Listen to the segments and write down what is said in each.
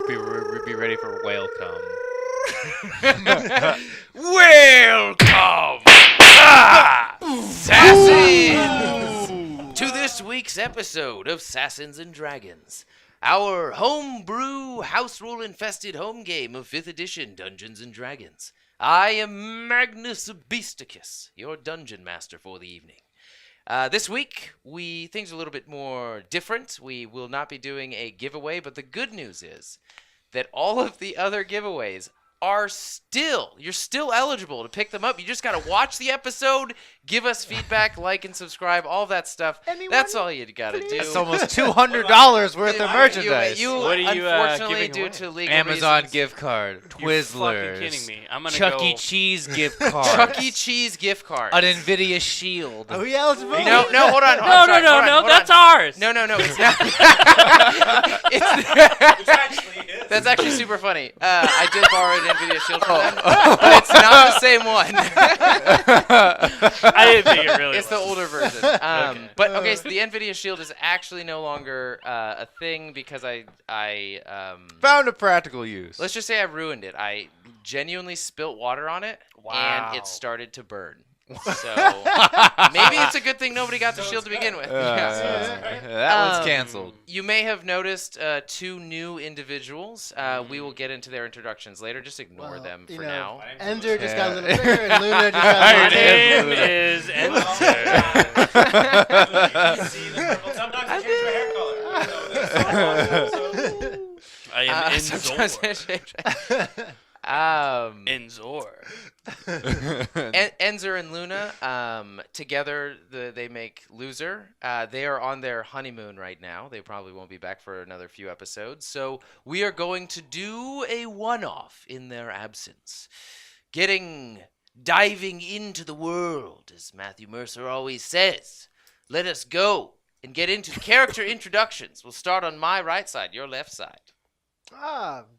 Be ready for whale come. Welcome, SASANS, to this week's episode of SASANS and Dragons, our homebrew, house rule infested home game of 5th edition Dungeons and Dragons. I am Magnus Beasticus, your dungeon master for the evening. This week, things are a little bit more different. We will not be doing a giveaway, but the good news is that all of the other giveaways are you're still eligible to pick them up. You just got to watch the episode, give us feedback, like and subscribe, all that stuff. That's all you got to do. It's almost $200 worth of merchandise. What are you unfortunately due to legal Amazon reasons. gift card, You're Twizzlers, fucking kidding me. I'm gonna Chuck go. E. Cheese gift card, Chuck E. Cheese gift card. an NVIDIA Shield. Are we eligible? No, hold on. No, that's ours. No, it's not. That's actually super funny. I did borrow an NVIDIA Shield from them, but it's not the same one. I didn't think it really It's was. the older version. But okay, so the NVIDIA Shield is actually no longer a thing because I Found a practical use. let's just say I ruined it. I genuinely spilt water on it, and it started to burn. So maybe it's a good thing nobody got the shield to begin with. That one's canceled. You may have noticed 2 new individuals. We will get into their introductions later. Just ignore them for now. Ender just got a little bigger, and Luna just got a My little name bigger. is Enzo. Sometimes I change my hair color. I am Sometimes Enzor. Enzor. Enzer and Luna, together they make Loser. They are on their honeymoon right now. They probably won't be back for another few episodes. So we are going to do a one-off in their absence. Diving into the world, as Matthew Mercer always says. Let us go and get into the character introductions. We'll start on my right side, your left side.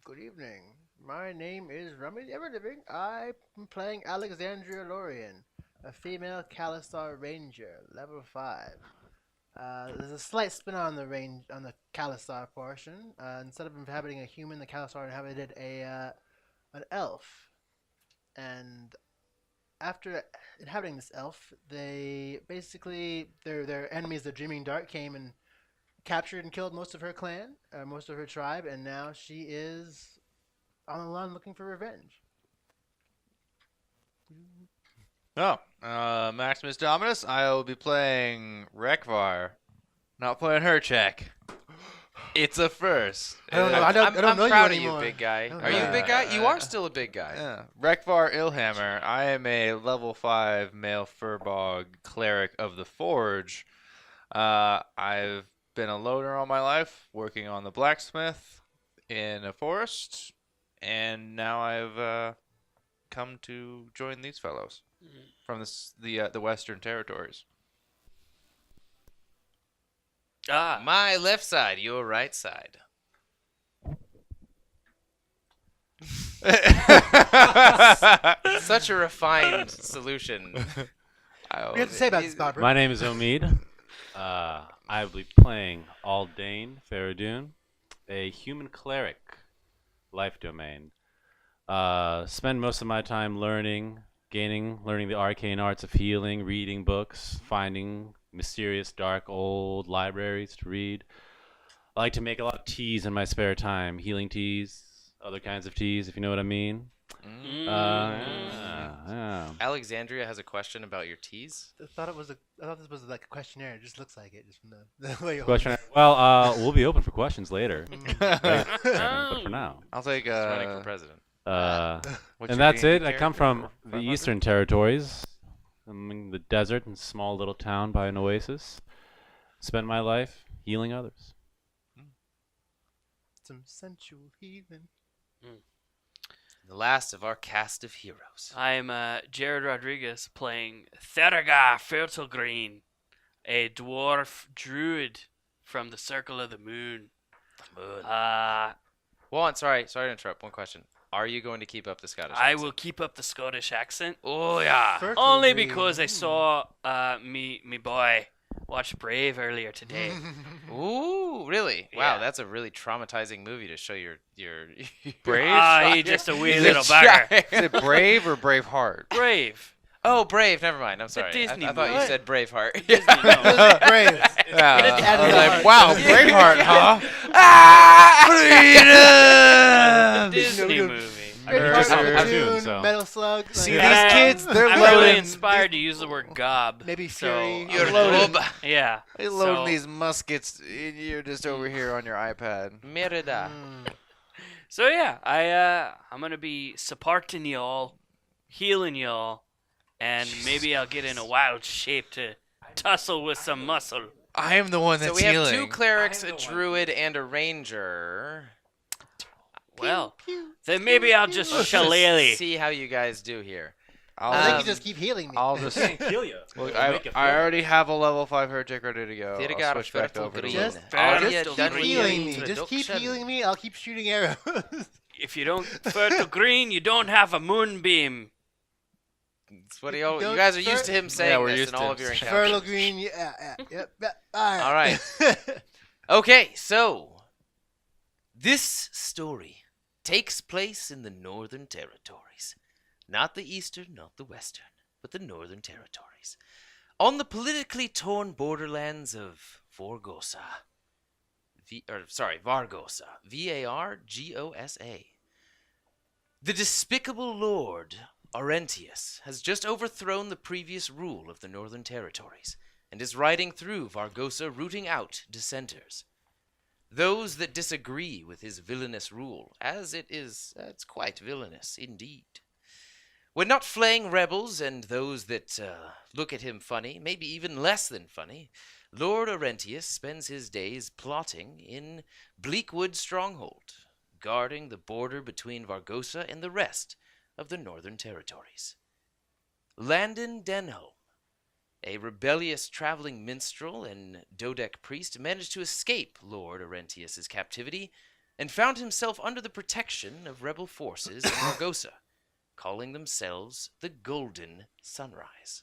Good evening. My name is Rummy Everliving. I'm playing Alexandria Lorian, a female Kalistar Ranger, level 5. There's a slight spin on the Kalistar portion. Instead of inhabiting a human, the Kalistar inhabited an elf. And after inhabiting this elf, they basically their enemies, the Dreaming Dark, came and captured and killed most of her clan, most of her tribe, and now she is on the run looking for revenge. Maximus Dominus. I will be playing Rekvar. Not playing her check. It's a first. I don't know. I don't I'm know proud you of you, anymore. big guy. Oh, Are you a big guy? You are still a big guy. Yeah. Rekvar Ilhammer. I am a level 5 male Furbog cleric of the Forge. I've been a loner all my life, working on the blacksmith in a forest, and now I've come to join these fellows from the Western Territories. My left side, your right side. Such a refined solution. What do you have to say about this, Barbara? My name is Omid. I will be playing Aldane Faradun, a human cleric, life domain. Spend most of my time learning the arcane arts of healing, reading books, finding mysterious, dark, old libraries to read. I like to make a lot of teas in my spare time, healing teas, other kinds of teas, if you know what I mean. Yeah. Alexandria has a question about your teas. I thought this was like a questionnaire. It just looks like it, just from the way you Question. Well, we'll be open for questions later. But for now. I'll take He's running for president. what's And your that's D&D it. I come character? from the 500? Eastern Territories. I'm in the desert in a small little town by an oasis. Spend my life healing others. some sensual heathen. The last of our cast of heroes. I'm Jared Rodriguez playing Theragar Fertilgreen, a dwarf druid from the Circle of the Moon. Well, sorry to interrupt. One question. Are you going to keep up the Scottish I accent? will keep up the Scottish accent. Oh, yeah. Fertile Only green. because I saw me boy watched Brave earlier today. Ooh, really? Wow, Yeah. that's a really traumatizing movie to show your Brave? He's just a wee Is little it bugger. Is it Brave or Braveheart? Brave. Oh, Brave. Never mind. I'm sorry. Disney I thought you movie. said Braveheart. Disney, no. Brave. Yeah, add I was it like, on. wow, Braveheart, huh? The Disney no. movie. Brave just Heart, saw the Cartoon, cartoon, so. Metal Slug. See, like, these And kids, they're I'm really loading. inspired to use the word gob. Maybe so Fury. I'm You're loading- loading. Yeah. They loading so- these muskets, and you're just over here on your iPad. Merida. So yeah, I'm gonna be supporting y'all, healing y'all, and maybe I'll get in a wild shape to tussle with some muscle. I am the one So that's we have healing. two clerics, a druid, and a ranger. Well, then maybe I'll just Let's shillelagh. see how you guys do here. I think Um, you just keep healing me. I'll just. Kill you. Look, I already have a level 5 heretic ready to go. Theta I'll got a switch back fertile over to green. Just- Aria just done keep keep healing me. into Just keep reduction. healing me. I'll keep shooting arrows. If you don't fertile green, you don't have a moonbeam. That's what you Don't guys are used start- to him saying we're this used in to all him of your saying encounters. Fertile green. Yep. All right. Okay, so this story takes place in the Northern Territories. Not the Eastern, not the Western, but the Northern Territories. On the politically torn borderlands of Vargosa. Vargosa. Vargosa. The Despicable Lord Arentius has just overthrown the previous rule of the Northern Territories and is riding through Vargosa, rooting out dissenters. Those that disagree with his villainous rule, as it's quite villainous indeed. When not flaying rebels and those that look at him funny, maybe even less than funny, Lord Arentius spends his days plotting in Bleakwood Stronghold, guarding the border between Vargosa and the rest of the Northern Territories. Landon Denholm, a rebellious traveling minstrel and Dodek priest, managed to escape Lord Arentius's captivity and found himself under the protection of rebel forces in Vargosa, calling themselves the Golden Sunrise.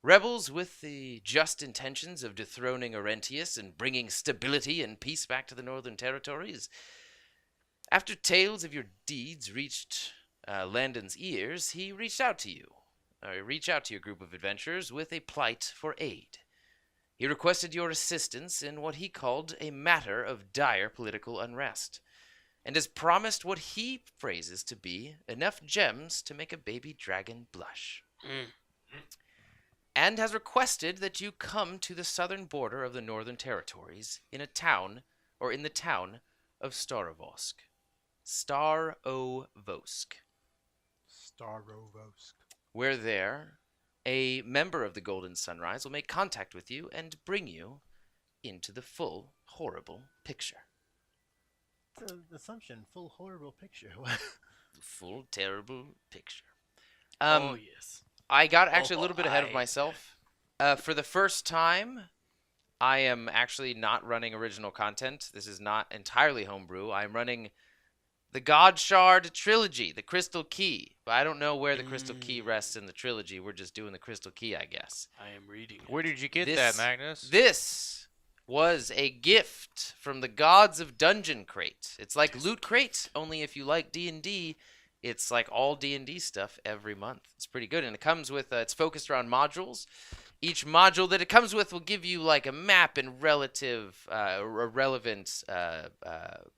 Rebels with the just intentions of dethroning Arentius and bringing stability and peace back to the Northern Territories. After tales of your deeds reached Landon's ears, he reached out to you. Reach out to your group of adventurers with a plight for aid. He requested your assistance in what he called a matter of dire political unrest, and has promised what he phrases to be enough gems to make a baby dragon blush. And has requested that you come to the southern border of the Northern Territories in the town of Starovosk. Starovosk. Where there, a member of the Golden Sunrise will make contact with you and bring you into the full, horrible picture. It's an assumption. Full horrible picture. The full, terrible picture. Oh yes. I got actually a little bit ahead of I- myself. For the first time, I am actually not running original content. This is not entirely homebrew. I'm running the God Shard trilogy, the Crystal Key. But I don't know where the Crystal Key rests in the trilogy. We're just doing the Crystal Key, I guess. I am reading. Where did you get This- that, Magnus? This was a gift from the gods of Dungeon Crate. It's like Loot Crate, only if you like D&D, it's like all D&D stuff every month. It's pretty good, and it comes with, it's focused around modules. Each module that it comes with will give you like a map and relevant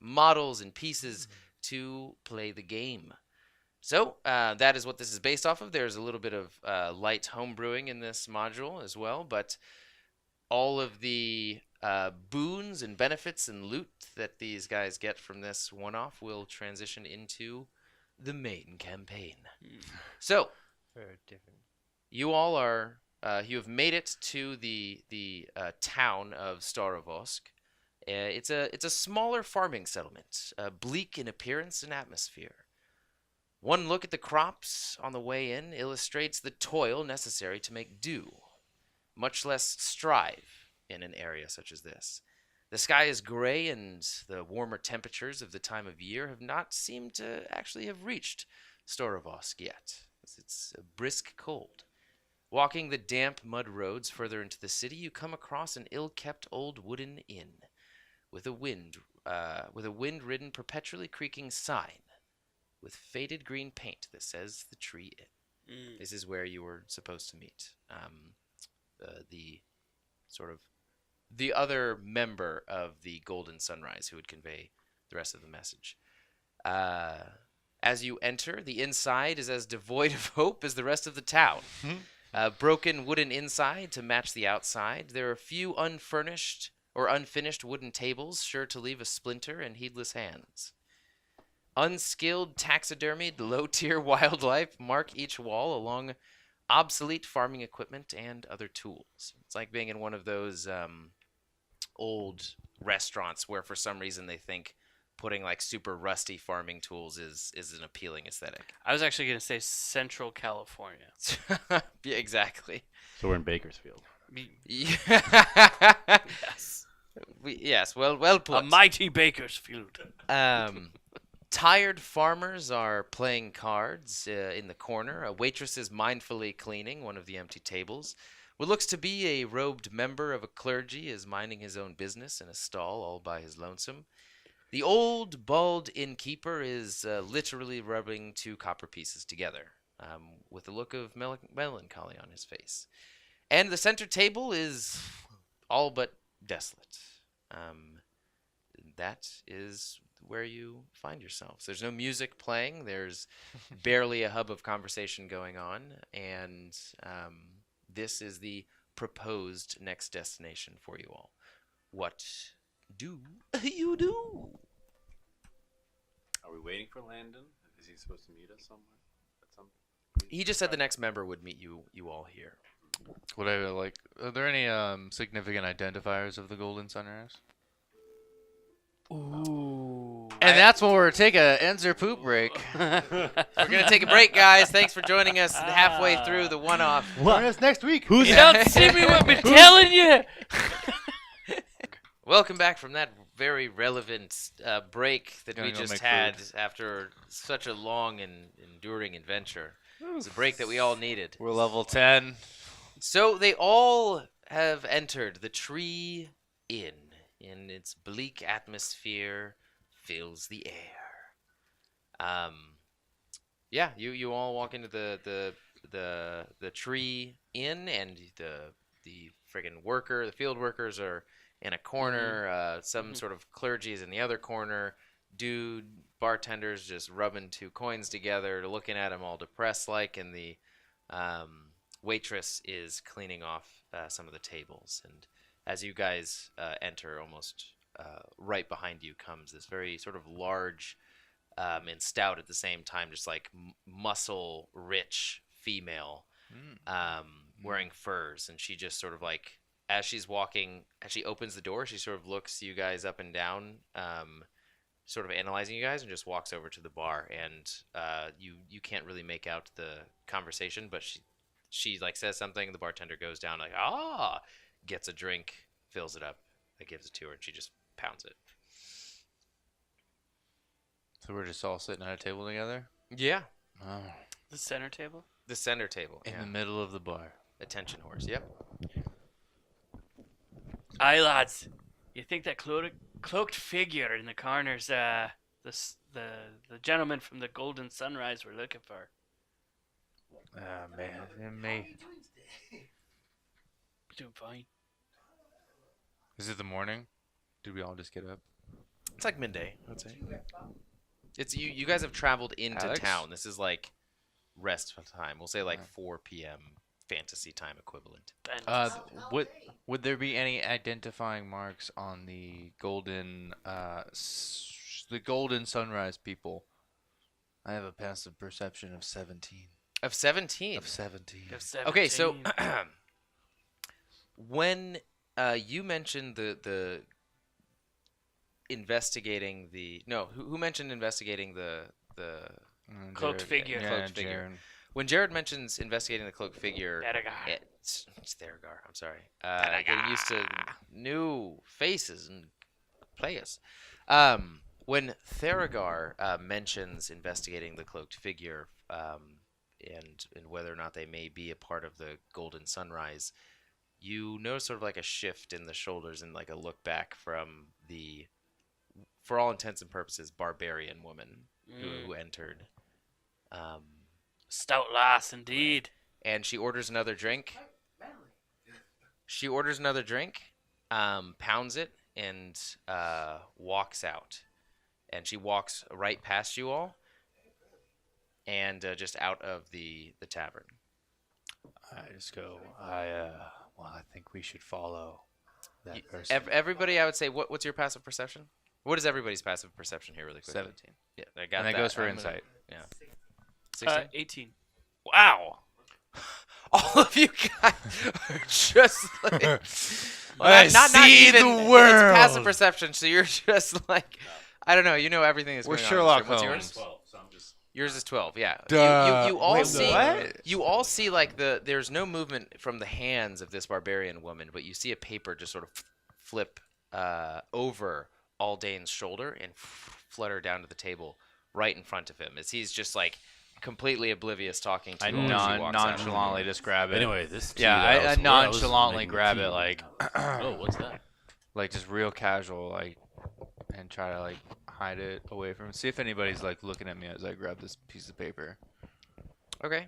models and pieces to play the game. So that is what this is based off of. There's a little bit of light homebrewing in this module as well, but all of the boons and benefits and loot that these guys get from this one-off will transition into the main campaign. So Very different. you all are you have made it to the town of Starovosk. It's a smaller farming settlement, bleak in appearance and atmosphere. One look at the crops on the way in illustrates the toil necessary to make do, much less strive in an area such as this. The sky is gray, and the warmer temperatures of the time of year have not seemed to actually have reached Starovosk yet, as it's a brisk cold. Walking the damp mud roads further into the city, you come across an ill-kept old wooden inn with a wind-ridden, perpetually creaking sign with faded green paint that says the Tree Inn. This is where you were supposed to meet the sort of the other member of the Golden Sunrise who would convey the rest of the message. As you enter, the inside is as devoid of hope as the rest of the town. Broken wooden inside to match the outside. There are a few unfurnished or unfinished wooden tables, sure to leave a splinter in heedless hands. Unskilled, taxidermied, low-tier wildlife mark each wall along obsolete farming equipment and other tools. It's like being in one of those old restaurants where for some reason they think putting like super rusty farming tools is an appealing aesthetic. I was actually going to say Central California. Yeah, exactly. So we're in Bakersfield. Yes. Yes, well put. A mighty Bakersfield. Tired farmers are playing cards in the corner. A waitress is mindfully cleaning one of the empty tables. What looks to be a robed member of a clergy is minding his own business in a stall all by his lonesome. The old, bald innkeeper is literally rubbing two copper pieces together, with a look of melancholy on his face. And the center table is all but desolate. That is where you find yourselves. There's no music playing. There's barely a hub of conversation going on. And this is the proposed next destination for you all. What do you do? Are we waiting for Landon? Is he supposed to meet us somewhere? At some He just said the next member would meet you all here. Would I like? Are there any significant identifiers of the Golden Sunrise? Ooh. And that's when we're take a Enzer poop break. We're going to take a break, guys. Thanks for joining us halfway through the one-off. Join us next week. Who's You don't see me what I'm telling you. Welcome back from that very relevant break that Gonna we go just make had food. after such a long and enduring adventure. It's a break that we all needed. We're level 10. So they all have entered the Tree Inn, and its bleak atmosphere fills the air. Yeah, you all walk into the Tree Inn, and the friggin' the field workers are in a corner. Some sort of clergy is in the other corner. Dude, bartenders just rubbing two coins together, looking at them all depressed like, and the waitress is cleaning off some of the tables. And as you guys enter, almost right behind you comes this very sort of large and stout at the same time, just like muscle-rich female wearing furs. And she just sort of like, as she's walking, as she opens the door, she sort of looks you guys up and down, sort of analyzing you guys, and just walks over to the bar. And you can't really make out the conversation, but she like says something. The bartender goes down like, gets a drink, fills it up, and gives it to her, and she just pounds it. So we're just all sitting at a table together? Yeah, Oh. The center table? the center table. In yeah. the middle of the bar. Attention horse. Yep. Aye, lads. You think that cloaked figure in the corner's the gentleman from the Golden Sunrise we're looking for? Ah, man. It may... Doing fine. Is it the morning? Did we all just get up? It's like midday, I'd say. It's you guys have traveled into Alex? town. This is like rest time. We'll say like 4 p.m. fantasy time equivalent. Would there be any identifying marks on the golden sunrise people? I have a passive perception of 17. Of 17. Of 17. Okay, so when you mentioned the investigating the who mentioned investigating the Cloaked figure. Yeah, Cloaked figure. Jared. when Jared mentions investigating the cloaked figure, Theragar. it's Theragar. I'm sorry. Getting used to new faces and players. When Theragar mentions investigating the cloaked figure, and whether or not they may be a part of the Golden Sunrise, you notice sort of like a shift in the shoulders and like a look back from the, for all intents and purposes, barbarian woman who entered. Stout lass, indeed. And she orders another drink. She orders another drink, pounds it, and walks out. And she walks right past you all, and just out of the tavern. I just go. Well, I think we should follow that person. Everybody, I would say, what's your passive perception? What is everybody's passive perception here, really quick? 17. Yeah, I got And that goes for insight. Yeah. 16? 18. Wow. All of you guys are just like I see even, the It's world. passive perception, so you're just like, I don't know. You know everything that's We're going Sherlock on. What's Holmes. yours? Yours is 12. Yeah. Duh. You all Wait, see. what? You all see like there's no movement from the hands of this barbarian woman, but you see a paper just sort of flip over Aldane's shoulder and flutter down to the table right in front of him as he's just like completely oblivious talking to I you all as he walks out. nonchalantly just grab it. Anyway, this. Yeah, tea that I was- where was nonchalantly making grab tea. it like Oh, what's that? like just real casual, like, and try to like hide it away from. See if anybody's like looking at me as I grab this piece of paper. Okay.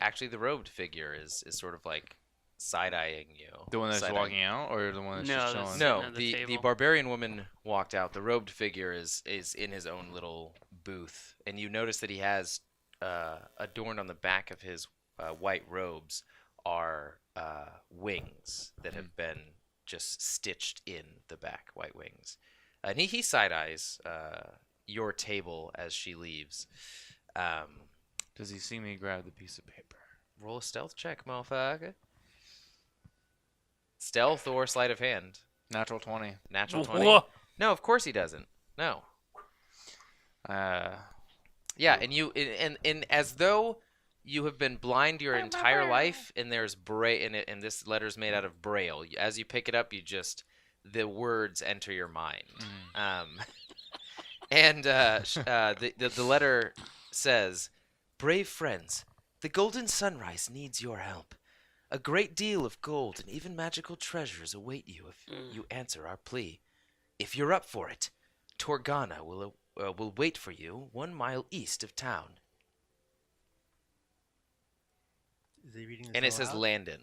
Actually the robed figure is sort of like side-eyeing you. The one that's Side-eyeing. walking out, or the one that's No, just that's- chilling? No, At the the table. barbarian woman walked out. The robed figure is in his own little booth, and you notice that he has adorned on the back of his white robes are wings that have been just stitched in the back, white wings. And he side eyes your table as she leaves. Does he see me grab the piece of paper? Roll a stealth check, motherfucker. Stealth or sleight of hand. Natural 20. Natural 20. Whoa. No, of course he doesn't. No. Uh, Yeah, and and as though you have been blind your entire life, and there's and this letter's made out of braille. As you pick it up, the words enter your mind. And the letter says, "Brave friends, the Golden Sunrise needs your help. A great deal of gold and even magical treasures await you if you answer our plea. If you're up for it, Torgana will wait for you 1 mile east of town." Is he reading this And it all says out? Landon.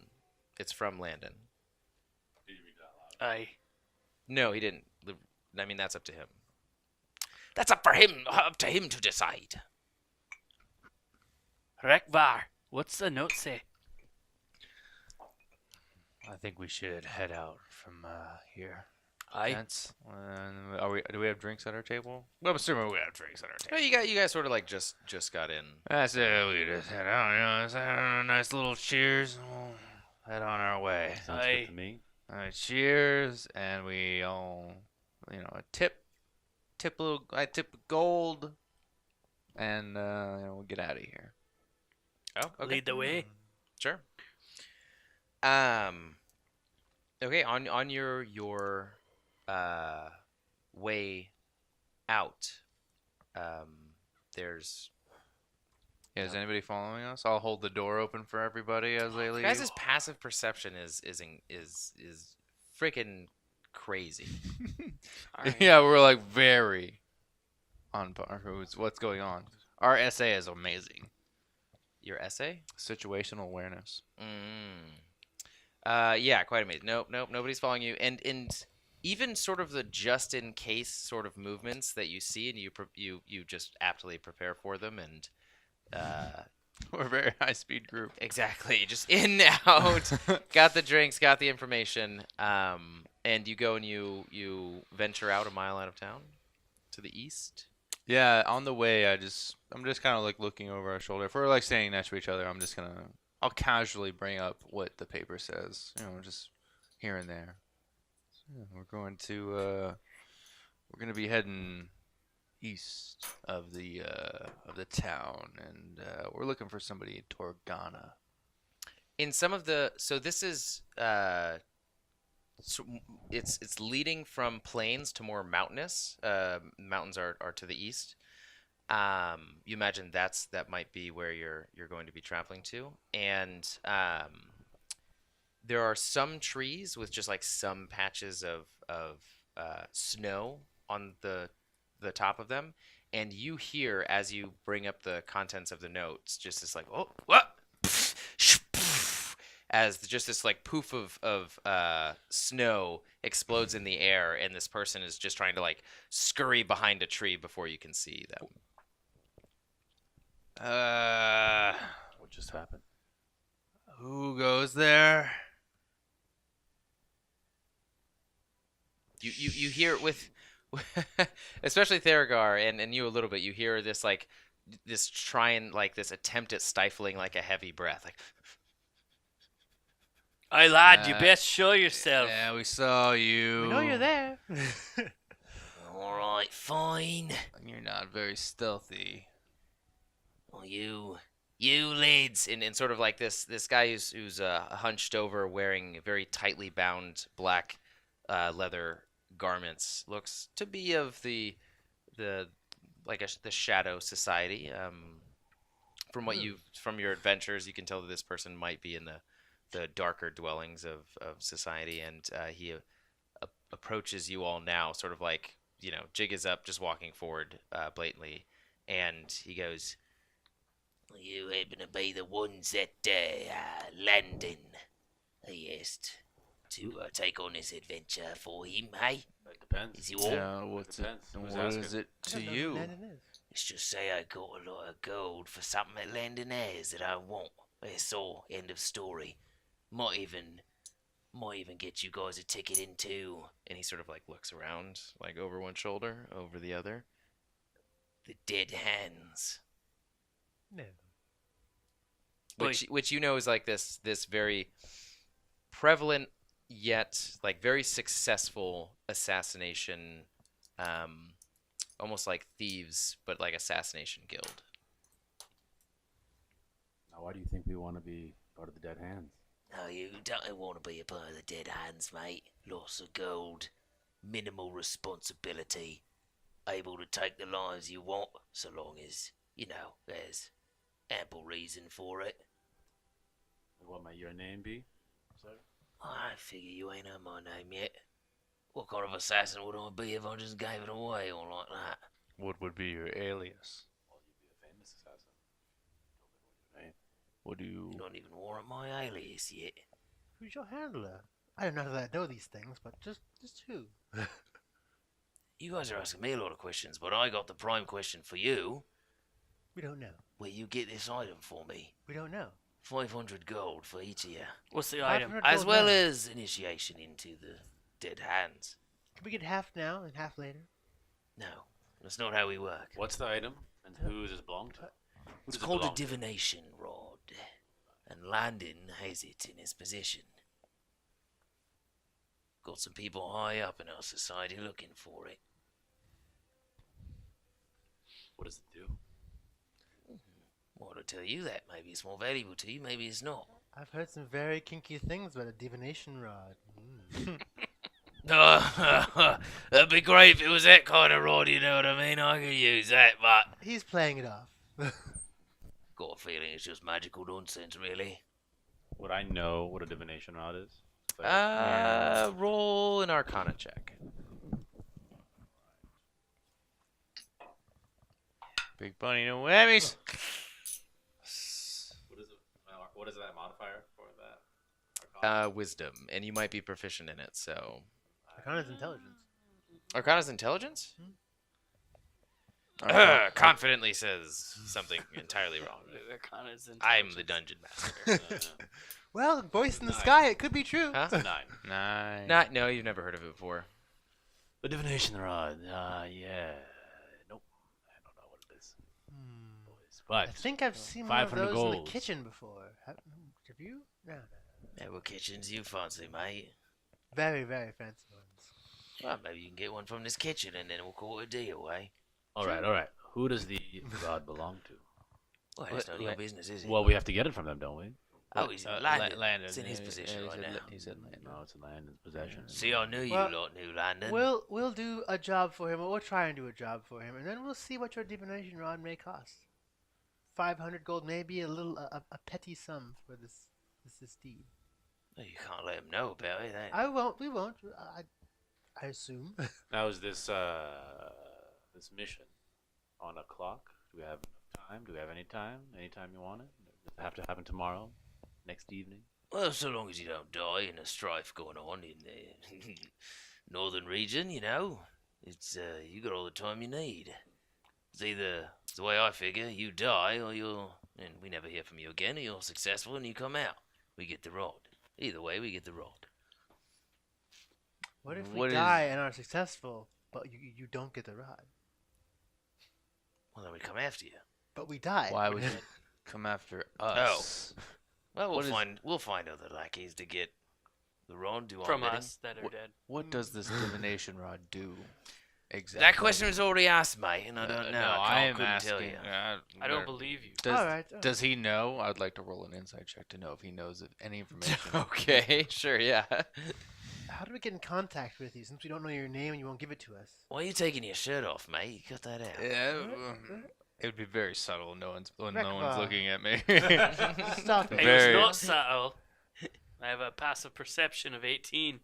It's from Landon. Aye. No, he didn't. I mean, that's up to him. That's up to him to decide. Rekvar, what's the note say? I think we should head out from here. Aye. Gents. Do we have drinks at our table? Well, I'm assuming we have drinks at our Oh, table. you guys sort of like just got in. I said we just head out. You know, let's have a nice little cheers, and we'll head on our way. Sounds Aye. good to me. All right, cheers, and we all, a tip gold, and we'll get out of here. Oh, okay. Lead the way. Sure. Okay, on your way out, there's Yeah, is anybody following us? I'll hold the door open for everybody as they leave. guys' passive perception is freaking crazy. Alright. Yeah, we're like very on par with what's going on. Our essay is amazing. Your essay? Situational awareness. Yeah, quite amazing. Nope, nobody's following you. And even sort of the just in case sort of movements that you see, and you just aptly prepare for them, and We're a very high speed group. exactly, just in out, got the drinks, got the information, and you go and you venture out 1 mile out of town to the east. Yeah, on the way, I'm just kind of like looking over our shoulder. If we're like standing next to each other, I'll casually bring up what the paper says, just here and there. So, yeah, we're gonna be heading east of the town, and we're looking for somebody in Torgana. In some of the this is it's leading from plains to more mountainous. Mountains are to the east. You imagine that might be where you're going to be traveling to, and there are some trees with just like some patches of snow on the top of them, and you hear as you bring up the contents of the notes, just this like oh what, as just this like poof of snow explodes in the air, and this person is just trying to like scurry behind a tree before you can see them. What just happened? Who goes there? You hear it with especially Theragar and you a little bit. You hear this like this this attempt at stifling like a heavy breath. Like Aye, lad, you best show yourself. Yeah, we saw you. We know you're there. all right, fine. You're not very stealthy. Well, you lads, and sort of like this guy who's hunched over, wearing very tightly bound black leather garments, looks to be of the Shadow Society. From your adventures, you can tell that this person might be in the darker dwellings of society, and he approaches you all now, sort of like jig is up, just walking forward blatantly, and he goes, "You happen to be the ones that Landon asked to take on this adventure for him, hey? It depends. Is you all? Yeah, what's it? Depends. Who's What is asking? it to I don't know you? who Landon is. Let's just say I got a lot of gold for something that Landon has that I want. That's all. End of story. Might even get you guys a ticket in too." And he sort of like looks around, like over one shoulder, over the other. The Dead Hands. No. Which is like this very prevalent yet like very successful assassination, almost like thieves, but like assassination guild. Now, why do you think we want to be part of the Dead Hands? No, you don't want to be a part of the Dead Hands, mate. Lots of gold, minimal responsibility, able to take the lives you want, so long as there's ample reason for it. What might your name be, sir? I figure you ain't heard my name yet. What kind of assassin would I be if I just gave it away all like that? What would be your alias? Well, you'd be a famous assassin. Tell me what your name. What do You you? don't even warrant my alias yet. Who's your handler? I don't know that I know these things, but just who? You guys are asking me a lot of questions, but I got the prime question for you. We don't know. Will you get this item for me? We don't know. 500 gold for each of you. What's the item? 500 As gold well now. as initiation into the Dead Hands. Can we get half now and half later? No, that's not how we work. What's the item, and who does it belong to? Who It's does it called a belong to? divination rod, and Landon has it in his possession. Got some people high up in our society looking for it. What does it do? Well, to tell you that, maybe it's more valuable to you, maybe it's not. I've heard some very kinky things about a divination rod. That'd be great if it was that kind of rod, you know what I mean? I could use that, but He's playing it off. got a feeling it's just magical nonsense, really. Would I know what a divination rod is? Roll an Arcana check. Big bunny, no whammies. What is that modifier for that? Wisdom, and you might be proficient in it, so... Arcana's intelligence. Arcana's intelligence? Arcana- Confidently says something entirely wrong. Arcana's I'm the dungeon master. Well, voice in the 9. sky, it could be true. Huh? 9. Nine. No, you've never heard of it before. The divination rod. Yeah. Nope. I don't know what it is. Boys. I But think I've seen one of 500 those in the gold. kitchen before. Have you? No. Yeah, what kitchens you fancy, mate? Very, very fancy ones. Well, maybe you can get one from this kitchen and then we'll call it a deal, eh? all right. Who does the rod belong to? Well, it's none of your business, is it? Well, we have to get it from them, don't we? Oh, he's in La- Landon. Landon. It's in his position right now. He said Landon. No, it's in Landon's possession. See, I knew you Well, lot knew Landon. We'll do a job for him, or we'll try and do a job for him, and then we'll see what your divination rod may cost. 500 gold, maybe a little, a petty sum for this deed. You can't let him know about it. I won't. We won't. I assume. Now is this this mission on a clock? Do we have enough time? Do we have any time? Anytime you want it? Does it have to happen tomorrow? Next evening? Well, so long as you don't die in a strife going on in the northern region, you know, it's you got all the time you need. It's either, the way I figure, you die or and we never hear from you again, or you're successful and you come out. We get the rod. Either way, we get the rod. What if we What is- die and are successful, but you don't get the rod? Well, then we come after you. But we die. Why would you come after us? Well, What is- we'll find other lackeys to get the rod. Do our From bidding. us that are dead. What does this divination rod do? Exactly. That question was already asked, mate, and I don't know. No, I am couldn't asking. tell you. I don't believe you. Does, All right. does he know? I'd like to roll an insight check to know if he knows of any information. Okay, sure, yeah. How do we get in contact with you since we don't know your name and you won't give it to us? Why are you taking your shirt off, mate? You cut that out. Yeah, it would be very subtle. No one's Rekva. looking at me. Stop it. It Very- was not subtle. I have a passive perception of 18.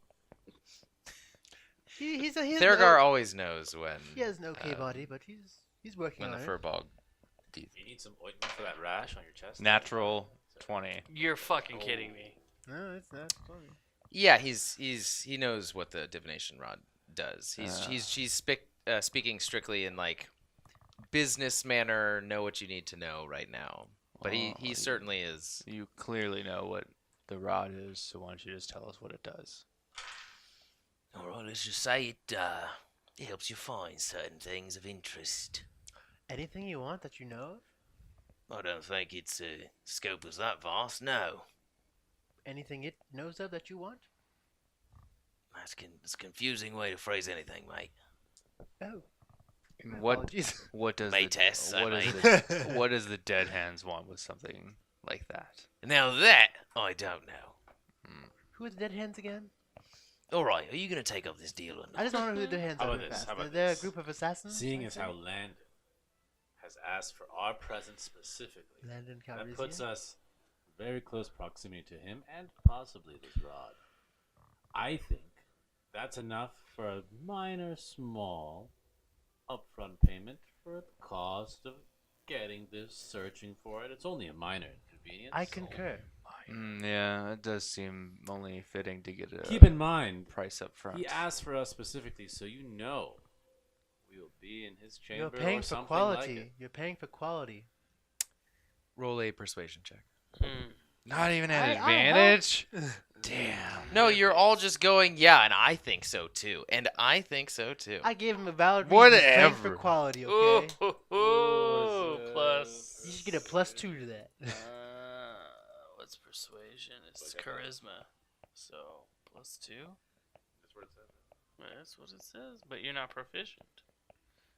He's Thurgar always knows when He has an okay body, but he's working when the on it. furbog. You need some ointment for that rash on your chest? Natural 20. You're fucking kidding me. No, it's not funny. Yeah, he knows what the divination rod does. She's speaking strictly in like business manner. Know what you need to know right now. But he Oh, certainly is. You clearly know what the rod is, so why don't you just tell us what it does? All right, let's just say it helps you find certain things of interest. Anything you want that you know of? I don't think its scope is that vast. No, Anything it knows of that you want? it's a confusing way to phrase anything, mate. Oh. my What apologies. what does May tests, I what does the dead hands want with something like that? Now that I don't know. Who are the dead hands again? All right, are you going to take up this deal or not? I just don't know who the dead hands How are. about real this? fast. How about They're this? a group of assassins. Seeing I as think? how Landon has asked for our presence specifically, Landon that puts Calrissian. us very close proximity to him and possibly this rod. I think that's enough for a minor, small upfront payment for the cost of getting this, searching for it. It's only a minor inconvenience. I concur. Yeah, it does seem only fitting to get a Keep in mind, price up front. he asked for us specifically, so you know we will be in his chamber You're paying or for something quality. like it. You're paying for quality. Roll a persuasion check. Not even an I advantage. Damn. No, you're all just going, yeah, and I think so too. And I think so too. I gave him a valid reason. He's paying for Whatever. quality, Ooh, okay? plus. You should get a +2 to that. What's persuasion? It's charisma. So, +2? That's what it says. Well, that's what it says. But you're not proficient.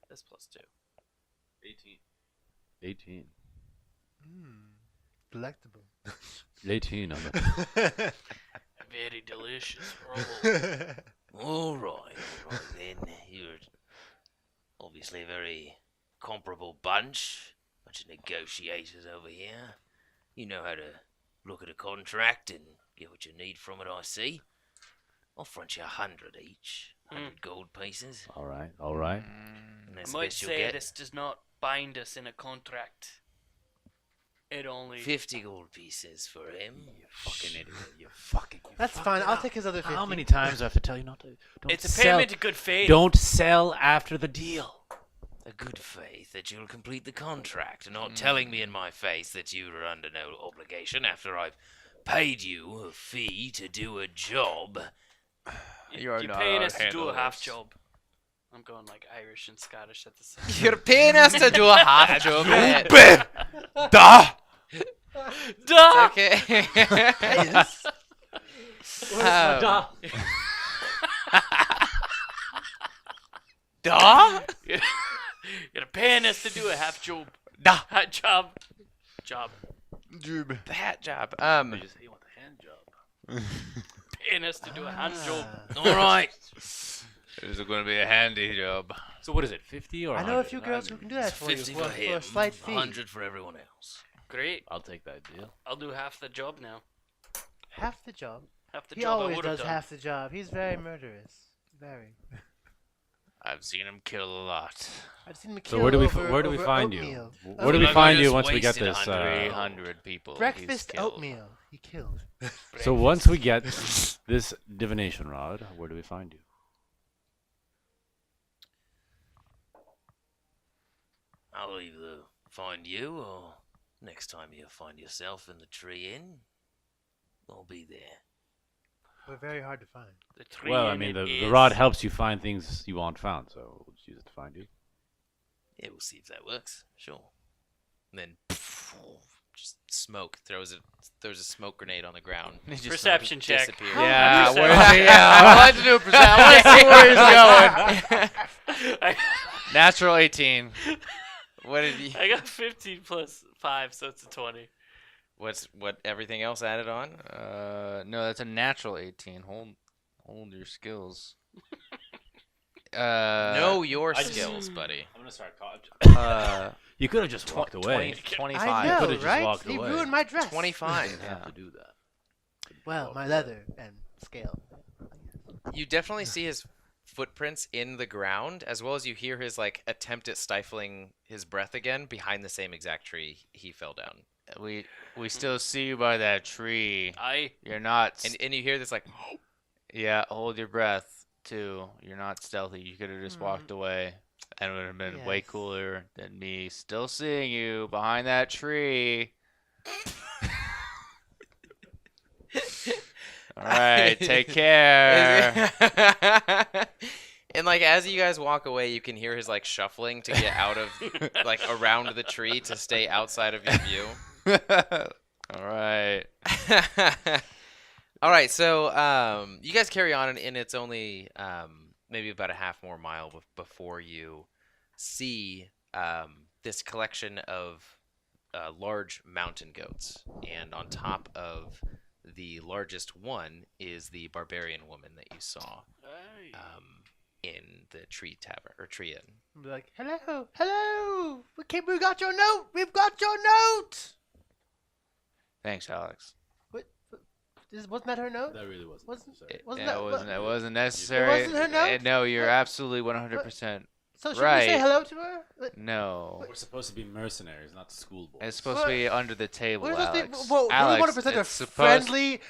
That's +2. 18. 18. Delectable. 18 on Very delicious roll. All right then. You're obviously a very comparable bunch of negotiators over here. You know how to look at a contract and get what you need from it, I see. I'll front you 100 each. 100 gold pieces. All right, all right. And I that's the might best you'll say get. this does not bind us in a contract. It only... 50 gold pieces for him. You fucking idiot. You fucking. That's fine. I'll take his other 50. How many times do I have to tell you not to? Don't It's a sell. payment of good faith. Don't sell after the deal. A good faith that you'll complete the contract, and not telling me in my face that you are under no obligation after I've paid you a fee to do a job. You're not paying allowed us to to do handle a half this. job. I'm going like Irish and Scottish at the same time. You're paying us to do a half job. Duh. Duh! Okay. Yes. Um, Duh? You're paying us to do a half job. Duh. Job. The hat job. They just say you want the hand job. Paying us to do a hand job. All right. It's going to be a handy job. So what is it, 50 or I know a 100? few girls who can do that for you 50 for for him, a slight fee. 100 for everyone else. Great. I'll take that deal. I'll do half the job now. Half the job. Half the He job I always would have does done. half the job. He's very murderous. Very. I've seen him kill a lot. I've seen him kill So where do we over find you? oatmeal. Where do we Like, find I you just once we get wasted this? 300 people. he's Breakfast killed. oatmeal. He killed. So once we get this divination rod, where do we find you? I'll either find you or next time you find yourself in the tree inn, I'll be there. We're very hard to find. The tree Well, I in mean, it the is- rod helps you find things you want found, so we'll just use it to find you. Yeah, we'll see if that works. Sure. And then just smoke throws a smoke grenade on the ground. He just Perception check. Disappears. Yeah, Perception. I'd like to do a percent. I want to see where he's going. Natural 18. What did you? I got 15 plus 5, so it's a 20. What everything else added on? No, that's a natural 18. Hold your skills. Know your I just- skills, buddy. I'm gonna start calling. Uh, You could have just walked away. 25. I You know, could've just right? walked He away. ruined my dress. 25. You didn't have to do that. Well, my leather and scale. You definitely see his footprints in the ground, as well as you hear his attempt at stifling his breath again behind the same exact tree he fell down. We still see you by that tree. You're not. And you hear this Yeah, hold your breath too. You're not stealthy. You could have just walked away, and it would have been way Yes. cooler than me still seeing you behind that tree. All right, take care. And as you guys walk away, you can hear his shuffling to get out of around the tree to stay outside of your view. All right. All right, so you guys carry on, and it's only maybe about a half more mile before you see this collection of large mountain goats, and on top of the largest one is the barbarian woman that you saw in the tree tavern or tree inn. Be like, hello. We got your note. We've got your note. Thanks, Alex. Wasn't that her note? That really wasn't. Wasn't- necessary. wasn't Yeah, that it wasn't necessary. It wasn't her note? No, you're absolutely 100% So should we say right. hello to her? No. We're supposed to be mercenaries, not schoolboys. It's supposed to be under the table, What is Alex. this? Well, Alex, we want to present a it's supposed- friendly,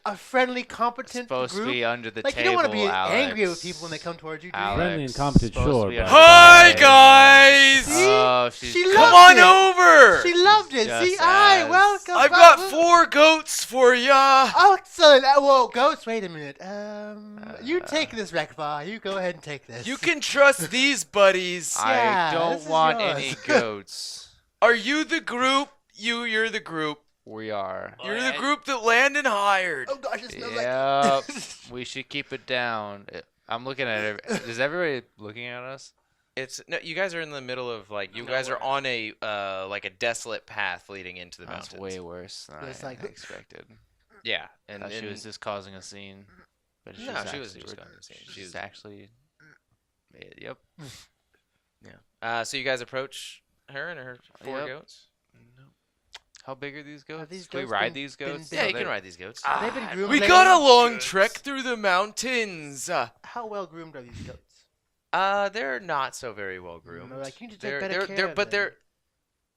a friendly, It's competent supposed group. to be under the Like you table, don't want to be Alex. angry with people when they come towards you. Do you? Alex, Friendly and competent, supposed to sure, be but- under the Hi table. guys! See? Oh, she's She Come loved on it. over! She loved it. Just See, I as- welcome. I've got 4 goats for ya. Oh, excellent. Whoa, ghost. Wait a minute. You take this, Rekva. You go ahead and take this. You can trust these buddies. Yeah, I this don't is want yours. any goats. Are you the group? You're the group. We are. You're the group that Landon hired. Oh gosh, it smells Yep. like. We should keep it down. I'm looking at it. Is everybody looking at us? It's no, you guys are in the middle of you guys are on a a desolate path leading into the That's mountains. way worse than It's I like- expected. Yeah, and, Thought she and was just causing a scene. But No, she wasn't just causing a scene. She She's was- actually. Yep. so you guys approach her and her 4 Yep. goats. How big are these goats? these Can we goats ride been- these been- goats? been- Yeah, Are you they- can ride these goats. They've been groomed. We lately? got a long trek through the mountains. How well groomed are these goats? They're not so very well groomed. No, like, you need to take they're, better they're, care they're, of but them.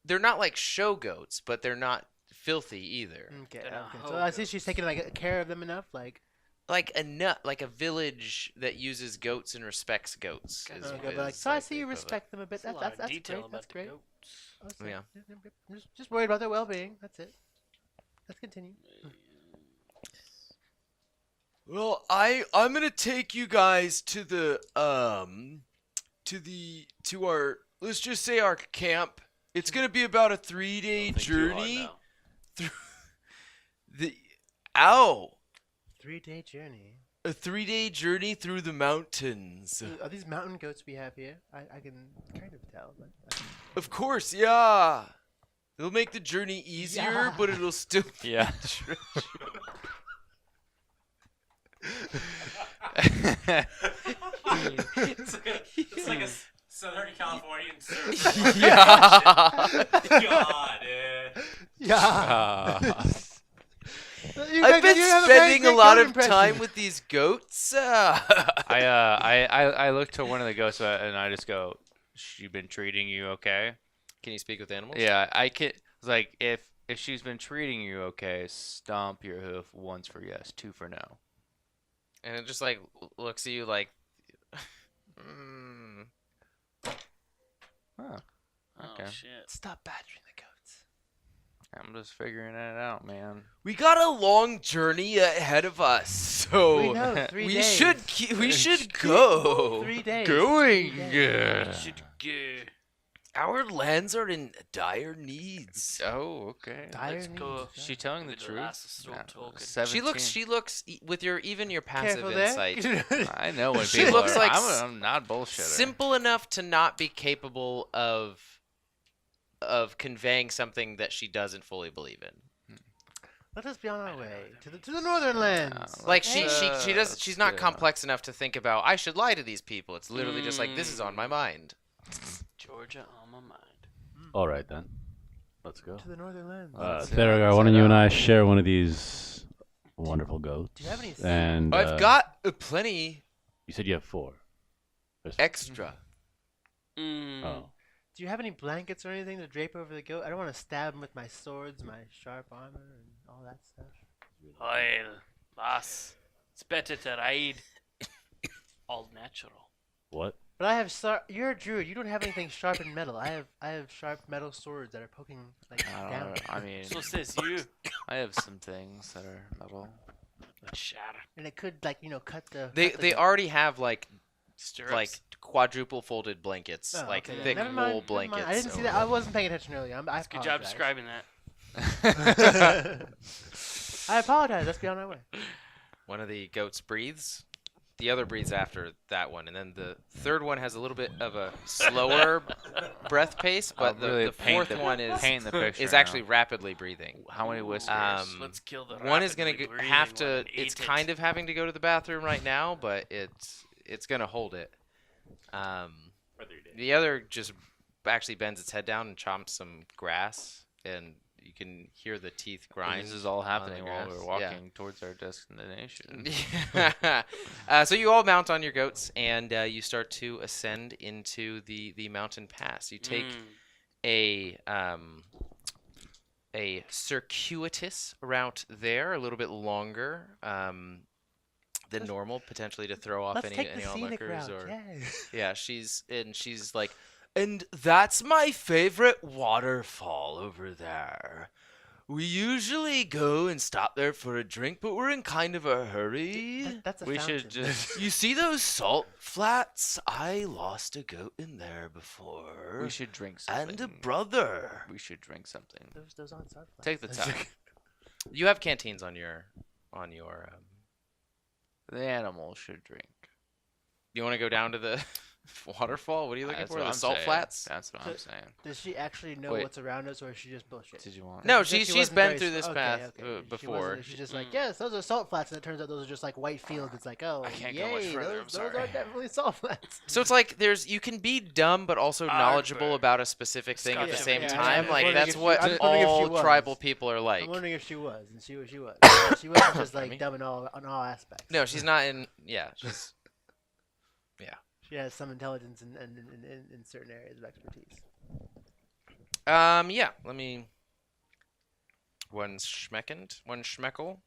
they're not like show goats, but they're not filthy either. Okay. They're not okay. hoe So I see goats. she's taking care of them enough. Like. Like a village that uses goats and respects goats. Is, Okay, is but so I like see the you equivalent. respect them a bit. That's a lot That's of detail great. about That's the great. goats. Oh, sorry. Yeah. Just worried about their well-being. That's it. Let's continue. Well, I'm gonna take you guys to the to our, let's just say, our camp. It's gonna be about a 3-day Don't think too hard journey now. through the 3-day journey. a 3-day journey through the mountains. Are these mountain goats we have here? I can kind of tell. But, Of course, yeah. It'll make the journey easier, Yeah. but it'll still be Yeah. It's like a Southern Californian surf. Yeah. God, Yeah. I've been spending a lot of time with these goats. I look to one of the ghosts and I just go, "She been treating you okay?" Can you speak with animals? Yeah, I can. It's like if she's been treating you okay, stomp your hoof once for yes, two for no. And it just like looks at you like, Oh, Oh okay. shit. stop badgering the goats. I'm just figuring it out, man. We got a long journey ahead of us, so We know, 3 we days. should go. 3 days. Going. 3 days. Should go. Our lands are in dire needs. Oh, okay. Dire Let's go. needs. She telling the With the truth? last straw Nah, token. 17. She looks with your passive Careful insight. there. I know when She people looks are, like I'm not bullshitting. simple enough to not be capable of conveying something that she doesn't fully believe in. Let us be on our way to the northern lands. Like she's not Yeah. complex enough to think about I should lie to these people. It's literally just like this is on my mind. Georgia on my mind. All right then, let's go. To the northern lands. Theragar, why don't you and I share one of these wonderful goats? Do you have any seeds? And I've got plenty You said you have 4. There's extra. Mm. Oh, Do you have any blankets or anything to drape over the goat? I don't want to stab him with my swords, my sharp armor, and all that stuff. Well, boss, it's better to ride all natural. what? But I have you're a druid. You don't have anything sharp in metal. I have sharp metal swords that are poking like down. I mean, So says you. I have some things that are metal. Let's shatter. And it could cut the. They cut the goat. already have like Stirrups. quadruple folded blankets, Oh, like okay, then. thick Never mind, wool never mind. blankets. I didn't see that. I wasn't paying attention earlier. I Good job apologize. describing that. I apologize. Let's be on our way. One of the goats breathes. The other breathes after that one, and then the third one has a little bit of a slower breath pace, but I'll really the paint fourth one paint the picture is now. actually rapidly breathing. How many whiskers? Let's kill the. One is gonna rapidly breathing have one to. and It's eat it. kind of having to go to the bathroom right now, but it's gonna hold it. The other just actually bends its head down and chomps some grass, and you can hear the teeth grind. This is all on the happening while grass. we're Yeah. walking towards our destination. So you all mount on your goats, and you start to ascend into the mountain pass. You take a circuitous route there, a little bit longer than normal, potentially to throw off Let's any take the scenic onlookers route. or Yeah. yeah. She's like, and that's my favorite waterfall over there. We usually go and stop there for a drink, but we're in kind of a hurry. That's a We fountain. should just You see those salt flats? I lost a goat in there before. we should drink something. And a brother. We should drink something. Those aren't sunflowers. Take the time. You have canteens on your The animal should drink. You want to go down to the waterfall? What are you looking That's for? what The I'm salt saying. flats? That's what I'm saying. Does she actually know Wait. what's around us, or is she just bullshit? Did you want? No, She said she's wasn't been very through s- this okay, path okay. She before. wasn't- She's just like, yes, those are salt flats, and it turns out those are just like white fields. It's like, oh, I can't go yay, much further, I'm those sorry. are definitely salt flats. So it's like you can be dumb but also knowledgeable Ardberg. about a specific thing at the Scotch same yeah, time. yeah, Like yeah. that's what I'm wondering if she all was. tribal people are like. I'm wondering if she was, and she was. She wasn't just like me? dumb in all aspects. No, she's not in. Yeah, she's. She has some intelligence in certain areas of expertise. Yeah. Let me. One schmeckel.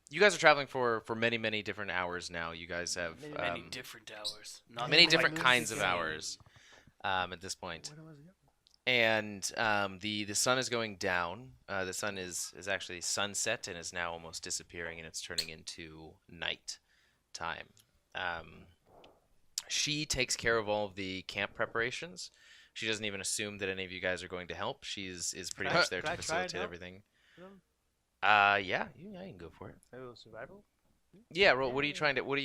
You guys are traveling for many different hours now. You guys have Many different hours. Not many quite different the kinds of same. hours. At this point. Where was it? And the sun is going down. The sun is actually sunset and is now almost disappearing, and it's turning into night time. She takes care of all of the camp preparations. She doesn't even assume that any of you guys are going to help. She's pretty much there Could to I try and facilitate help? everything. them? Yeah, you can go for it. Oh, survival. Yeah, well, what are you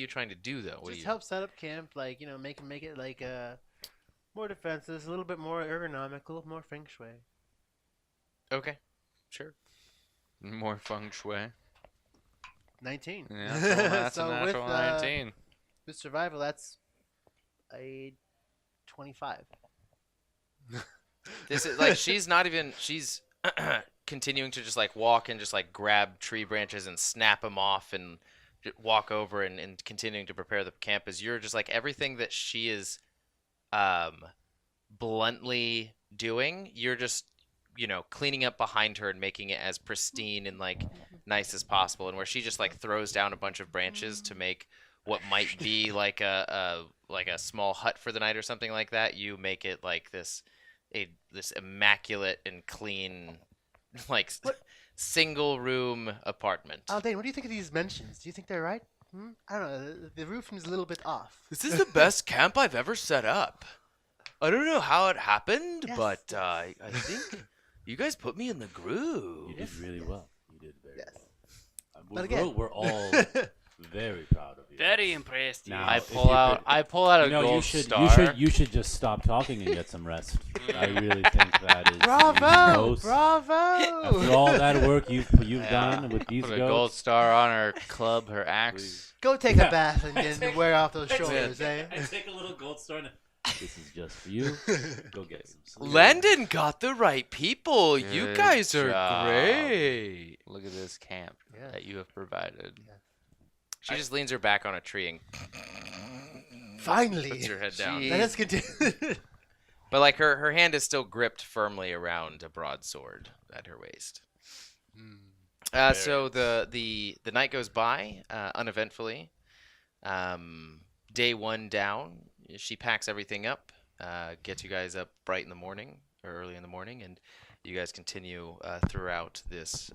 trying to do though? What Just do you... help set up camp, like make it like More defenses, a little bit more ergonomical, more feng shui. Okay, sure. More feng shui. 19. Yeah, that's So a natural with, 19. With survival, that's a 25. This is like she's not even. She's continuing to just like walk and just like grab tree branches and snap them off and walk over and continuing to prepare the camp. As you're just like everything that she is bluntly doing, you're just cleaning up behind her and making it as pristine and like nice as possible. And where she just like throws down a bunch of branches to make what might be like a small hut for the night or something like that, you make it like this immaculate and clean like single room apartment. Aldane, what do you think of these mentions? Do you think they're right? I don't know. The roof is a little bit off. This is the best camp I've ever set up. I don't know how it happened, Yes, but yes. I think you guys put me in the groove. You did really well. You did very Yes. well. But again- We're all very proud of you. Very impressed. Now, I if pull you out. could- I pull out a You know, gold you should, star. you should just stop talking and get some rest. I really think that is the Bravo! most- Bravo! After all that work you've done with these Put a gold goats, star on her club, her axe. Go take Yeah. a bath and wear off those shoulders, eh? I take a little gold star and this is just for you. Go get some sleep. Landon got the right people. You Good guys are job. great. Look at this camp Yeah. that you have provided. She just leans her back on a tree and Finally. puts her head down. Jeez. Let us continue. But like her hand is still gripped firmly around a broadsword at her waist. So the night goes by uneventfully. Day one down, she packs everything up, gets you guys up bright in the morning or early in the morning, and you guys continue throughout this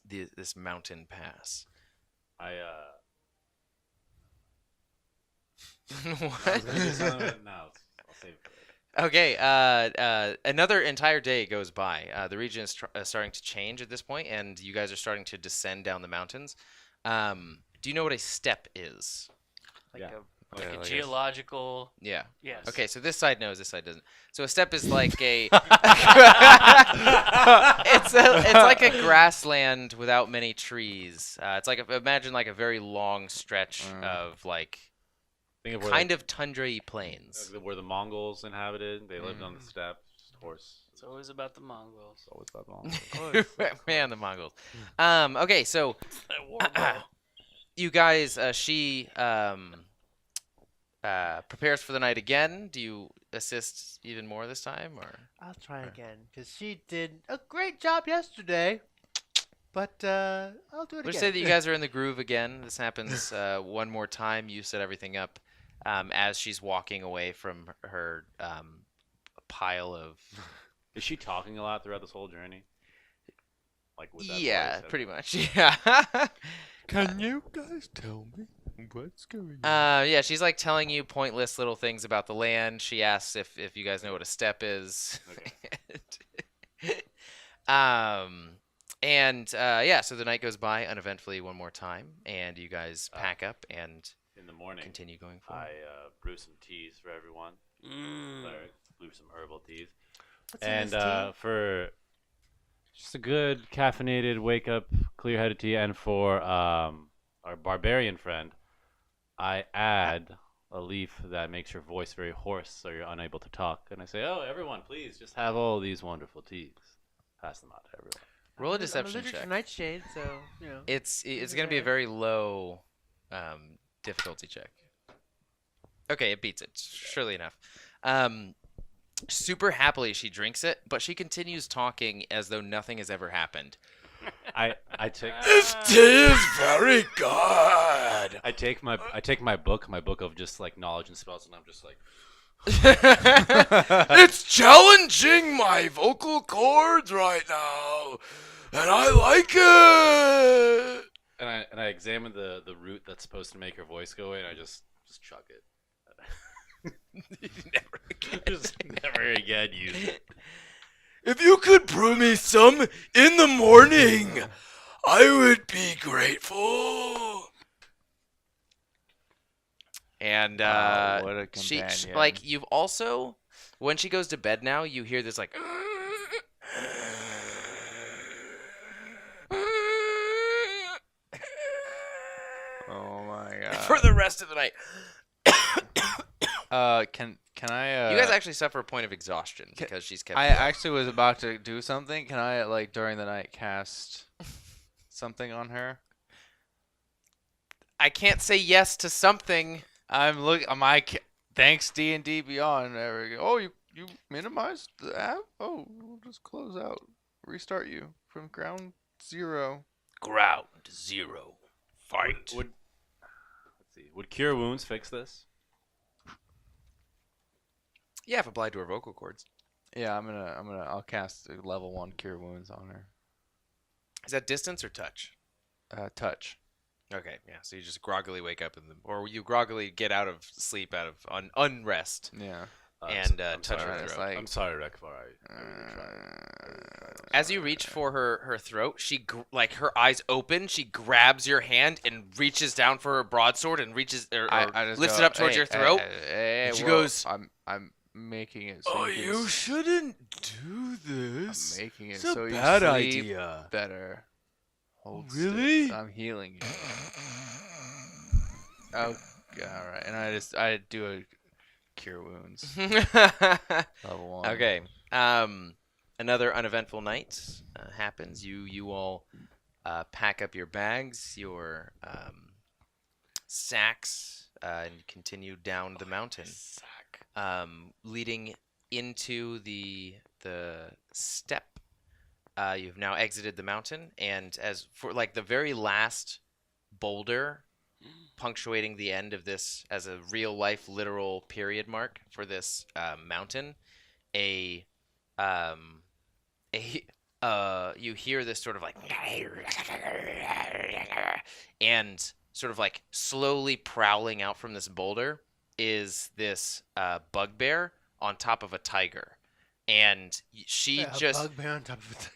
this mountain pass. I What? was gonna do something, but no, I'll save it for later. Okay, another entire day goes by. The region is starting to change at this point, and you guys are starting to descend down the mountains. Do you know what a step is? Like Yeah. a like a- geological. Yeah. Yes. Okay, so this side knows, this side doesn't. So a step is like a it's like a grassland without many trees. It's like imagine like a very long stretch of like Think of where kind of tundra-y plains. where the Mongols inhabited. They lived on the steppes. Horse. It's always about the Mongols. It's always about the Mongols. Man, the Mongols. Okay, so That war bow. you guys, she prepares for the night again. Do you assist even more this time, or? I'll try again, because she did a great job yesterday. But I'll do it Let's again. say that you guys are in the groove again. This happens one more time. You set everything up as she's walking away from her pile of. Is she talking a lot throughout this whole journey? Like with that Yeah, voice? pretty much. Yeah. Can you guys tell me what's going Yeah, she's like telling you pointless little things about the land. She asks if you guys know what a step is. Yeah, so the night goes by uneventfully one more time, and you guys pack up and In the morning, continue going forward. I brew some teas for everyone. Mm. Cleric, brew some herbal teas. What's in And this tea? for just a good caffeinated wake up, clear headed tea, and for our barbarian friend, I add a leaf that makes your voice very hoarse so you're unable to talk. And I say, oh, everyone, please just have all these wonderful teas. Pass them out to everyone. Roll a I'm deception allergic check. to nightshade, so It's is going to be a there. very low difficulty check. Okay, it beats it, surely enough. Super happily she drinks it, but she continues talking as though nothing has ever happened. I take tea is very good. I take my book of just like knowledge and spells, and I'm just like, It's challenging my vocal cords right now, and I like it. and I examine the root that's supposed to make her voice go away, and I just chuck it. Just never again use it. If you could brew me some in the morning, I would be grateful. And What a she companion. like you've also when she goes to bed now, you hear this like Oh my god. for the rest of the night. Can I? You guys actually suffer a point of exhaustion because she's kept. I you up. actually was about to do something. Can I like during the night cast something on her? I can't say yes to something. I'm look. Thanks D&D Beyond. There we go. Oh, you minimized the app. Oh, we'll just close out. Restart you from ground zero. Ground zero. Fight. Let's see. Would cure wounds fix this? Yeah, if applied to her vocal cords. Yeah, I'll cast a level 1 cure wounds on her. Is that distance or touch? Touch. Okay, yeah. So you just groggily wake up or you groggily get out of sleep, out of unrest, Yeah. and I'm touch sorry, her it's throat. like- I'm sorry, Rekvar. I really tried. As you reach for her throat, she like her eyes open. She grabs your hand and reaches down for her broadsword and reaches or I just lifts go, it up towards "Hey, your throat. Hey, and she whoa, goes, I'm making it so you can shouldn't do I'm this. making it It's a so you bad sleep idea." better. Hold Really? still. I'm healing you. Oh, all right. And I do a cure wounds level 1. Okay. Another uneventful night happens. You all pack up your bags, your sacks, and continue down the mountain, leading into the steppe. You've now exited the mountain, and as for like the very last boulder punctuating the end of this as a real life literal period mark for this mountain, you hear this sort of like and sort of like slowly prowling out from this boulder is this bugbear on top of a tiger, and she just bugbear on top of it.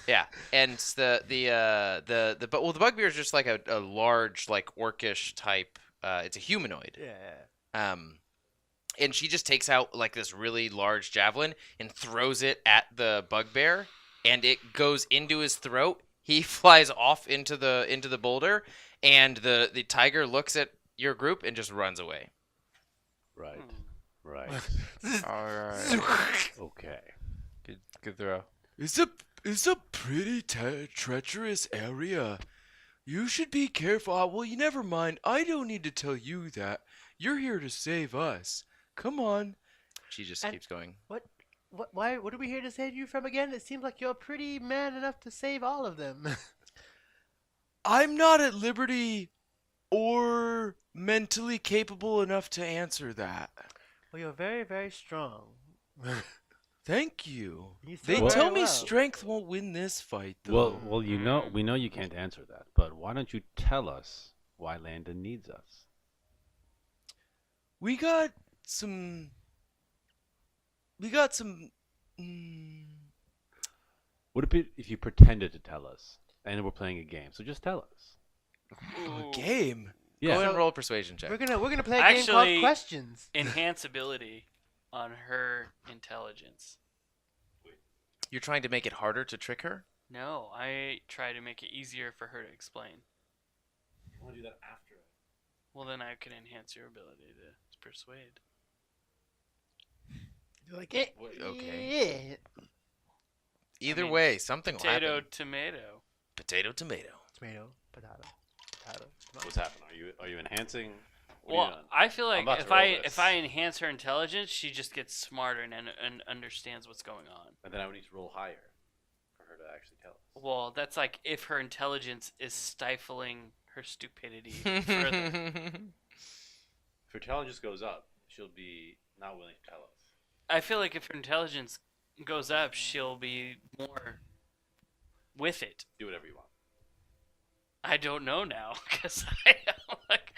yeah, and the bugbear is just like a large like orcish type. It's a humanoid. Yeah. And she just takes out like this really large javelin and throws it at the bugbear, and it goes into his throat. He flies off into the boulder, and the tiger looks at your group and just runs away. Right. Right. All right. Okay. Good throw. It's a pretty treacherous area. You should be careful. Well, you never mind. I don't need to tell you that. You're here to save us. Come on. She just And- keeps going. What are we here to save you from again? It seems like you're pretty man enough to save all of them. I'm not at liberty or mentally capable enough to answer that. Well, you're very, very strong. Thank you. You They throw tell very me well. strength won't win this fight, though. Well, we know you can't answer that, but why don't you tell us why Landon needs us? We got some. Would it be if you pretended to tell us and we're playing a game? So just tell us. Game. Yeah. Go ahead and roll a persuasion check. We're gonna play a game Actually- called Questions. Enhance ability on her intelligence. You're trying to make it harder to trick her? No, I try to make it easier for her to explain. I want to do that after. Well, then I can enhance your ability to persuade. You're like, Okay. yeah. Either mean, way, something will Potato, happen. tomato. Potato, tomato. Tomato, potato, potato. What's happening? Are you enhancing? What are you Well, doing? I feel like about to if roll I this. if I enhance her intelligence, she just gets smarter and understands what's going on. And then I would need to roll higher for her to actually tell us. Well, that's like if her intelligence is stifling her stupidity further. If her intelligence goes up, she'll be not willing to tell us. I feel like if her intelligence goes up, she'll be more with it. Do whatever you want. I don't know now because I like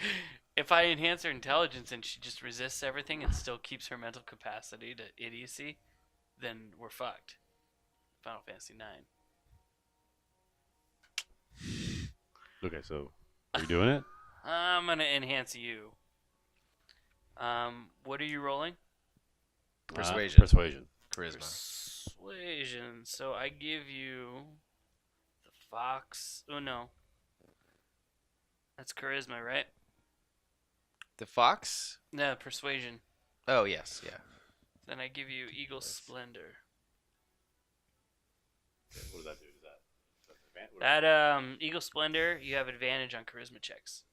if I enhance her intelligence and she just resists everything and still keeps her mental capacity to idiocy, then we're fucked. Final Fantasy 9. Okay, so are you doing it? I'm gonna enhance you. What are you rolling? Persuasion. Persuasion. Charisma. Persuasion. So I give you the fox. Oh no. That's charisma, right? The fox? No, persuasion. Oh, yes, yeah. Then I give you eagle splendor. What does that do? Is that That eagle splendor, you have advantage on charisma checks.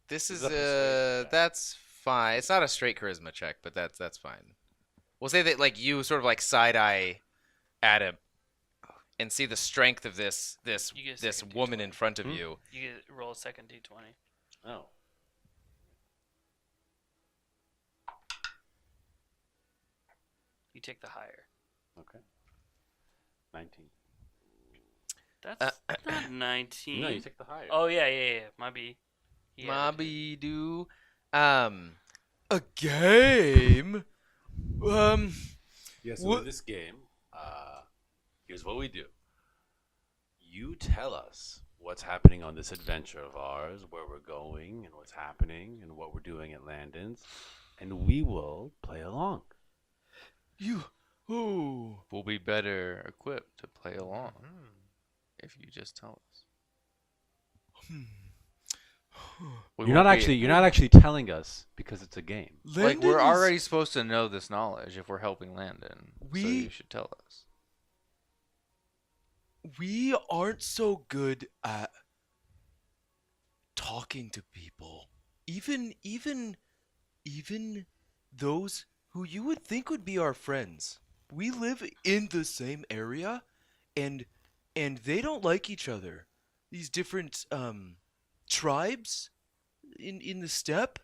This is, that persuasion check? that's fine. It's not a straight charisma check, but that's fine. We'll say that, like, you sort of, like, side-eye at him and see the strength of this You get a this second woman D20. in front of you. You get roll a second d20. Oh. You take the higher. Okay. 19. That's not 19. No, you take the higher. Oh yeah. Maybe. Mobby do a game. Yeah, so What- in this game, here's what we do. You tell us what's happening on this adventure of ours, where we're going, and what's happening, and what we're doing at Landon's, and we will play along. We'll be better equipped to play along if you just tell us. We You're won't not actually telling us because it's a game. like we're already supposed to know this knowledge if we're helping Landon. So We- you should tell us. We aren't so good at talking to people. Even those who you would think would be our friends. We live in the same area and they don't like each other. These different tribes in the steppe,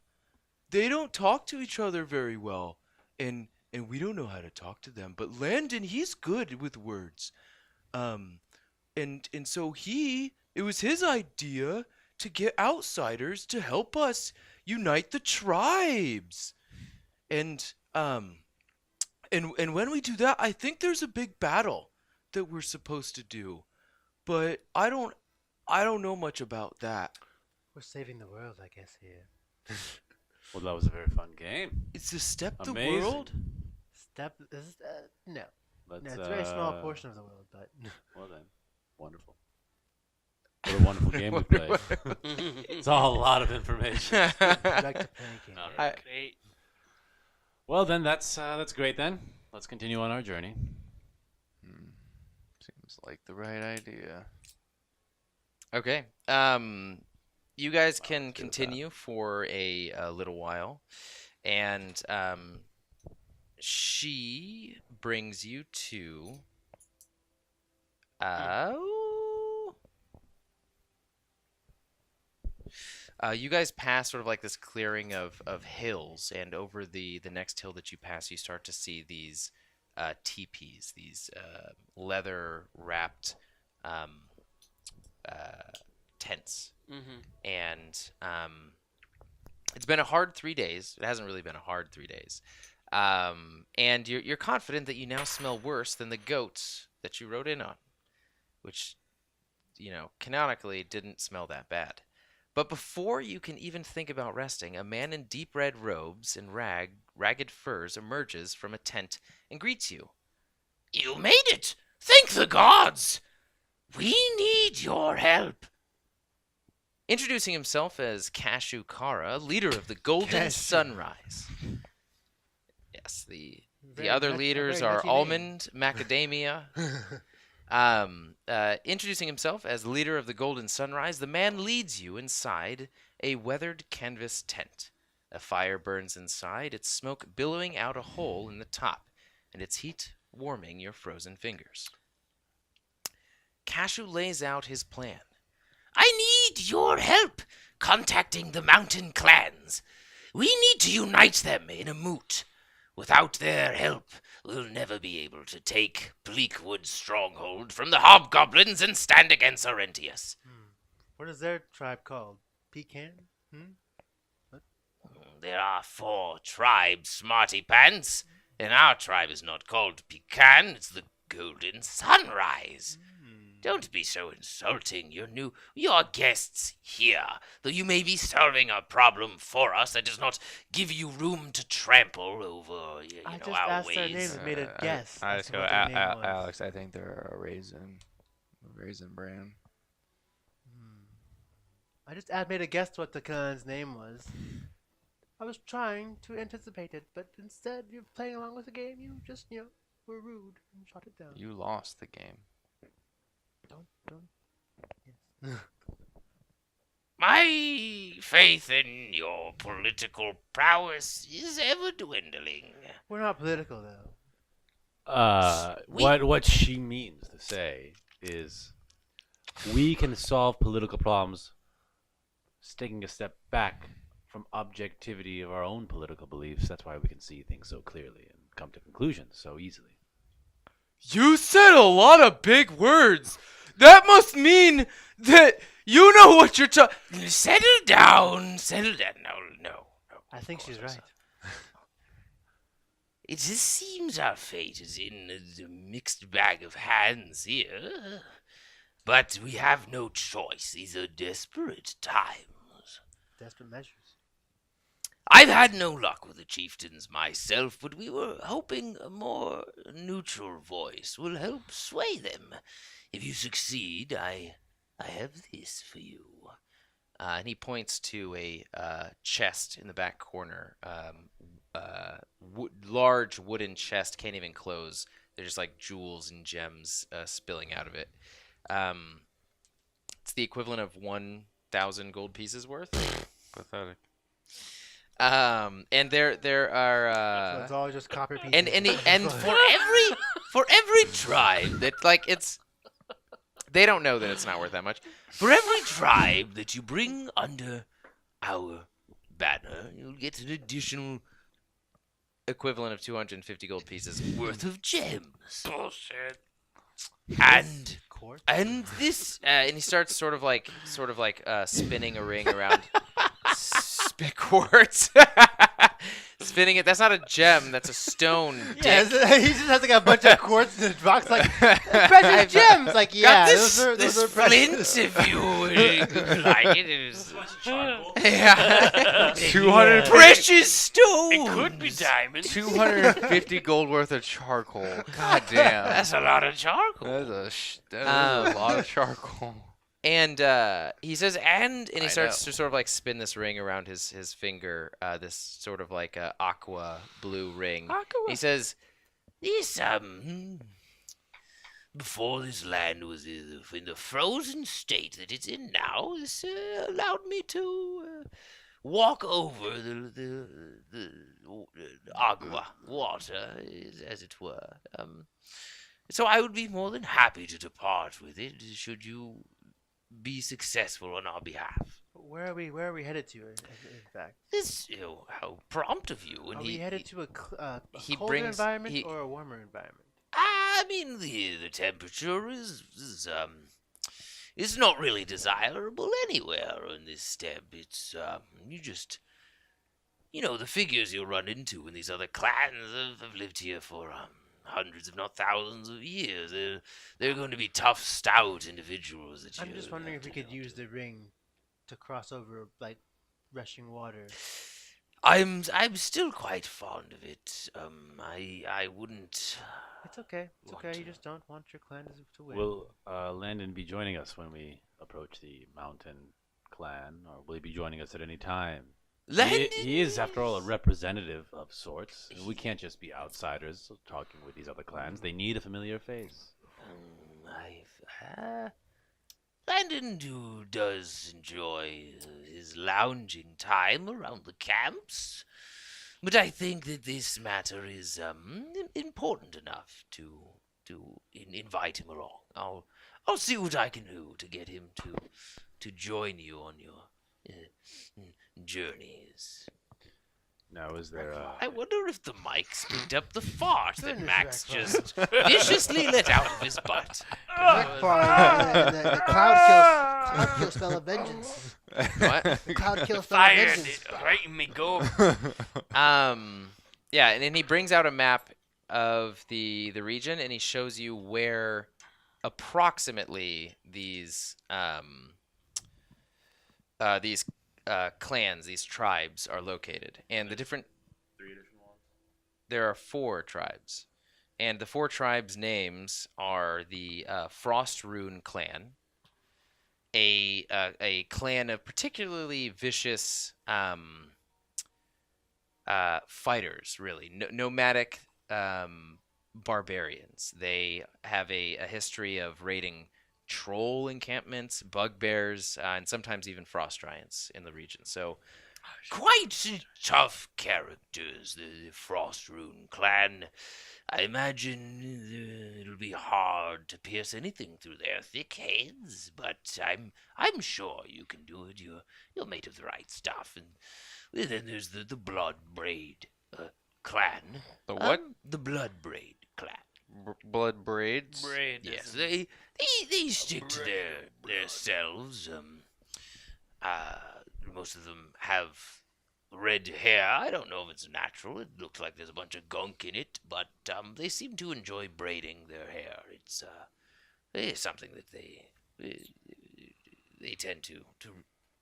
they don't talk to each other very well. And we don't know how to talk to them. But Landon, he's good with words. And so it was his idea to get outsiders to help us unite the tribes. And when we do that, I think there's a big battle that we're supposed to do. But I don't know much about that. We're saving the world, I guess, here. Well, that was a very fun game. Is the steppe the Amazing. world? Steppe is no. Let's, No, it's a very small portion of the world, but Well then, wonderful. What a wonderful game we played. It's all a lot of information. we like to play games. Great. Well then, that's great then. Let's continue on our journey. Seems like the right idea. Okay. You guys can let's go with continue for a little while, and she brings you to. You guys pass sort of like this clearing of hills, and over the next hill that you pass, you start to see these teepees, these leather wrapped tents. Mm-hmm. And it's been a hard 3 days. It hasn't really been a hard 3 days. And you're confident that you now smell worse than the goats that you rode in on, which, canonically didn't smell that bad. But before you can even think about resting, a man in deep red robes and ragged furs emerges from a tent and greets you. You made it! Thank the gods! We need your help. Introducing himself as Cashew Kara, leader of the Golden Cashew. Sunrise. Yes, the Very other nut- a leaders very are nutty name. Almond, Macadamia. Introducing himself as leader of the Golden Sunrise, the man leads you inside a weathered canvas tent. A fire burns inside, its smoke billowing out a hole in the top, and its heat warming your frozen fingers. Cashew lays out his plan. I need your help contacting the mountain clans. We need to unite them in a moot. Without their help, we'll never be able to take Bleakwood Stronghold from the hobgoblins and stand against Arentius. What is their tribe called? Pecan? There are 4 tribes, Smarty Pants, and our tribe is not called Pecan, it's the Golden Sunrise. Don't be so insulting. Your guests here. Though you may be solving a problem for us, that does not give you room to trample over, I just our asked ways. their names and made a guess. I as just to go, what their name was. Alex. I think they're a raisin brand. I just made a guess what the clan's name was. I was trying to anticipate it, but instead you're playing along with the game. You just, were rude and shot it down. You lost the game. Don't. Yes. My faith in your political prowess is ever dwindling. We're not political though. What she means to say is, we can solve political problems taking a step back from objectivity of our own political beliefs. That's why we can see things so clearly and come to conclusions so easily. You said a lot of big words. That must mean that you know what you're talking. Settle down. No. I think she's right. It just seems our fate is in a mixed bag of hands here. But we have no choice. These are desperate times. Desperate measures. I've had no luck with the chieftains myself, but we were hoping a more neutral voice will help sway them. If you succeed, I have this for you. And he points to a chest in the back corner. Large wooden chest, can't even close. They're just like jewels and gems spilling out of it. It's the equivalent of 1,000 gold pieces worth. Pathetic. And there are So it's all just copper pieces. and for every tribe that they don't know that it's not worth that much. For every tribe that you bring under our banner, you'll get an additional Equivalent of 250 gold pieces. worth of gems. Bullshit. And Court? And this, and he starts sort of like spinning a ring around spit quartz. Spinning it. That's not a gem. That's a stone. Yeah, Dick. he just has like a bunch of quartz and rocks like precious gems. Like got those are flint precious. if you would like it. It is It's a bunch of charcoal. Yeah. 200 precious stone. It could be diamonds. 250 gold worth of charcoal. God damn. That's a lot of charcoal. That is a lot of charcoal. And he says, and he I starts know. to sort of like spin this ring around his finger, this sort of like aqua blue ring. He says, This, before this land was in the frozen state that it's in now, this allowed me to walk over the agua, water, as it were. So I would be more than happy to depart with it, should you be successful on our behalf. Where are we headed to? In fact, This, how prompt of you. And are we headed to a he colder brings- environment he- or a warmer environment? I mean, the temperature is not really desirable anywhere in this steppe. It's the figures you'll run into in these other clans have lived here for hundreds, if not thousands, of years. They're going to be tough, stout individuals. That I'm you just wondering if we have to could use the ring to cross over like rushing water. I'm still quite fond of it. I wouldn't. It's okay. It's Want okay. You to. just don't want your clan to win. Will Landon be joining us when we approach the mountain clan, or will he be joining us at any time? He is, after all, a representative of sorts. We can't just be outsiders talking with these other clans. They need a familiar face. Landon does enjoy his lounging time around the camps, but I think that this matter is important enough to invite him along. I'll see what I can do to get him to join you on your journeys. Now, is there I wonder if the mics picked up the fart that Goodness, Max Rackford. just viciously let out of his butt. The cloud kill spell of vengeance. what? The cloud kill spell of Fired vengeance. it right in me go. Yeah, and then he brings out a map of the region, and he shows you where approximately these clans, these tribes are located, and the different. 3 additional ones. There are 4 tribes, and the 4 tribes' names are the Frost Rune clan, a clan of particularly vicious fighters, really nomadic barbarians. They have a history of raiding troll encampments, bugbears, and sometimes even frost giants in the region. So, Quite tough characters, the Frost Rune clan. I imagine it'll be hard to pierce anything through their thick heads, but I'm sure you can do it. You're made of the right stuff. And then there's the Blood Braid clan. The what? The Blood Braid clan. Blood braids. Braid. Yes, isn't it? they stick to their selves. Most of them have red hair. I don't know if it's natural. It looks like there's a bunch of gunk in it, but they seem to enjoy braiding their hair. It's something that they tend to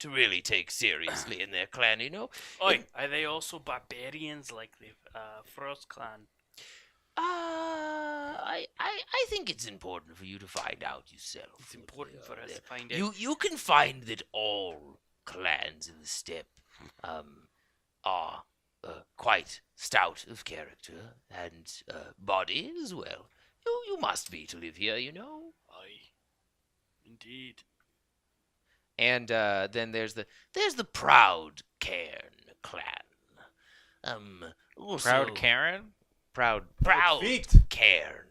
really take seriously in their clan. You know. Oi, are they also barbarians like the Frost clan? I think it's important for you to find out yourself. It's important for us to find out. You can find that all clans in the steppe are quite stout of character and body as well. You must be to live here, you know. Aye. Indeed. and then there's the There's the Proud Cairn clan. Also, Proud Karen. proud Proud Feet. Cairn.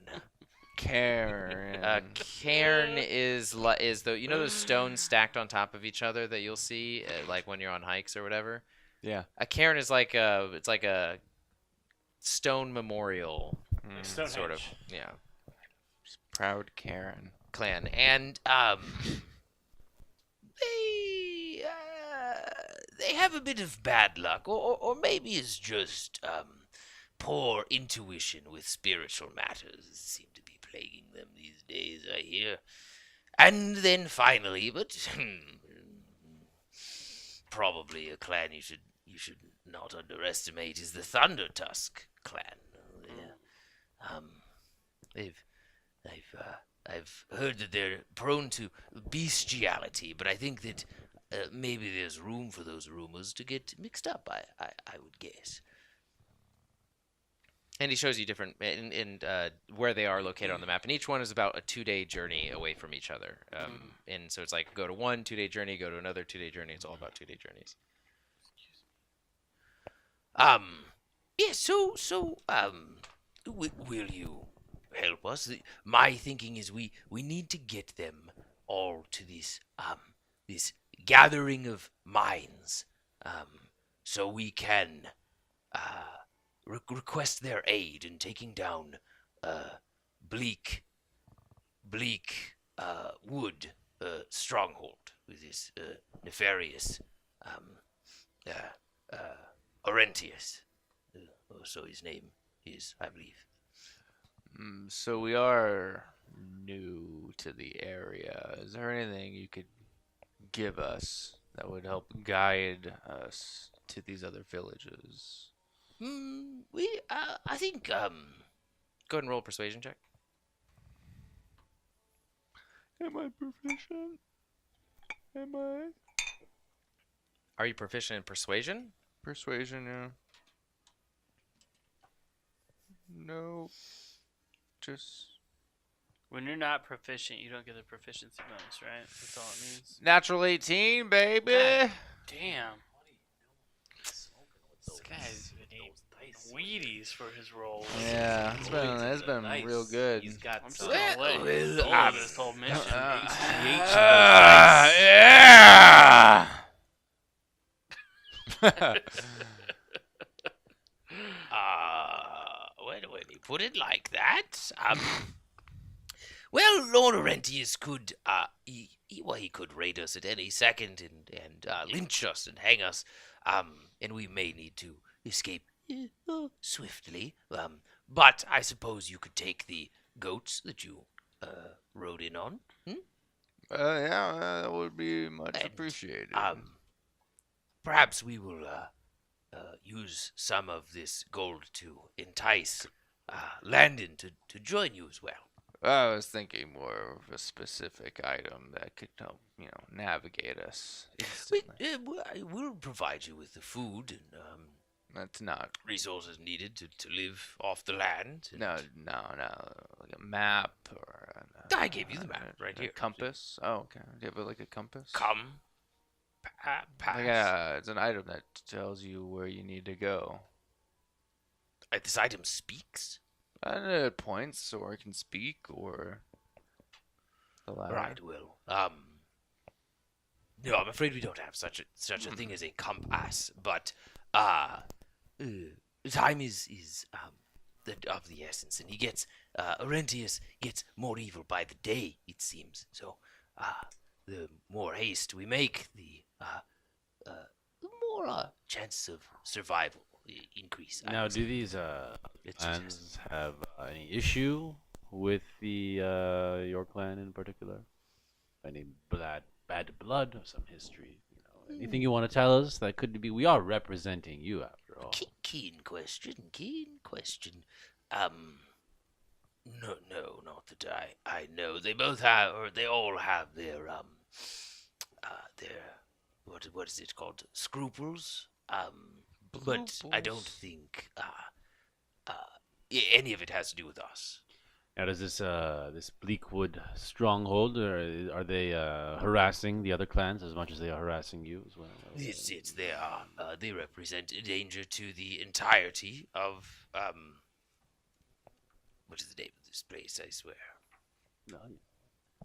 Karen. cairn is the those stones stacked on top of each other that you'll see like when you're on hikes or whatever. Yeah. A cairn is like a stone memorial sort of Proud Karen. clan, and they have a bit of bad luck, or maybe it's just poor intuition with spiritual matters seem to be plaguing them these days, I hear. And then finally, but probably a clan you should not underestimate is the Thunder Tusk clan. I've heard that they're prone to bestiality, but I think that maybe there's room for those rumors to get mixed up. I would guess. and he shows you different and where they are located on the map, and each one is about a 2-day journey away from each other. And so it's like go to one 2-day journey, go to another 2-day journey. It's all about 2-day journeys. Yeah, will you help us? My thinking is we need to get them all to this gathering of minds, so we can request their aid in taking down Bleakwood Stronghold with this nefarious Arentius. So his name is, I believe. So we are new to the area. Is there anything you could give us that would help guide us to these other villages? I think, Go ahead and roll a persuasion check. Am I proficient? Am I? Are you proficient in persuasion? Persuasion, yeah. No. Just When you're not proficient, you don't get the proficiency bonus, right? That's all it means. natural 18, baby. God damn. This guy's been eating Wheaties for his rolls. Yeah, it's been real good. He's got I'm just some. gonna let well, go of this whole mission. Yeah. When you put it like that, well, Lord Arentius could, he could raid us at any second and lynch us and hang us, and we may need to escape swiftly. But I suppose you could take the goats that you rode in on? Yeah, that would be much And, appreciated. Perhaps we will use some of this gold to entice Landon to join you as well. I was thinking more of a specific item that could help, navigate us instantly. We'll provide you with the food and That's not. resources needed to live off the land. No. Like a map or. I gave you the map right a here. compass. Oh, okay. Do you have like a compass? Come, pass. It's an item that tells you where you need to go. This item speaks. It points, or it can speak, or the latter. Right. Well, no, I'm afraid we don't have such a thing as a compass. But time is of the essence, and he gets Arentius gets more evil by the day, it seems. So, the more haste we make, the more chances of survival increase. I Now, would do say. these It's clans have any issue with the your clan in particular? Any bad blood or some history? Anything you want to tell us that could be? We are representing you after all. Keen question. No, not that I know. They both have, or they all have their what is it called? Scruples. But I don't think any of it has to do with us. Now, does this Bleakwood Stronghold, or are they harassing the other clans as much as they are harassing you as well? It's they represent a danger to the entirety of what is the name of this place? I swear. No.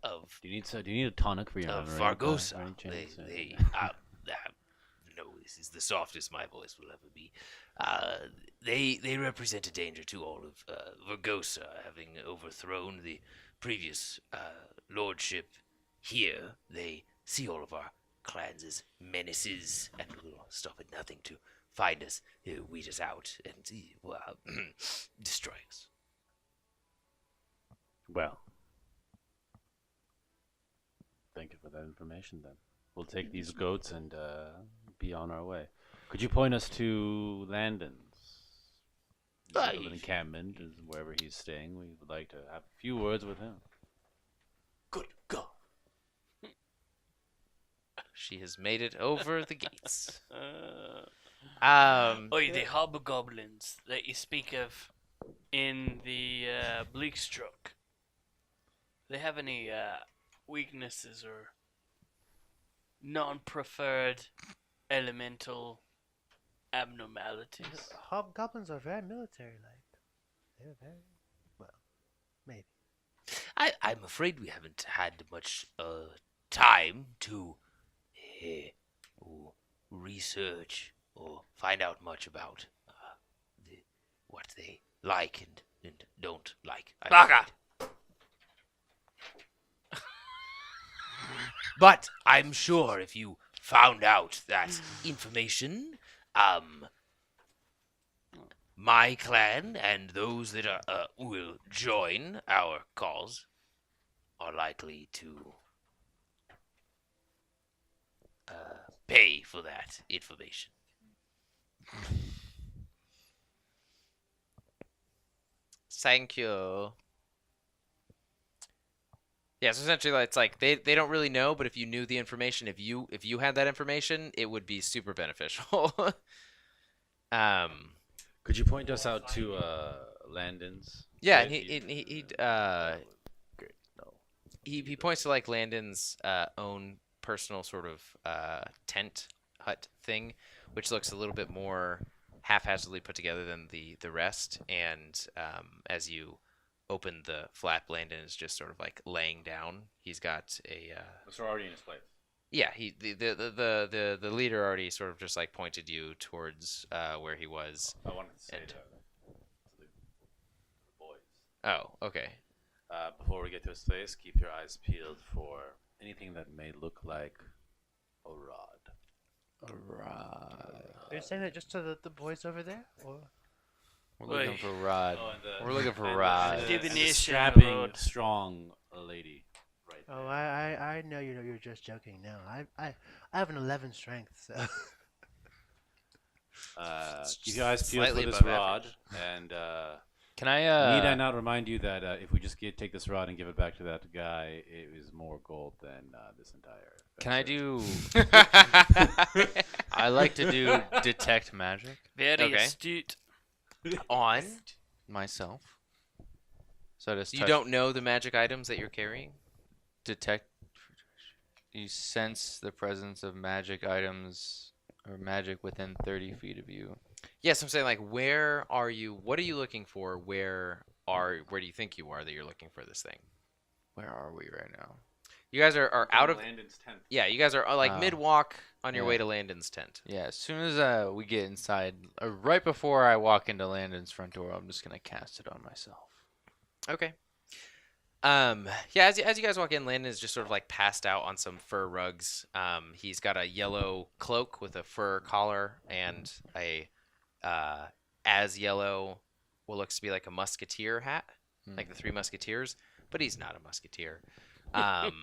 Of Do you need a tonic for your of memory? by Vargosa. any chance? No, this is the softest my voice will ever be. They represent a danger to all of Vargosa, having overthrown the previous lordship here. They see all of our clans as menaces and will stop at nothing to find us, weed us out, and destroy us. Well, thank you for that information. Then we'll take these goats and be on our way. Could you point us to Landon's little encampment, wherever he's staying? We would like to have a few words with him. Good God. She has made it over the gates. The hobgoblins that you speak of in the Bleakstruck. They have any weaknesses or non-preferred elemental abnormalities? Hobgoblins are very military-like. They're very, well, maybe. I'm afraid we haven't had much time to research or find out much about what they like and don't like. Baka! But I'm sure if you found out that information, my clan and those that will join our cause are likely to pay for that information. Thank you. Yeah, so essentially it's like they don't really know, but if you knew the information, if you had that information, it would be super beneficial. Could you point us out to Landon's? Yeah, place? and Great. No. he points to like Landon's own personal sort of tent hut thing, which looks a little bit more haphazardly put together than the rest. And as you open the flap, Landon is just sort of like laying down. He's got a So we're already in his place. yeah. The leader already sort of just like pointed you towards where he was. I wanted to say And- to the boys. Oh, okay. Before we get to his place, keep your eyes peeled for anything that may look like a rod. Are you saying that just to the boys over there? Or? We're looking Wait. for Rod. Oh, and We're looking for and Rod. the Divination strapping, rod. strong lady right Oh, there. I know you're just joking now. I have an 11 strength, so. Keep your eyes peeled for Slightly this above rod, average. and Can I need I not remind you that if we just take this rod and give it back to that guy, it is more gold than this entire. Can I venture. do? I like to do detect magic Very Okay. astute. On? myself. So I just You touch- don't know the magic items that you're carrying? detect. You sense the presence of magic items or magic within 30 feet of you. Yes, I'm saying like where are you? What are you looking for? Where do you think you are that you're looking for this thing? Where are we right now? You guys are out of Landon's tent. yeah. You guys are like Oh. mid walk on your Yeah. way to Landon's tent. Yeah, as soon as we get inside, right before I walk into Landon's front door, I'm just gonna cast it on myself. Okay. Yeah, as you guys walk in, Landon is just sort of like passed out on some fur rugs. He's got a yellow cloak with a fur collar and a as yellow what looks to be like a musketeer hat, like the Three Musketeers, but he's not a musketeer. And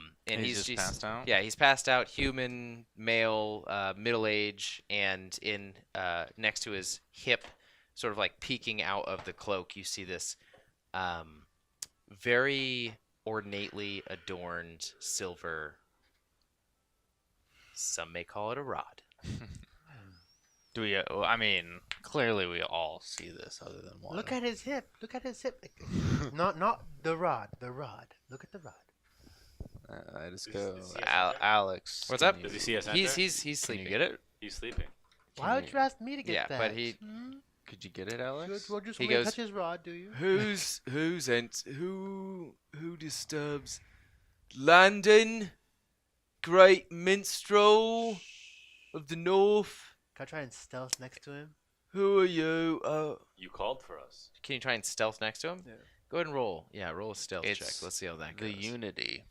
He's just passed out? Yeah, he's passed out. Human, male, middle age, and in next to his hip, sort of like peeking out of the cloak, you see this very ornately adorned silver. Some may call it a rod. Do we? I mean, clearly we all see this, other than one. Look at his hip. Look at his hip. Not the rod. The rod. Look at the rod. I just Is- go, is he Alex. What's can up? you- Does he see us enter? He's Can sleeping. you get it? He's sleeping. Why would you ask me to get Yeah, that? but he- Hmm? Could you get it, Alex? Well, just He when you goes- touch his rod, do you? Who disturbs Landon, great minstrel of the north? Can I try and stealth next to him? Who are you? You called for us. Can you try and stealth next to him? Yeah. Go ahead and roll. Yeah, roll a stealth check. It's Let's see how that goes. The Unity.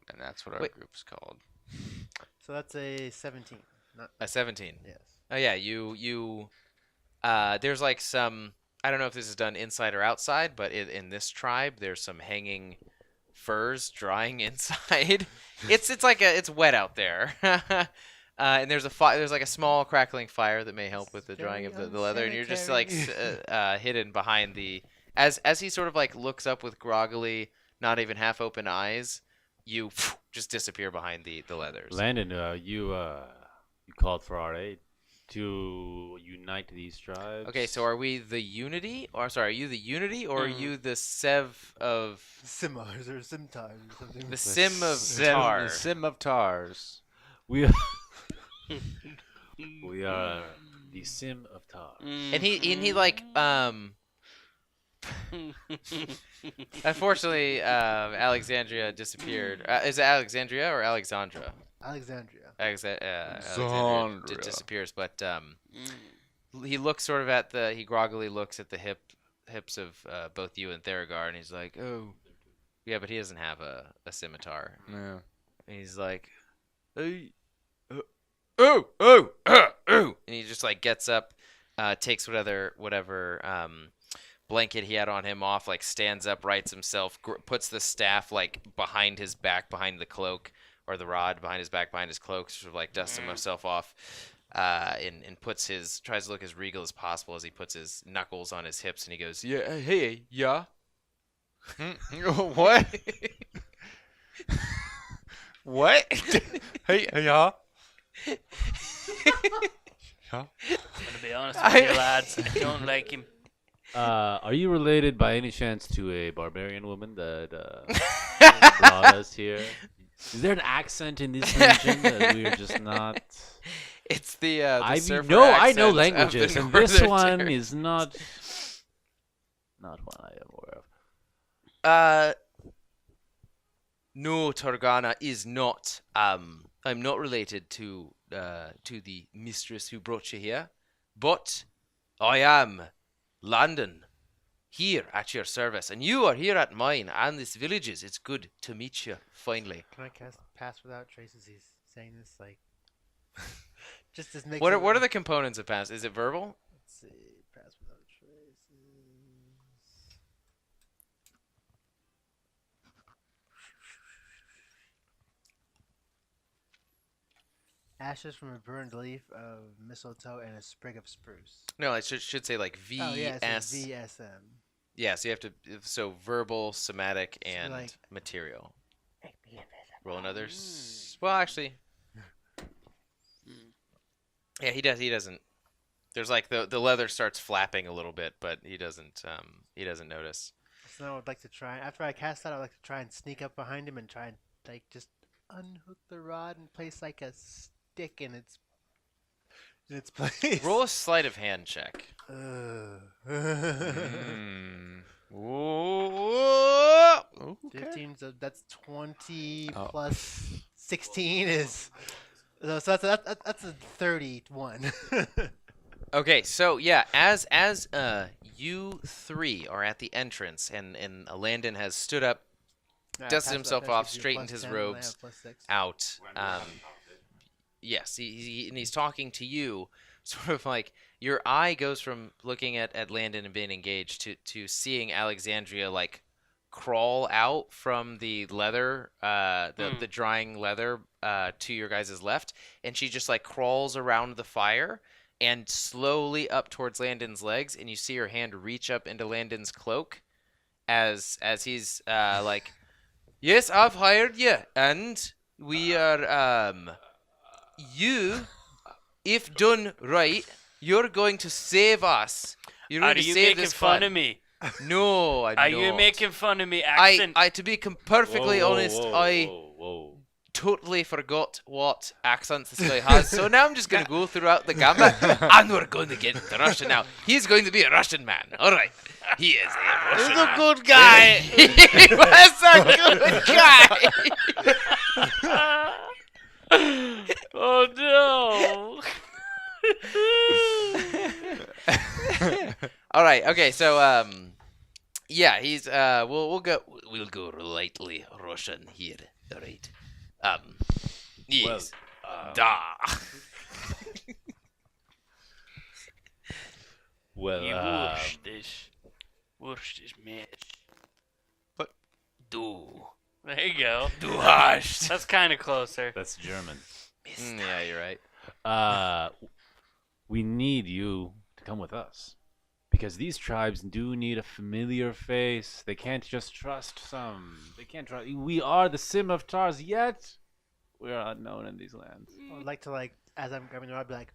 And that's what our Wait. group's called. So that's a 17. Not A 17. yes. Oh yeah, you there's like some, I don't know if this is done inside or outside, but in this tribe there's some hanging furs drying inside. it's wet out there. And there's there's like a small crackling fire that may help with the drying of the leather, and you're just like hidden behind the as he sort of like looks up with groggily, not even half open eyes, you just disappear behind the leathers. Landon, you called for our aid to unite these tribes. Okay, so are we the Unity? Or sorry, are you the Unity or are you the Sev of Simars or Simtars or something. the Sim of Sim, Tar? the Sim of Tars. we are we are the Sim of Tar. And he like unfortunately Alexandria disappeared. Is it Alexandria or Alexandra? Alexandria. Alexandria Zandria. disappears, but he looks sort of at he groggily looks at the hips of both you and Theragar, and he's like, oh, yeah, but he doesn't have a scimitar. Yeah. And he's like, Hey, oh, and he just like gets up, takes whatever blanket he had on him off, like stands up, rights himself, puts the staff like behind his back, behind the cloak, or the rod behind his back, behind his cloak, sort of like dusts himself off, and tries to look as regal as possible as he puts his knuckles on his hips, and he goes, yeah, hey, yeah. What? What? Hey, yeah. I'm gonna be honest with you, lads. I don't like him. Are you related by any chance to a barbarian woman that brought us here? Is there an accent in this region that we're just not? it's the I surfer know accent of the languages, and this northern one territory. is not one I am aware of. No, Torgana is not. I'm not related to the mistress who brought you here, but I am Landon, here at your service, and you are here at mine and this village's. It's good to meet you finally. Can I cast Pass Without Trace as he's saying this? Like, just as makes What it- are the components of pass? Is it verbal? Let's see. Pass Without Traces. Ashes from a burned leaf of mistletoe and a sprig of spruce. No, it should say like Oh yeah, it says VS. VSM. Yeah, so you have to so verbal, somatic, So and like- material. Make me invisible. Roll another. Well, actually, yeah, he does. He doesn't. There's like the leather starts flapping a little bit, but he doesn't notice. So now I'd like to try. After I cast that, I'd like to try and sneak up behind him and try and like just unhook the rod and place like a stick in its place. Roll a sleight of hand check. Mm. Ooh. Okay. 15, so that's 20 Oh. plus 16 is. So that's a 31. Okay, so yeah, as you three are at the entrance, and Landon has stood up, dusted himself off, straightened his robes out. Yes, he's talking to you, sort of like your eye goes from looking at Landon and being engaged to seeing Alexandria like crawl out from the leather, the drying leather, to your guys' left, and she just like crawls around the fire and slowly up towards Landon's legs, and you see her hand reach up into Landon's cloak as he's like, yes, I've hired you, and we are you, if done right, you're going to save us. You're going Are to you save making this fun fun. of me? No, I'm Are not. you making fun of me? Accent. To be perfectly honest, I Whoa. totally forgot what accents this guy has. So now I'm just going to go throughout the gamut, and we're going to get into Russian now. He's going to be a Russian man. All right. He is a Russian man. good guy. He was a good guy. Oh no. All right. Okay. So yeah, he's we'll go lightly Russian here. All right. Yes. Da. Well, You wurst is mesh. What? Du. There you go. Du hast. That's kind of closer. that's German. Yeah, you're right. We need you to come with us. Because these tribes do need a familiar face. They can't just trust some. They can't trust. We are the Scim of Tars, yet we are unknown in these lands. I would like to as I'm grabbing the rod, be like,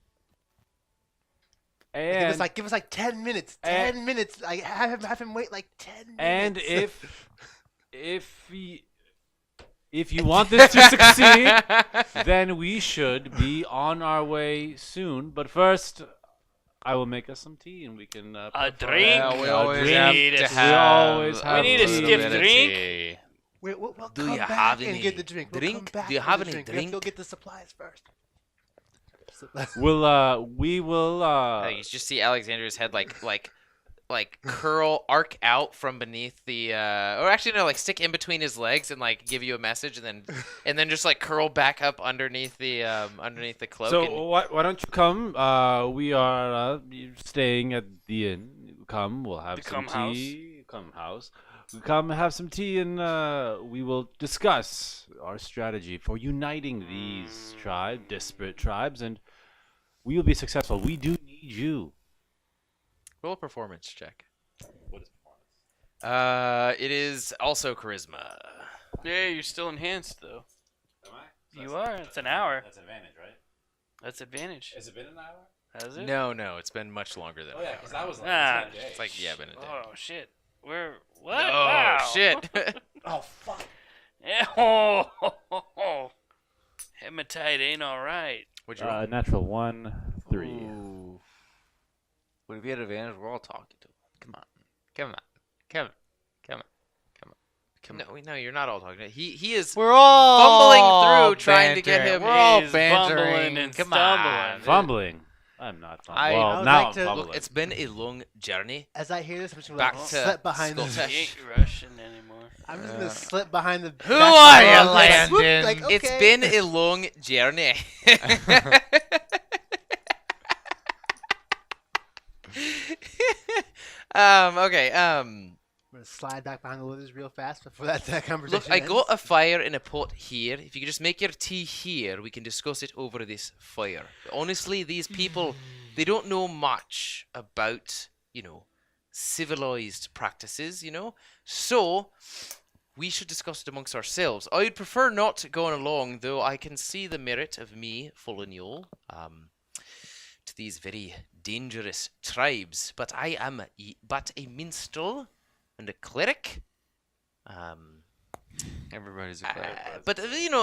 And give us 10 minutes. 10 minutes. Like have him wait like 10 minutes. and if you want this to succeed, then we should be on our way soon. But first, I will make us some tea, and we can A perform- drink? Yeah, we always We have need to a- have always a have We need a little stiff bit of drink. tea. We'll Do come you back have and any get the drink. We'll drink? come back Do you for have the any drink. We have to go drink? get the supplies first. We will. You just see Alexandria's head like curl, arc out from beneath the, or actually no, like stick in between his legs and like give you a message, and then just like curl back up underneath the cloak. So and, why don't you come? We are staying at the inn. Come, we'll have The some come tea. Come house. We come have some tea, and we will discuss our strategy for uniting these disparate tribes, and we will be successful. We do need you. roll a performance check. What is performance? It is also charisma. Yeah, you're still enhanced though. Am I? You are. It's an hour. That's advantage, right? That's advantage. Has it been an hour? Has it? No, it's been much longer than. Oh yeah, because that was like Ah. 10 days. It's like been a day. Oh shit. We're what? Oh Wow. shit! Oh fuck! Yeah. Oh. Hematite ain't all right. What'd you roll? Natural 1, 3. Ooh. Would it be at advantage? We're all talking to him. Come on. No, you're not all talking. He is We're all fumbling through trying to get bantering. him. We're all He's bantering. bumbling and Come stumbling. on. Fumbling. I'm not fumbling. I Well, would now like I'm to- fumbling. Look, it's been a long journey. As I hear this, I'm just gonna Back like, to slip behind Scottish. the. He ain't Russian anymore. I'm just gonna slip behind the. Who back are of the you, rod, like, swoop, Landon? like, It's okay. been a long journey. Okay. We're gonna slide back behind the withers real fast before that conversation. Look, I got a ends. fire in a pot here. If you could just make your tea here, we can discuss it over this fire. Honestly, these people, they don't know much about, civilized practices, So, we should discuss it amongst ourselves. I would prefer not going along, though I can see the merit of me following you to these very dangerous tribes. But I am but a minstrel and a cleric. Everybody's a cleric. But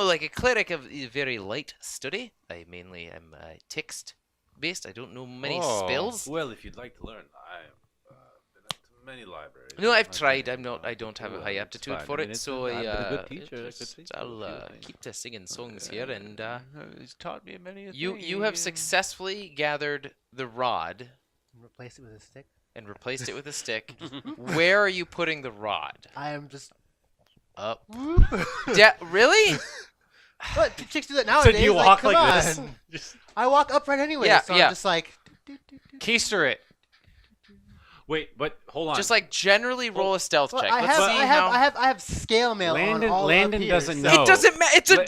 like a cleric of very light study. I mainly am text based. I don't know many Oh. spells. Well, if you'd like to learn, I've been to many libraries. No, I've I've tried. been, I don't have a well, high it's aptitude fine. for I mean, it, it's so I've been a good I teacher. I could just- teach you a I'll few things. keep to singing songs here, and He's taught me many a you have thing. successfully gathered the rod Replace it with a stick. and replaced it with a stick. Where are you putting the rod? I am just. Up. Really? What chicks do that nowadays? So do you walk come like this? on. Just I walk upright anyway, Yeah, so yeah. I'm just like. Keister it. wait, but hold on. Just like generally roll a stealth Well, check. I Let's have, see I have, how. I have scale mail Landon- on all Landon up here, doesn't so- know. It doesn't matter.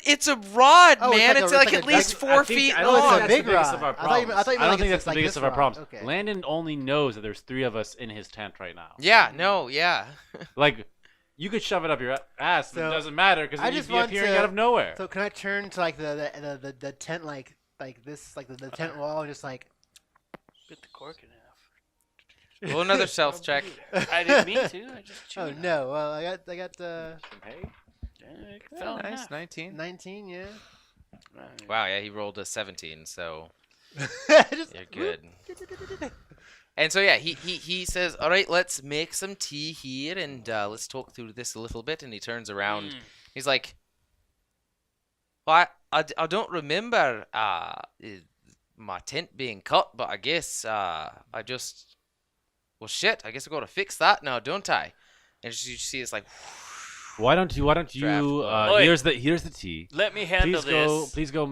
It's a rod, Oh, it's man. like It's a- like it's at like a least big- 4 feet I Oh, don't it's think a that's big the biggest rod. of our I thought you meant- I problems. thought you meant I don't like think it's that's the like biggest this of our rod. problems. Okay. Landon only knows that there's 3 of us in his tent right now. Yeah, no, yeah. Like, you could shove it up your ass, and it So, doesn't matter because I you'd just be want appearing to- out of nowhere. So can I turn to like the tent like this like the tent wall and just like Bit the cork in half. Roll another stealth check. I didn't mean to. I just chewed oh it. no well I got Yeah, it fell in Nice, half. 19. 19 yeah. Right. Wow, yeah, he rolled a 17, so Just- you're good. And so yeah, he says, "All right, let's make some tea here, and let's talk through this a little bit." And he turns around. He's like, "Well, I don't remember my tent being cut, but I guess I just well shit. I guess I got to fix that now, don't I?" And you see, it's like, Why don't you? Draft blood. Oi. Here's the tea. Let me handle Please go.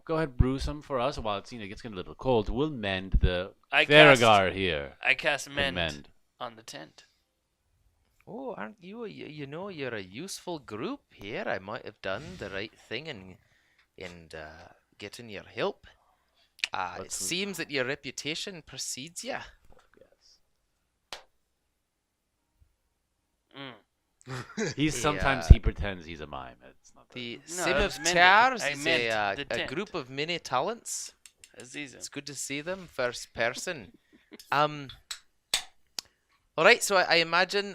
Go ahead, brew some for us while it gets getting a little cold. We'll mend the I cast- Theragar here. I cast Can mend on the tent. "Oh, aren't you? You're a useful group here. I might have done the right thing and getting your help. It seems that your reputation precedes you." He's Yeah. sometimes he pretends he's a mime. It's not The No, Sim I of meant it. Tars I is meant the a tent. group of many talents. Aziza. It's good to see them first person. All right, so I imagine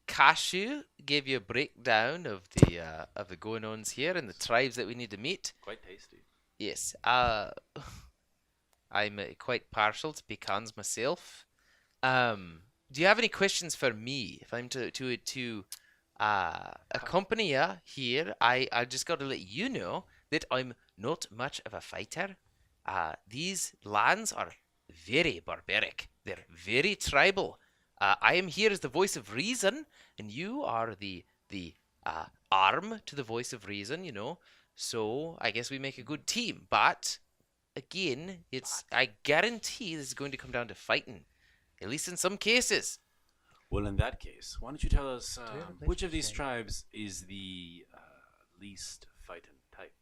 Cashew gave you a breakdown of the going-ons here and the tribes that we need to meet. quite tasty. Yes. I'm quite partial to pecans myself. Do you have any questions for me? If I'm to accompany you here, I just got to let you know that I'm not much of a fighter. These lands are very barbaric. They're very tribal. I am here as the voice of reason, and you are the arm to the voice of reason, So I guess we make a good team. But again, I guarantee this is going to come down to fighting, at least in some cases. Well, in that case, why don't you tell us we have a place which to of these stay? tribes is the least fighting type?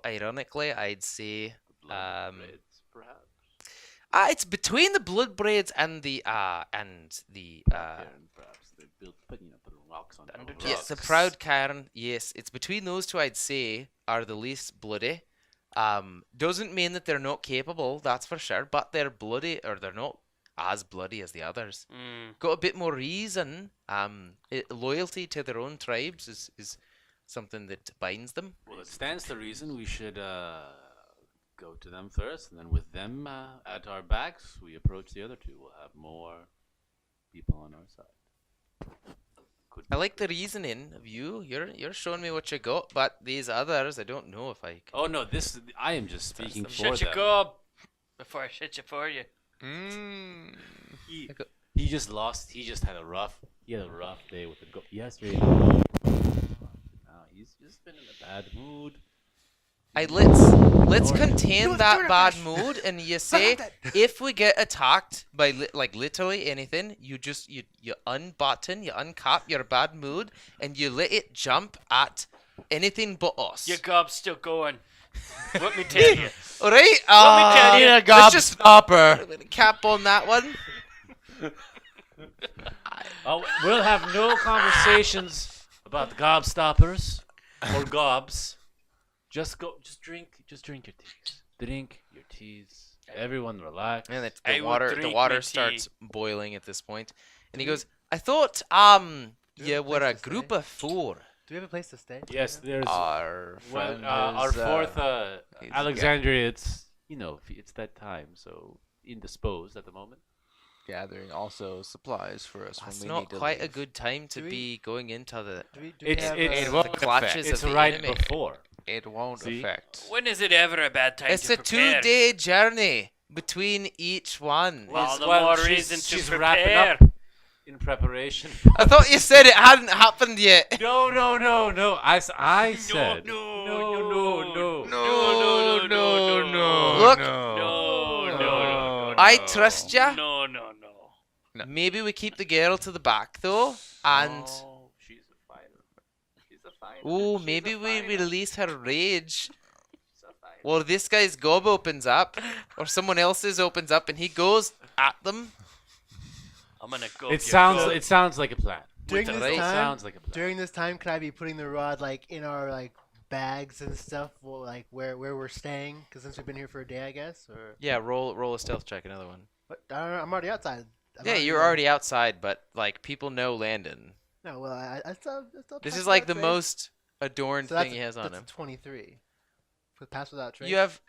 Ironically, I'd say Bloodbraids, perhaps. it's between the bloodbraids and the Cairn, perhaps. They put rocks on top of yes, the rocks. proud cairn. Yes, it's between those two. I'd say are the least bloody. Doesn't mean that they're not capable, that's for sure, but they're bloody, or they're not as bloody as the others. Got a bit more reason. Loyalty to their own tribes is something that binds them. Well, it stands to reason we should go to them first, and then with them at our backs, we approach the other two. We'll have more people on our side. Could I be like the good. reasoning of you. You're showing me what you got, but these others, I don't know if I can. Oh no, I am just speaking for Shut your them. gob before I shut you for you. Mm. He just lost. He had a rough day with the go yesterday. Now he's just been in a bad mood. Let's contain Do it, that do it, bad Ash. mood, and you say if we get attacked by like literally anything, you just you unbutton, you uncap your bad mood, and you let it jump at anything but us. Your gob's still going. Let me tell you. All right, Let me tell you. let's just stopper. Cap on that one. Oh, we'll have no conversations about the gobstoppers or gobs. Just drink your teas. Drink your teas. Everyone relax. And I the will water drink my water tea. starts boiling at this point, and he goes, "I thought Do we you have a were a place to group stay? of 4." Do we have a place to stay? Yes, there's Our friend our is, fourth he's- Alexandria. It's it's that time, so indisposed at the moment. gathering also supplies for us That's when we not need to quite a good. good time to Do we- be going into the Do we It's have, it's the won't clutches affect. of It's the right enemy. before. It won't See? affect. When is it ever a bad time It's to a prepare? 2-day journey between each one. Well, the Well, more she's- reason to she's prepare. wrapping up in preparation. I thought you said it hadn't happened yet. No. I said no, No. Look, No. I trust ya. No. Maybe we keep the girl to the back though, and Oh, she's a fighter. She's a fighter. ooh, She's maybe a we fighter. release her rage. She's a fighter. Or this guy's gob opens up, or someone else's opens up, and he goes at them. I'm gonna go. It sounds like a plan. During With this the right time, sounds like a plan. during this time, could I be putting the rod like in our like bags and stuff, well, like where we're staying? Because since we've been here for a day, I guess. Or Yeah, roll a stealth check, another one. but I don't know, I'm already outside. Yeah, you're already outside, but like people know Landon. No, well, I still This pass is like the without trace. most adorned So thing he has on that's him. a 23. For pass without trace. You have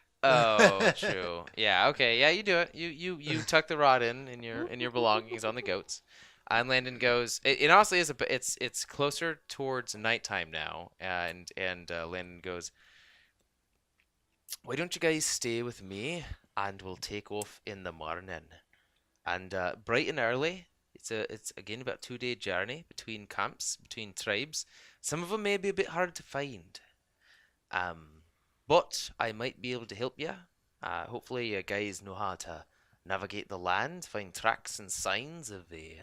true. Yeah, okay. Yeah, you do it. You tuck the rod in your belongings on the goats. And Landon goes. It honestly is it's closer towards nighttime now, and Landon goes, "Why don't you guys stay with me, and we'll take off in the morning, and bright and early. It's again about a 2-day journey between camps, between tribes. Some of them may be a bit hard to find, but I might be able to help you. Hopefully, you guys know how to navigate the land, find tracks and signs of the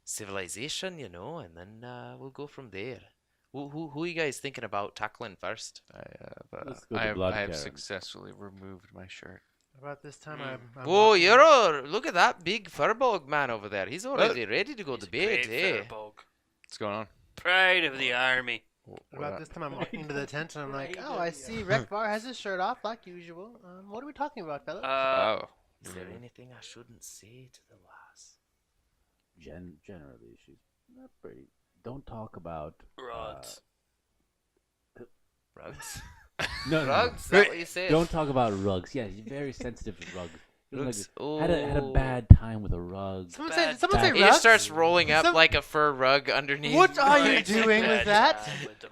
civilization, and then we'll go from there. Who are you guys thinking about tackling first? Let's go to I have Blood successfully removed my shirt. About this time, I'm Whoa, walking- look at that big furbog man over there. He's already ready to go to bed, eh? What's going on? Pride of the army. About this time, I'm walking into the tent and I'm like, oh, I see Rekvar has his shirt off like usual. What are we talking about, fella? Oh. Is there anything I shouldn't say to the lass? Generally, she's not pretty. Don't talk about Rods. Rugs? No. Rugs? Is that what you said? Don't talk about rugs. Yeah, she's very sensitive to rugs. She doesn't Rugs. like it. Had a Oh. bad time with a rug. Someone bad- say bad- He just rugs? starts rolling up Some- like a fur rug underneath. What are you It's a doing bad with that? time with the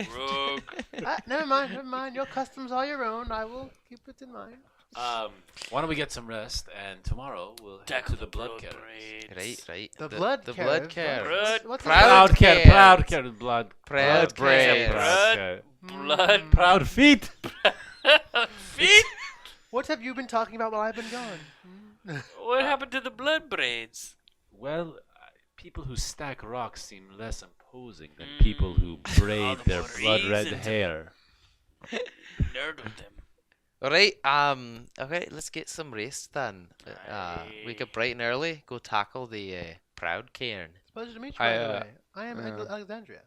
rug. Never mind. Your customs are your own. I will keep it in mind. Why don't we get some rest, and tomorrow we'll head Tackle to the blood carriage. braids. Right. The blood the carriage. blood carriage. Blood- What's Proud a carriage. Proud carriage, blood. Proud carriage. Blood. Blood. Proud feet. Feet. What have you been talking about while I've been gone? What happened to the blood braids? Well, people who stack rocks seem less imposing than people who braid All the their more blood-red reason to- hair. Nerd with them. Alright, okay, let's get some rest then. Wake up bright and early, go tackle the proud cairn. It's a pleasure to meet you, by the way. I am Alexandria.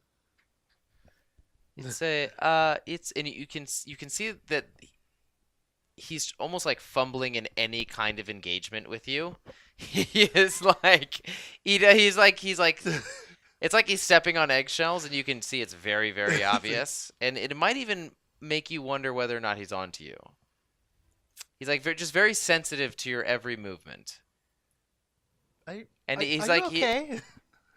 It's and you can see that he's almost like fumbling in any kind of engagement with you. He is like he's like it's like he's stepping on eggshells, and you can see it's very, very obvious, and it might even make you wonder whether or not he's onto you. He's like just very sensitive to your every movement. And he's like okay?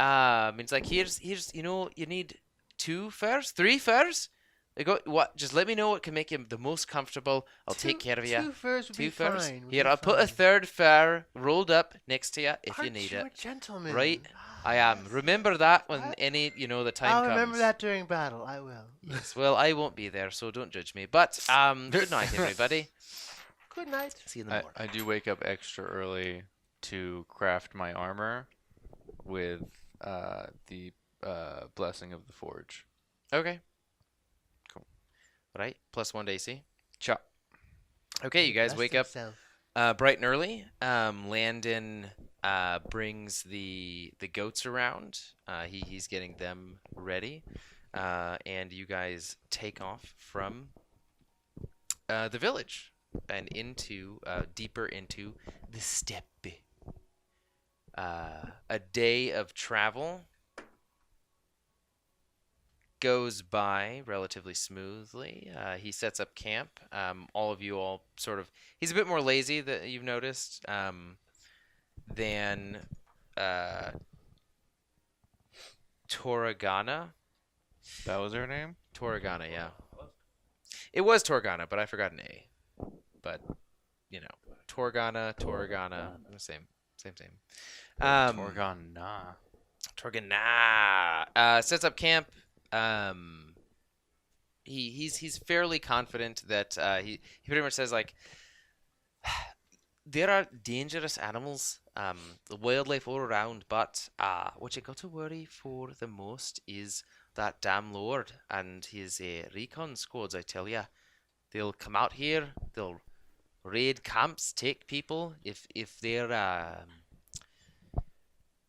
it's like here's you need 2 furs, 3 furs. They go what? Just let me know what can make you the most comfortable. I'll take care of you. 2 furs would 2 be furs. fine. would Here, be I'll put a fine. 3rd fur rolled up next to you if you Aren't need you it. a gentleman? Right? I am. Remember that when I- the time I'll comes. remember that during battle. I will. Yes. Well, I won't be there, so don't judge me. But good night, everybody. Good night. See you in the morning. I do wake up extra early to craft my armor with the blessing of the forge. Okay. Cool. Right. +1 to AC. Chop. Okay, you guys Bless wake up himself. bright and early. Landon brings the goats around. He's getting them ready, and you guys take off from the village and into deeper into the steppe. A day of travel goes by relatively smoothly. He sets up camp. All of you all sort of. He's a bit more lazy that you've noticed than Toragana. That was her name? Toragana, yeah. It was Torgana, but I forgot an A. But Torgana, same. Torgana. Torgana sets up camp. He's fairly confident that he pretty much says like there are dangerous animals, the wildlife all around, but what you got to worry for the most is that damn lord and his recon squads. I tell ya, they'll come out here, they'll raid camps, take people if they're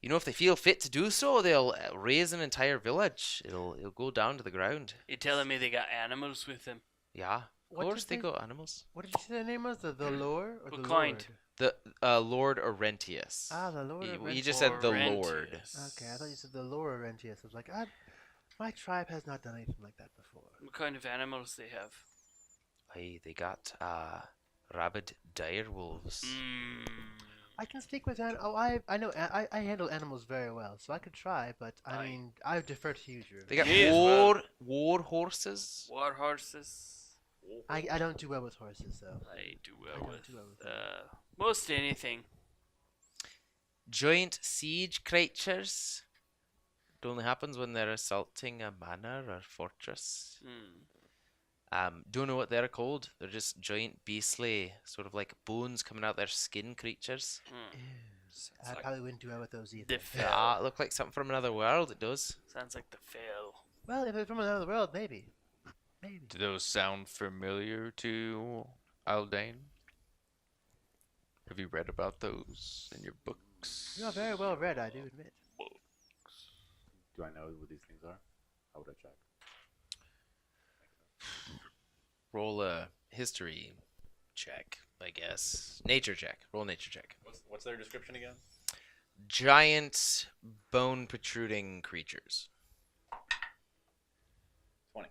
if they feel fit to do so, they'll raise an entire village. It'll go down to the ground. You telling me they got animals with them? Yeah, of What course did they they- got animals. What did you say the name was? The lore or What the kind? Lord? The Lord Arentius. Ah, the Lord. He just said the Lord. Arentius. Okay, I thought you said the Lord Arentius. I was like, my tribe has not done anything like that before. What kind of animals they have? Aye, they got rabid dire wolves. Mm. I can speak with I know I handle animals very well, so I could try, but I Aye. mean I defer to you, Drew. They got Yes, war horses. War horses. I don't do well with horses though. I do I well don't with do well with them. most anything. Giant siege creatures. It only happens when they're assaulting a manor or fortress. Don't know what they're called. They're just giant, beastly, sort of like bones coming out their skin creatures. I probably wouldn't do well with those either. The fell. Yeah, it look like something from another world. It does. Sounds like the fell. Well, if it's from another world, maybe. Maybe. Do those sound familiar to Aldane? Have you read about those in your books? You are very well read, I do admit. Do I know what these things are? How would I check? Roll a history check, I guess. Nature check. Roll a nature check. What's their description again? Giant, bone protruding creatures. 20.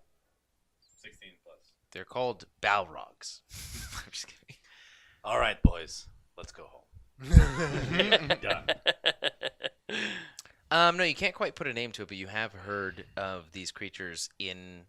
16 plus. They're called Balrogs. I'm just kidding. All right, boys. Let's go home. Done. No, you can't quite put a name to it, but you have heard of these creatures in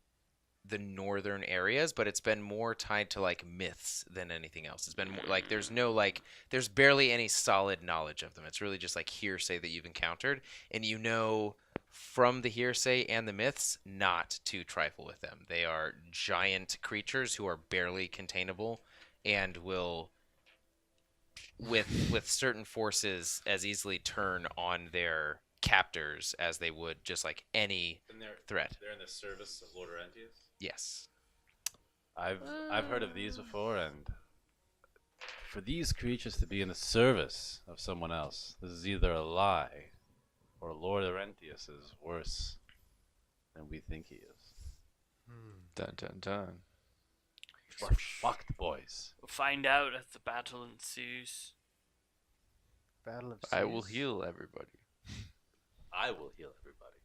the northern areas, but it's been more tied to like myths than anything else. It's been more, like there's barely any solid knowledge of them. It's really just like hearsay that you've encountered, and you know from the hearsay and the myths not to trifle with them. They are giant creatures who are barely containable and will with certain forces as easily turn on their captors as they would just like any threat. They're in the service of Lord Arentius? Yes. I've heard of these before, and for these creatures to be in the service of someone else, this is either a lie, or Lord Arentius is worse than we think he is. Dun dun dun. We're fucked, boys. We'll find out as the battle ensues. Battle of I will Seas. heal everybody. I will heal everybody.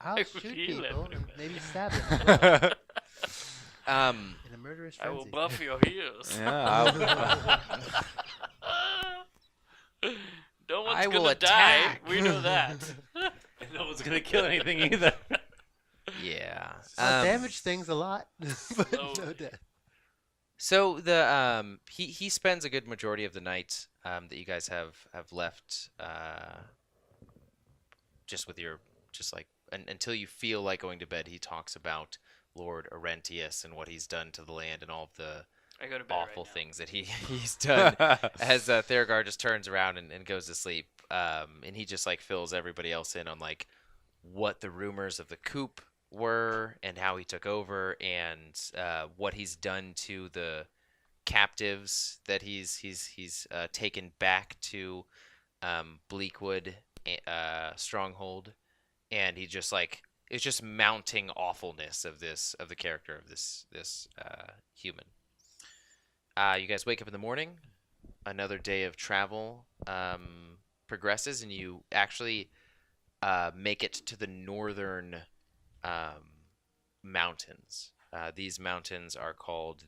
I'll I will shoot heal people and everybody. maybe stab them in a murderous I will frenzy. buff your heels. Yeah, No one's I will gonna die. attack. We know that. No one's gonna kill anything either. Yeah. I'll damage things a lot, but Oh. no death. So the he spends a good majority of the night that you guys have left just with your until you feel like going to bed, he talks about Lord Arentius and what he's done to the land and all of the I go to bed awful right now. things that he's done. As Theragar just turns around and goes to sleep, and he just like fills everybody else in on like what the rumors of the coup were and how he took over and what he's done to the captives that he's taken back to Bleakwood Stronghold, and he just like it's just mounting awfulness of the character of this human. You guys wake up in the morning. Another day of travel progresses, and you actually make it to the northern mountains. These mountains are called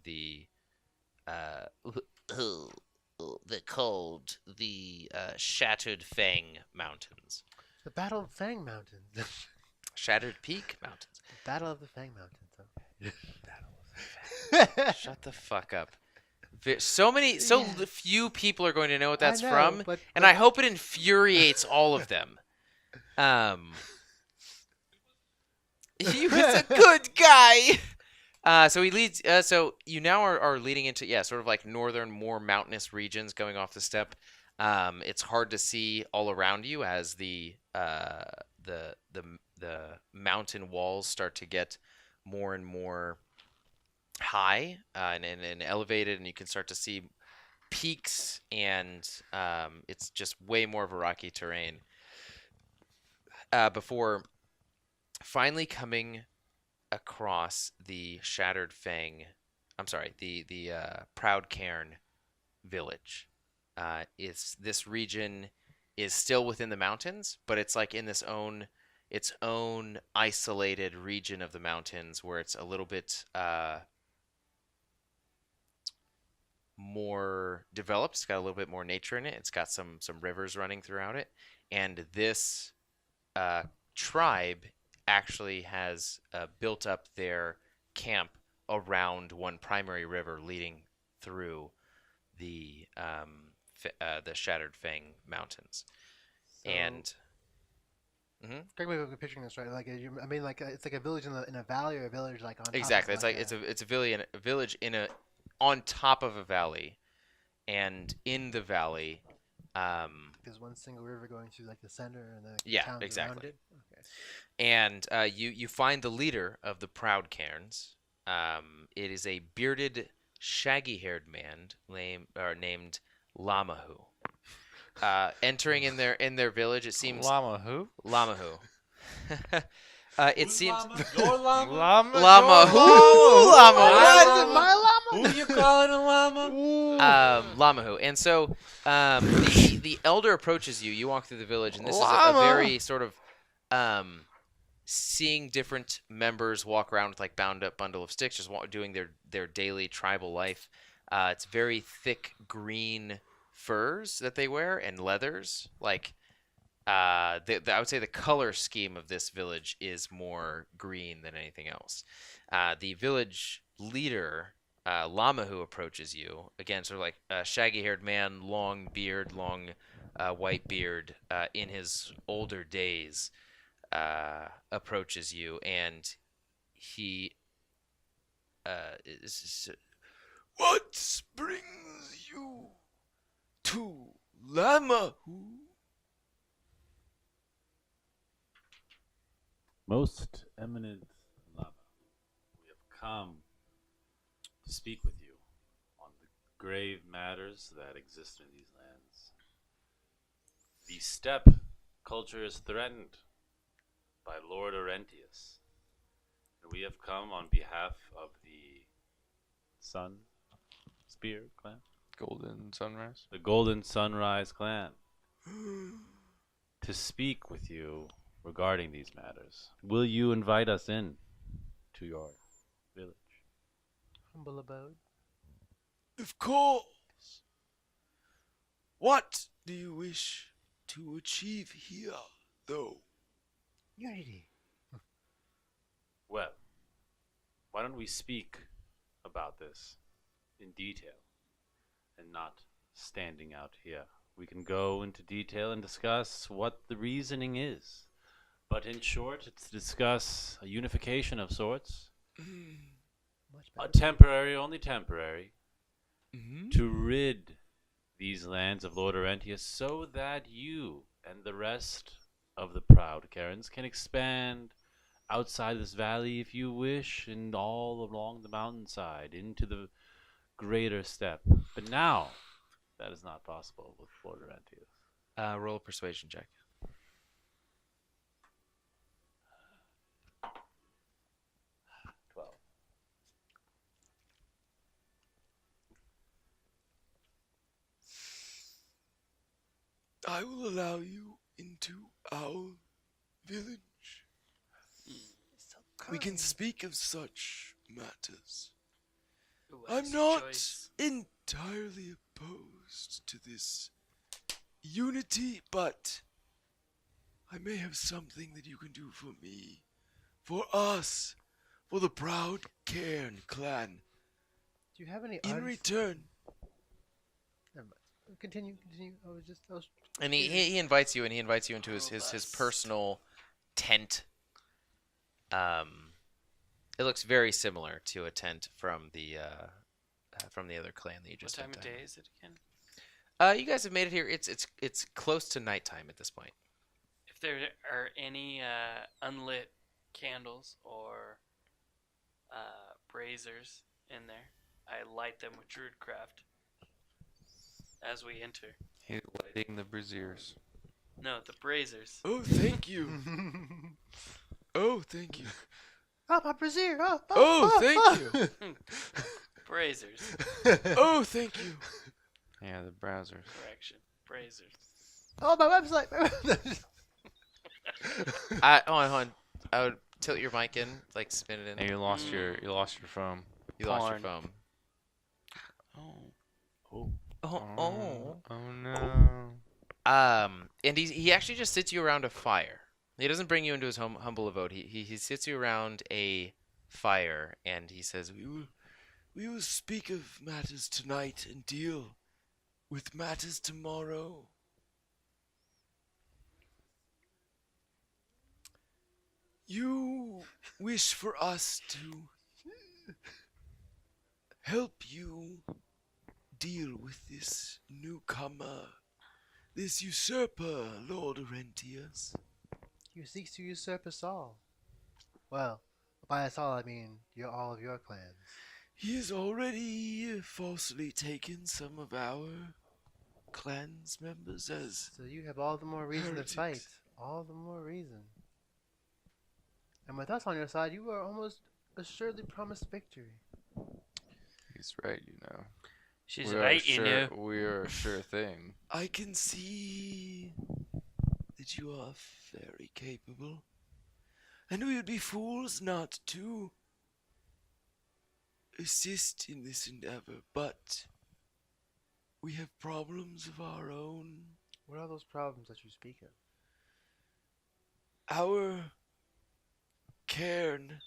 they're called the Shattered Fang Mountains. The Battle of Fang Mountains. Shattered Peak Mountains. The Battle of the Fang Mountains. Shut the fuck up. So few people are going to know what that's I know, from, but and I hope it infuriates all of them. He was a good guy. So he leads. So you now are leading into sort of like northern, more mountainous regions, going off the steppe. It's hard to see all around you as the mountain walls start to get more and more high and elevated, and you can start to see peaks, and it's just way more of a rocky terrain before finally coming across the Shattered Fang. I'm sorry, the Proud Cairn village. This region is still within the mountains, but it's like in its own isolated region of the mountains where it's a little bit more developed. It's got a little bit more nature in it. It's got some rivers running throughout it, and this tribe actually has built up their camp around one primary river leading through the Shattered Fang Mountains. So, And correct me if I'm picturing this right. Like, it's like a village in a valley, or a village like on top exactly, of it's a village on top of a valley, and in the valley, there's one single river going through like the center and the yeah, towns exactly. around it. Okay. And you find the leader of the Proud Cairns. It is a bearded, shaggy-haired man named Lamahu. Entering in their village, it seems Llama who? Lamahu. It seems Your llama? Lamahu. Lamahu. My Who you calling a llama? Lamahu. And so the elder approaches you. You walk through the village, and this is a very sort of seeing different members walk around with like bound up bundle of sticks, just doing their daily tribal life. It's very thick green furs that they wear and leathers. Like I would say the color scheme of this village is more green than anything else. The village leader, Lamahu, approaches you again, sort of like a shaggy-haired man, long beard, long white beard, in his older days. Approaches you, and he What brings you to Lamahu? Most eminent Lama, we have come to speak with you on the grave matters that exist in these lands. The steppe culture is threatened by Lord Arentius, and we have come on behalf of the Spear clan? Golden Sunrise. The Golden Sunrise clan, to speak with you regarding these matters. Will you invite us in to your village? humble abode. Of course. What do you wish to achieve here, though? Unity. Well, why don't we speak about this in detail and not standing out here? We can go into detail and discuss what the reasoning is But in short, it's to discuss a unification of sorts, Much a better. temporary, only temporary, Mm-hmm. to rid these lands of Lord Arentius so that you and the rest of the proud Karens can expand outside this valley if you wish and all along the mountainside into the greater steppe. But now, that is not possible with Lord Arentius. Roll a persuasion check. 12. I will allow you into our village. So We can kind. speak of such matters. Wise I'm not choice. entirely opposed to this unity, but I may have something that you can do for me, for us, for the proud Cairn clan. Do you have any In unf- return, Never mind. Continue. I was. And he invites you, and he invites you into his Robust. personal tent. It looks very similar to a tent from the other clan that you What just time spent of time day with. is it again? You guys have made it here. It's close to nighttime at this point. If there are any unlit candles or braziers in there, I light them with Druidcraft as we enter. He's lighting the braziers. No, the braziers. oh, thank you. Oh, thank you. Oh, my brazier! Oh, thank you. Braziers. Oh, thank you. Yeah, the browsers. Correction. Braziers. Oh, my website! Hold on. I would tilt your mic in, like spin it in. And you lost your phone. You lost your Porn. phone. Oh. Oh. Oh no. And he actually just sits you around a fire. He doesn't bring you into his humble abode. He sits you around a fire, and he says, We will speak of matters tonight and deal with matters tomorrow. You wish for us to help you deal with this newcomer, this usurper, Lord Arentius. You seek to usurp us all. Well, by us all, I mean all of your clans. He has already falsely taken some of our clan's members as So you have all the more reason heretics. to fight. All the more reason. And with us on your side, you are almost assuredly promised victory. He's right, you know. She's We are right, you know. We are a sure thing. I can see that you are very capable, and we would be fools not to assist in this endeavor, but we have problems of our own. What are those problems that you speak of? Our cairn,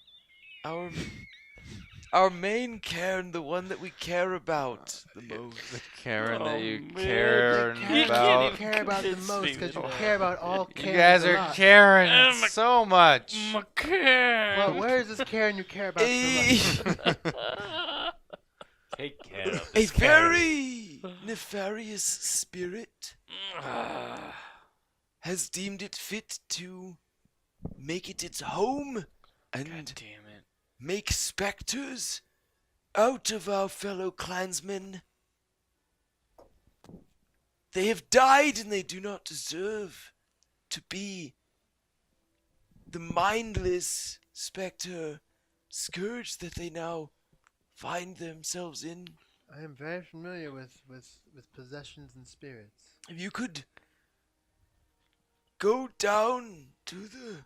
our main cairn, the one that we care about the most. The Karen that you man, care the Karen about. you You care about the convince most me because you with care about all You Karens guys a are lot. caring so much. Well, where is this Karen you care about so much? Take care of A this Karen. very nefarious spirit has deemed it fit to make it its home God and damn it. make specters out of our fellow clansmen. They have died and they do not deserve to be the mindless specter scourge that they now find themselves in. I am very familiar with possessions and spirits. If you could go down to the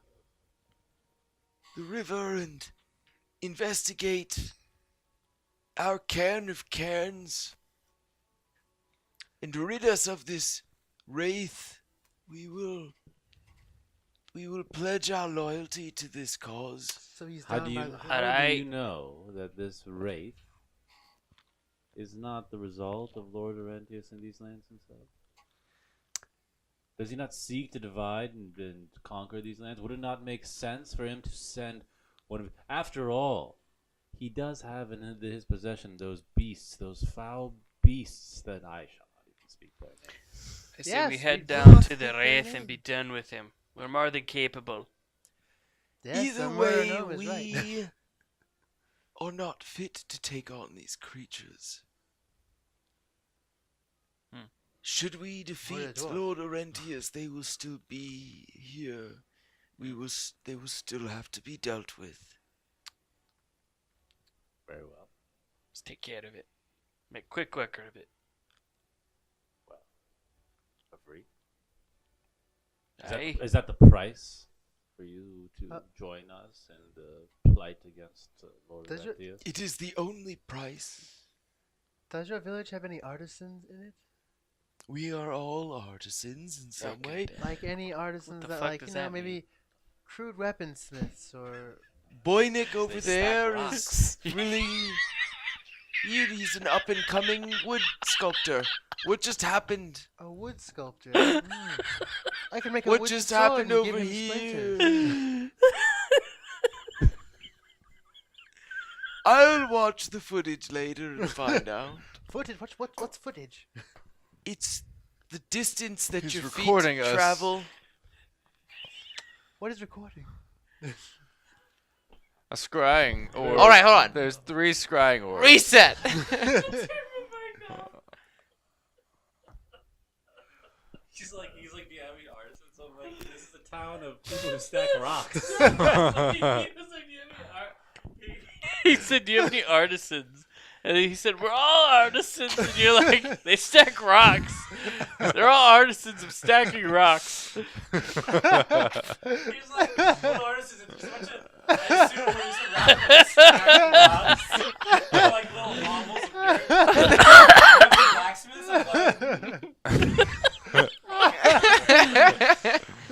river and investigate our cairn of cairns and rid us of this wraith, we will pledge our loyalty to this cause. So he's How down do by you the how do Alright. you know that this wraith is not the result of Lord Arentius in these lands himself? Does he not seek to divide and conquer these lands? Would it not make sense for him to send one of... After all, he does have in his possession those beasts, those foul beasts that I shall not even speak their names. I say Yes, we we head do down not to the speak their Wraith and be name. done with him. We're more than capable. Yes, Either the way, Murano is right. we are not fit to take on these creatures. Hmm. Should we defeat dwarf. Lord Arentius, they will still be here. They will still have to be dealt with. Very well. Let's take care of it. Make quick record of it. Agree. Aye. Is that the price for you to join us in the plight against Lord Does your- Arentius? It is the only price. Does your village have any artisans in it? We are all artisans in some way. Like any artisans the that, fuck like, does you know, that mean? maybe crude weaponsmiths or... Boynik over They stack there rocks. is really... He's an up-and-coming wood sculptor. What just happened? A wood sculptor. I can make a What wooden just sword happened and give over him here? splinters. I'll watch the footage later and find out. Footage? What's footage? It's the distance that He's your recording feet us. travel. What is recording? A scrying orb. All right, hold on. There's 3 scrying orbs. Reset. He's like the Abbey artist, so I'm like, this is a town of people who stack rocks. He said, "Do you have any artisans?" And he said, "We're all artisans." And you're like, "They stack rocks. They're all artisans of stacking rocks." He's like, what artist is it? There's a bunch of, I assume we're just around like stacking rocks. They're like little hovels of blacksmiths. I'm like,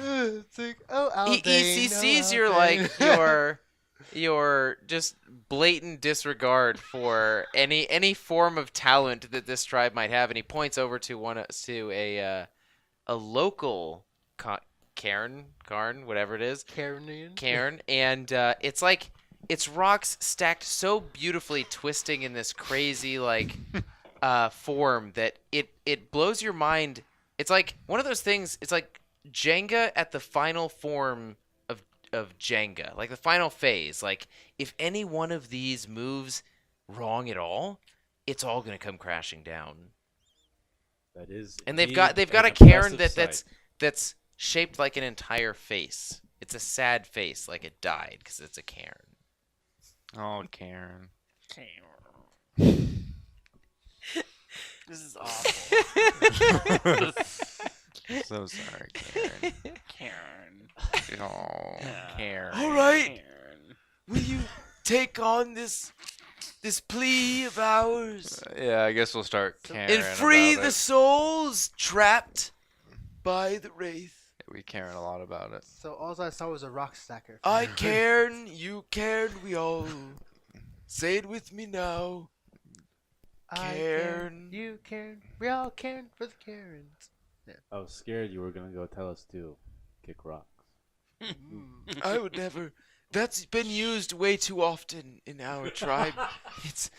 It's like, oh, He Aldane, sees oh, your Aldane. your just blatant disregard for any form of talent that this tribe might have, and he points over to a local cairn, whatever it is, Carnian. cairn, and it's rocks stacked so beautifully, twisting in this crazy form that it blows your mind. It's like one of those things. It's like Jenga at the final form of Jenga, like the final phase. Like if any one of these moves wrong at all, it's all gonna come crashing down. that is. And they've indeed got an a cairn impressive that's shaped like an entire face. It's a sad face, like it died because it's a cairn. Oh, Karen. This is awful. So sorry, Karen. Karen. Oh, Karen. All right, Karen. will you take on this plea of ours Yeah, I guess we'll start Karen and free about the it. souls trapped by the wraith? We Karen a lot about it. So all I saw was a rock stacker. I cairn, you cairn, we all. Say it with me now. I Cairn. You Karen. We all Karen for the Karens. I was scared you were gonna go tell us to kick rocks. I would never. That's been used way too often in our tribe. It's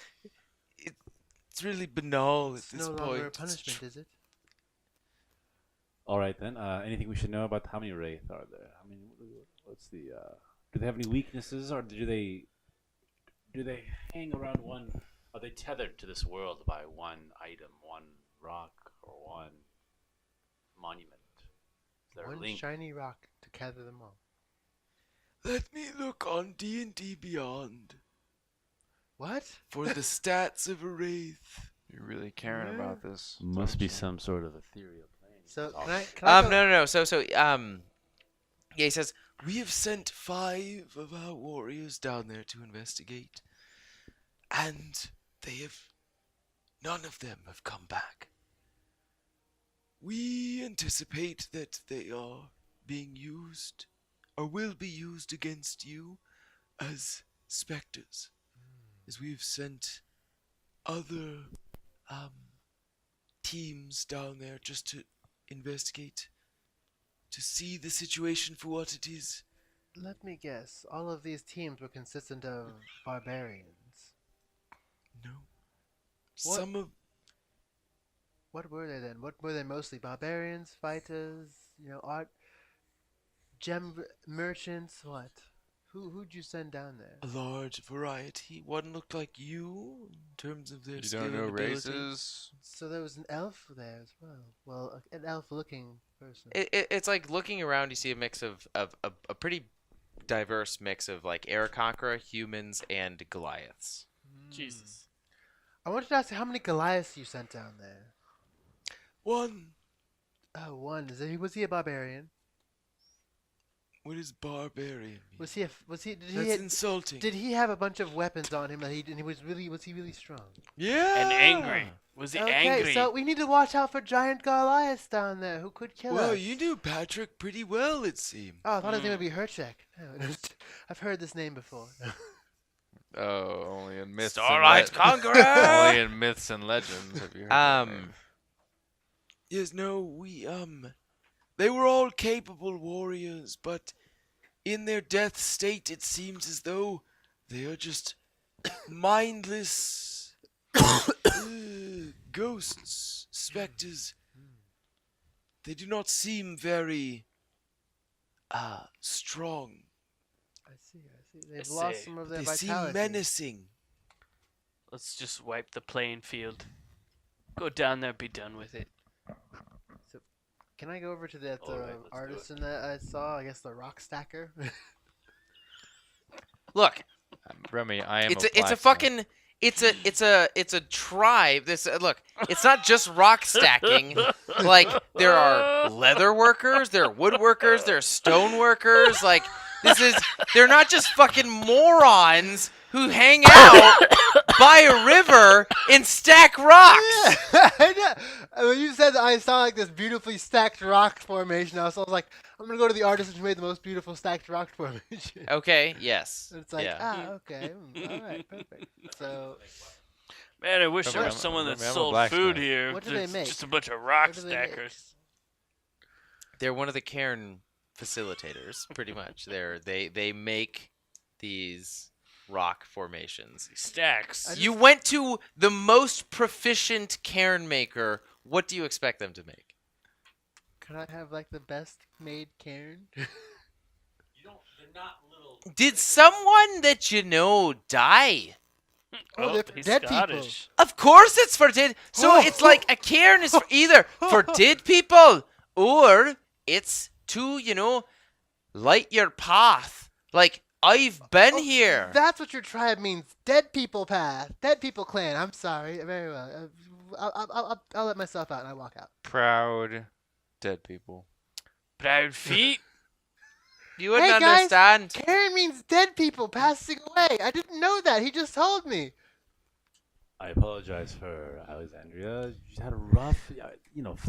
really banal at It's this no point. longer a punishment, is it? All right then. Anything we should know about how many wraith are there? I mean, what's the? Do they have any weaknesses, or do they hang around one? Are they tethered to this world by one item, one rock, or one monument? Is there a One link? shiny rock to gather them all. Let me look on D&D Beyond What? for the stats of a wraith. You're really caring about this. Must be some sort of ethereal plane. So can I go? No. So yeah, he says, We have sent 5 of our warriors down there to investigate, and none of them have come back. We anticipate that they are being used, or will be used against you, as specters, as we have sent other teams down there just to investigate to see the situation for what it is. Let me guess. All of these teams were consistent of barbarians. No. What? Some of What were they then? What were they mostly? Barbarians, fighters, art, merchants. What? Who'd you send down there? a large variety. One looked like you in terms of their You skill don't know and ability. races? So there was an elf there as well. Well, an elf-looking person. It's like looking around, you see a mix of a pretty diverse mix of like Aarakocra, humans, and Goliaths. Jesus. I wanted to ask you how many Goliaths you sent down there. One. Oh, one. Was he a barbarian? What does barbarian mean? Was he? That's insulting. Did he have a bunch of weapons on him? And was he really strong? Yeah. And angry. Was he angry? Okay, so we need to watch out for giant Goliaths down there who could kill us. Well, you knew Patrick pretty well, it seemed. Oh, I thought his name would be Herchek. No, I've heard this name before. Oh, only in myths. Starlight Conqueror! Only in myths and legends. Have you heard that name? Yes, no, they were all capable warriors, but in their death state, it seems as though they are just mindless ghosts, specters. They do not seem very strong. I see. They've I lost see. some of their They vitality. seem menacing. Let's just wipe the playing field. Go down there, be done with it. Can I go over to that All right, let's do it. artisan that I saw? I guess the rock stacker. Look, Remy, I am it's a a blacksmith. fucking it's a tribe. This look, it's not just rock stacking. Like there are leather workers, there are woodworkers, there are stone workers. Like they're not just fucking morons who hang out by a river and stack rocks. I know. When you said that, I saw like this beautifully stacked rock formation. I was like, I'm gonna go to the artist who made the most beautiful stacked rock formation. Okay, yes. And it's like, yeah. okay, all right, perfect. So, Man, I wish there Remy, was someone that Remy, I'm a sold blacksmith. food here. What do they It's make? Just a bunch of rock what do they make? stackers. They're one of the cairn facilitators, pretty much. They make these rock formations. Stacks. You went to the most proficient cairn maker. What do you expect them to make? Can I have like the best made cairn? Did someone that you know die? Oh, they're he's dead Scottish. Of course it's for dead. So it's like a cairn is for either for dead people or it's to, light your path. Like, I've been here. That's what your tribe means. Dead people path. Dead people clan. I'm sorry. Very well. I'll let myself out and I walk out. Proud dead people. Proud feet. You wouldn't Hey, guys. understand. Cairn means dead people passing away. I didn't know that. He just told me. I apologize for Alexandria. You had a rough,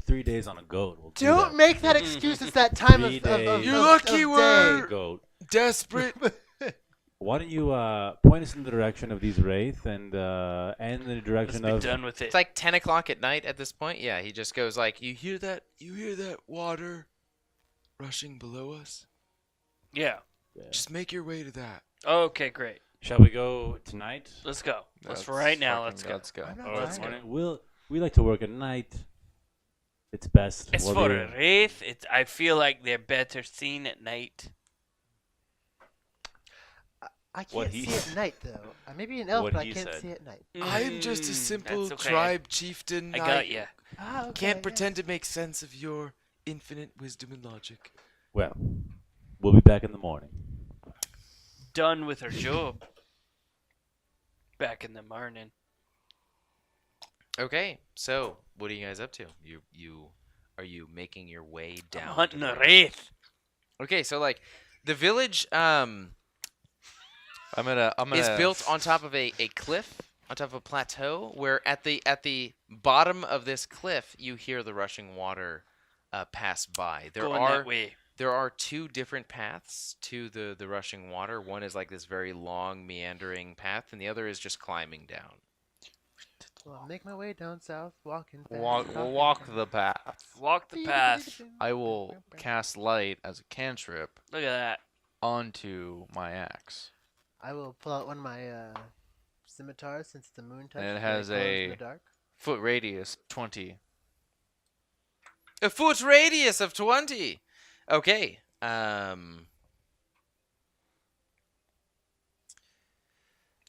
3 days on a goat. We'll do Don't that. make that excuse. It's that time of 3 days. You're of lucky day. we're- Goat. Desperate. Why don't you point us in the direction of these wraith and in the Let's direction be of done with it. It's like 10 o'clock at night at this point. Yeah, he just goes like, You hear that? You hear that water rushing below us? Yeah. Just make your way to that. Okay, great. Shall we go tonight? Let's go. That's right now. fucking- Let's go. Let's go. I'm not Oh, let's tired. go. We like to work at night. It's best. It's We'll for be- a wraith. I feel like they're better seen at night. I What can't he see at night though. I may be an elf, What but I he can't said. see at night. I'm just a Mm, simple that's okay. tribe chieftain. I got you. Ah, okay. Can't yes. pretend to make sense of your infinite wisdom and logic. Well, we'll be back in the morning. Done with her job. Back in the morning. okay, so what are you guys up to? Are you making your way down? I'm to hunting the a river? wraith. Okay, so like the village I'm gonna. is built on top of a cliff, on top of a plateau, where at the bottom of this cliff you hear the rushing water pass by. Going that way. There are two different paths to the rushing water. One is like this very long meandering path, and the other is just climbing down. Well, I'll make my way down south, walking fast. We'll walk the path. Walk the path. I will cast light as a cantrip Look at that. onto my axe. I will pull out one of my scimitars since it's a moon touch. And it so has glows in a- the dark. Foot radius 20. A foot radius of 20. Okay. And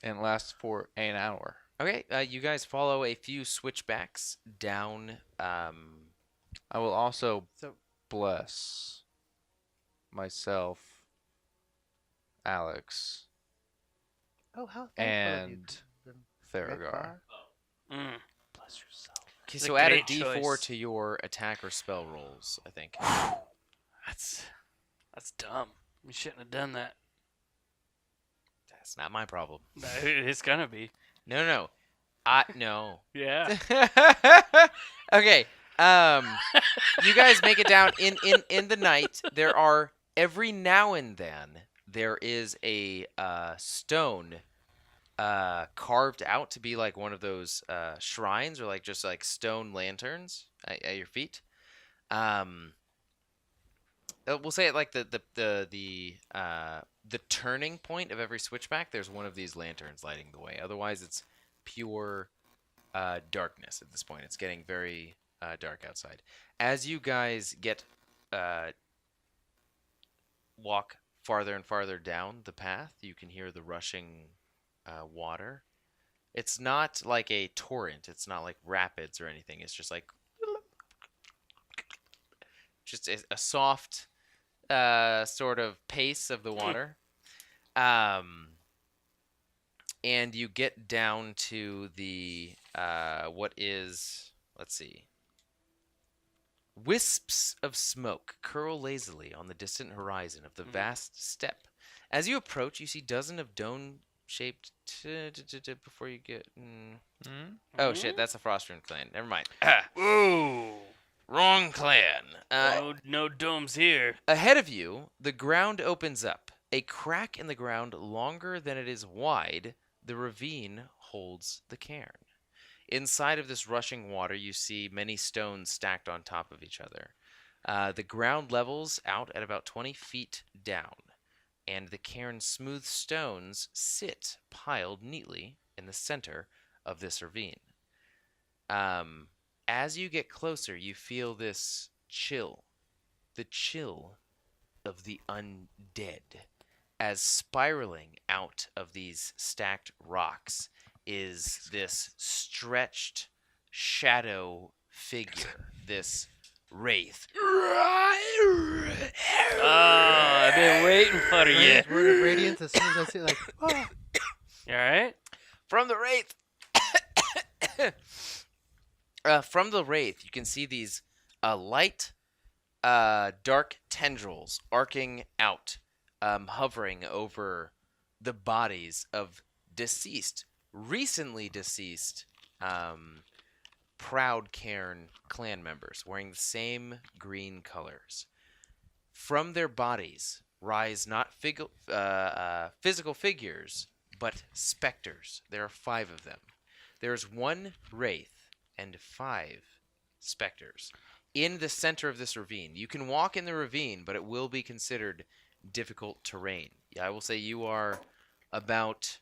it lasts for an hour. Okay. You guys follow a few switchbacks down. I will also So bless myself, Alex, oh, how thankful of you. and The Theragar. bar. Mm. Bless yourself. Okay, It's a so add a great D4 choice. to your attack or spell rolls, I think. That's dumb. We shouldn't have done that. That's not my problem. It's gonna be. No. No. Yeah. Okay. You guys make it down in the night. There are every now and then there is a stone carved out to be like one of those shrines or like just like stone lanterns at your feet. We'll say it like the turning point of every switchback. There's one of these lanterns lighting the way. Otherwise, it's pure darkness at this point. It's getting very dark outside. As you guys get walk farther and farther down the path, you can hear the rushing water. It's not like a torrent. It's not like rapids or anything. It's just like just a soft sort of pace of the water. And you get down to the what is, let's see. Wisps of smoke curl lazily on the distant horizon of the vast steppe. As you approach, you see dozens of dome-shaped before you get. Oh shit, that's a Frostrand clan. Never mind. Ooh. Wrong clan. No domes here. Ahead of you, the ground opens up. A crack in the ground longer than it is wide, the ravine holds the cairn. Inside of this rushing water, you see many stones stacked on top of each other. The ground levels out at about 20 feet down, and the cairn's smooth stones sit piled neatly in the center of this ravine. As you get closer, you feel this chill, the chill of the undead, as spiraling out of these stacked rocks is this stretched shadow figure, this wraith. Oh, I've been waiting for you. Word of radiance. As soon as I see it, like, oh, You alright? From the wraith, you can see these light, dark tendrils arcing out, hovering over the bodies of recently deceased, proud cairn clan members wearing the same green colors. From their bodies rise not physical figures, but specters. There are 5 of them. There's 1 wraith and 5 specters in the center of this ravine. You can walk in the ravine, but it will be considered difficult terrain. I will say you are about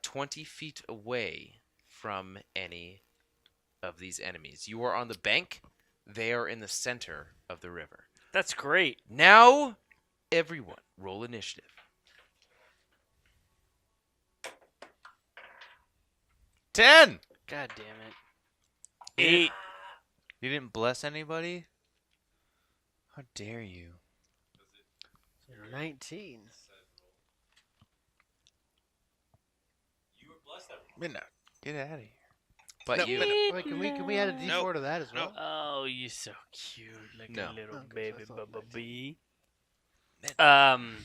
20 feet away from any of these enemies. You are on the bank. They are in the center of the river. That's great. Now, everyone, roll initiative. 10! God damn it. 8. You didn't bless anybody? How dare you? 19. Midnight. Get out of here. But No, you, Wait, can we add a D4 to that as well? Oh, you're so cute, like No. a little Okay, baby that's all bubba nice. bee. 9.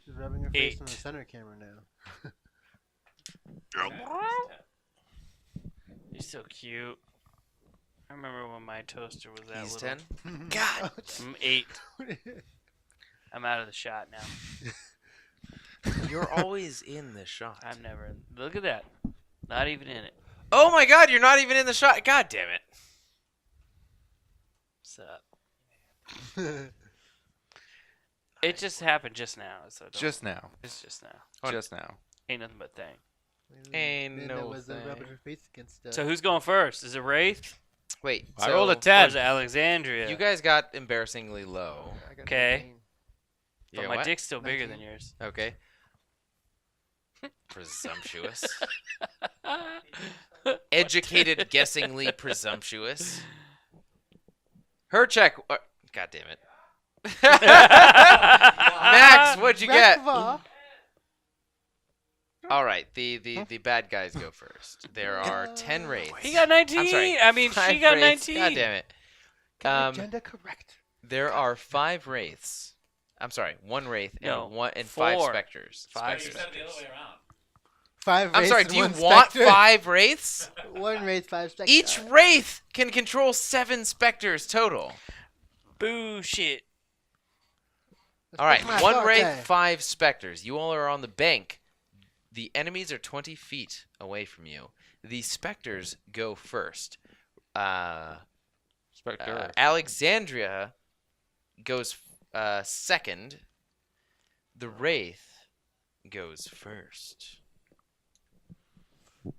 She's rubbing her face on the 8. center camera now. You're so cute. I remember when my toaster was that he's little. 10. God! I'm 8. I'm out of the shot now. You're always in the shot. I'm never in. Look at that. Not even in it. Oh my God, you're not even in the shot. God damn it. What's up? It just happened just now. So Just now. It's just now. Just now. Ain't nothing but thing. Ain't Then no there was a thing. rubber face against. So who's going first? Is it Wraith Wait, I so rolled a or 10. is it Alexandria? you guys got embarrassingly low. I got Okay. 19. But Yeah, my what? dick's still bigger 19. than yours. Okay. Presumptuous. Educated, guessingly presumptuous. Her check. God damn it. Max, what'd you get? Rekva. All right, the bad guys go first. There are 10 wraiths. He got 19. I'm sorry, I mean, 5 she got wraiths. 19. God damn it. Got my gender correct. There are 5 wraiths. I'm sorry, 1 wraith and No, 5 4. specters. 5 Specters. specters. 5 I'm wraiths sorry, and do you 1 want specter. 5 wraiths? 1 wraith, 5 specter. Each wraith can control 7 specters total. Bullshit. All right, my 1 forte. wraith, 5 specters. You all are on the bank. The enemies are 20 feet away from you. The specters go first. Spectre. Alexandria goes second. The wraith goes first.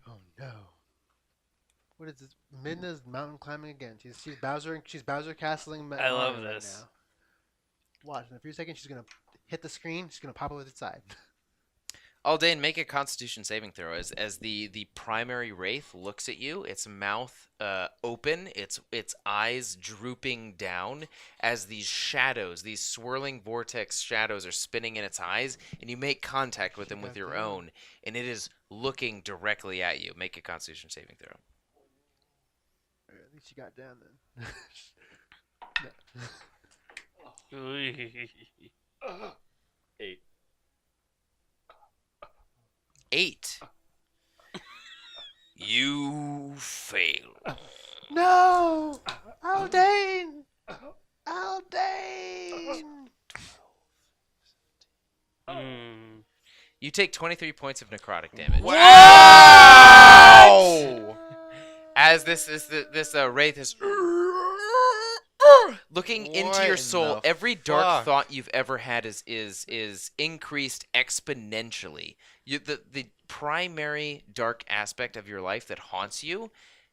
Oh no. What is this? Midna's mountain climbing again. She's Bowser. She's Bowser castling. I love Mario right this. now. Watch in a few seconds. She's gonna hit the screen. She's gonna pop over the side. Aldane, make a Constitution saving throw as the primary wraith looks at you. Its mouth open, its eyes drooping down as these shadows, these swirling vortex shadows, are spinning in its eyes, and you make contact with them with your own, and it is looking directly at you. Make a Constitution saving throw. At least she got down then. No. 8. 8. You fail. No! Aldane! Aldane! Mm. You take 23 points of necrotic damage. Wow! As this wraith is looking into What your in soul. the Every dark fuck? thought you've ever had is increased exponentially. The primary dark aspect of your life that haunts you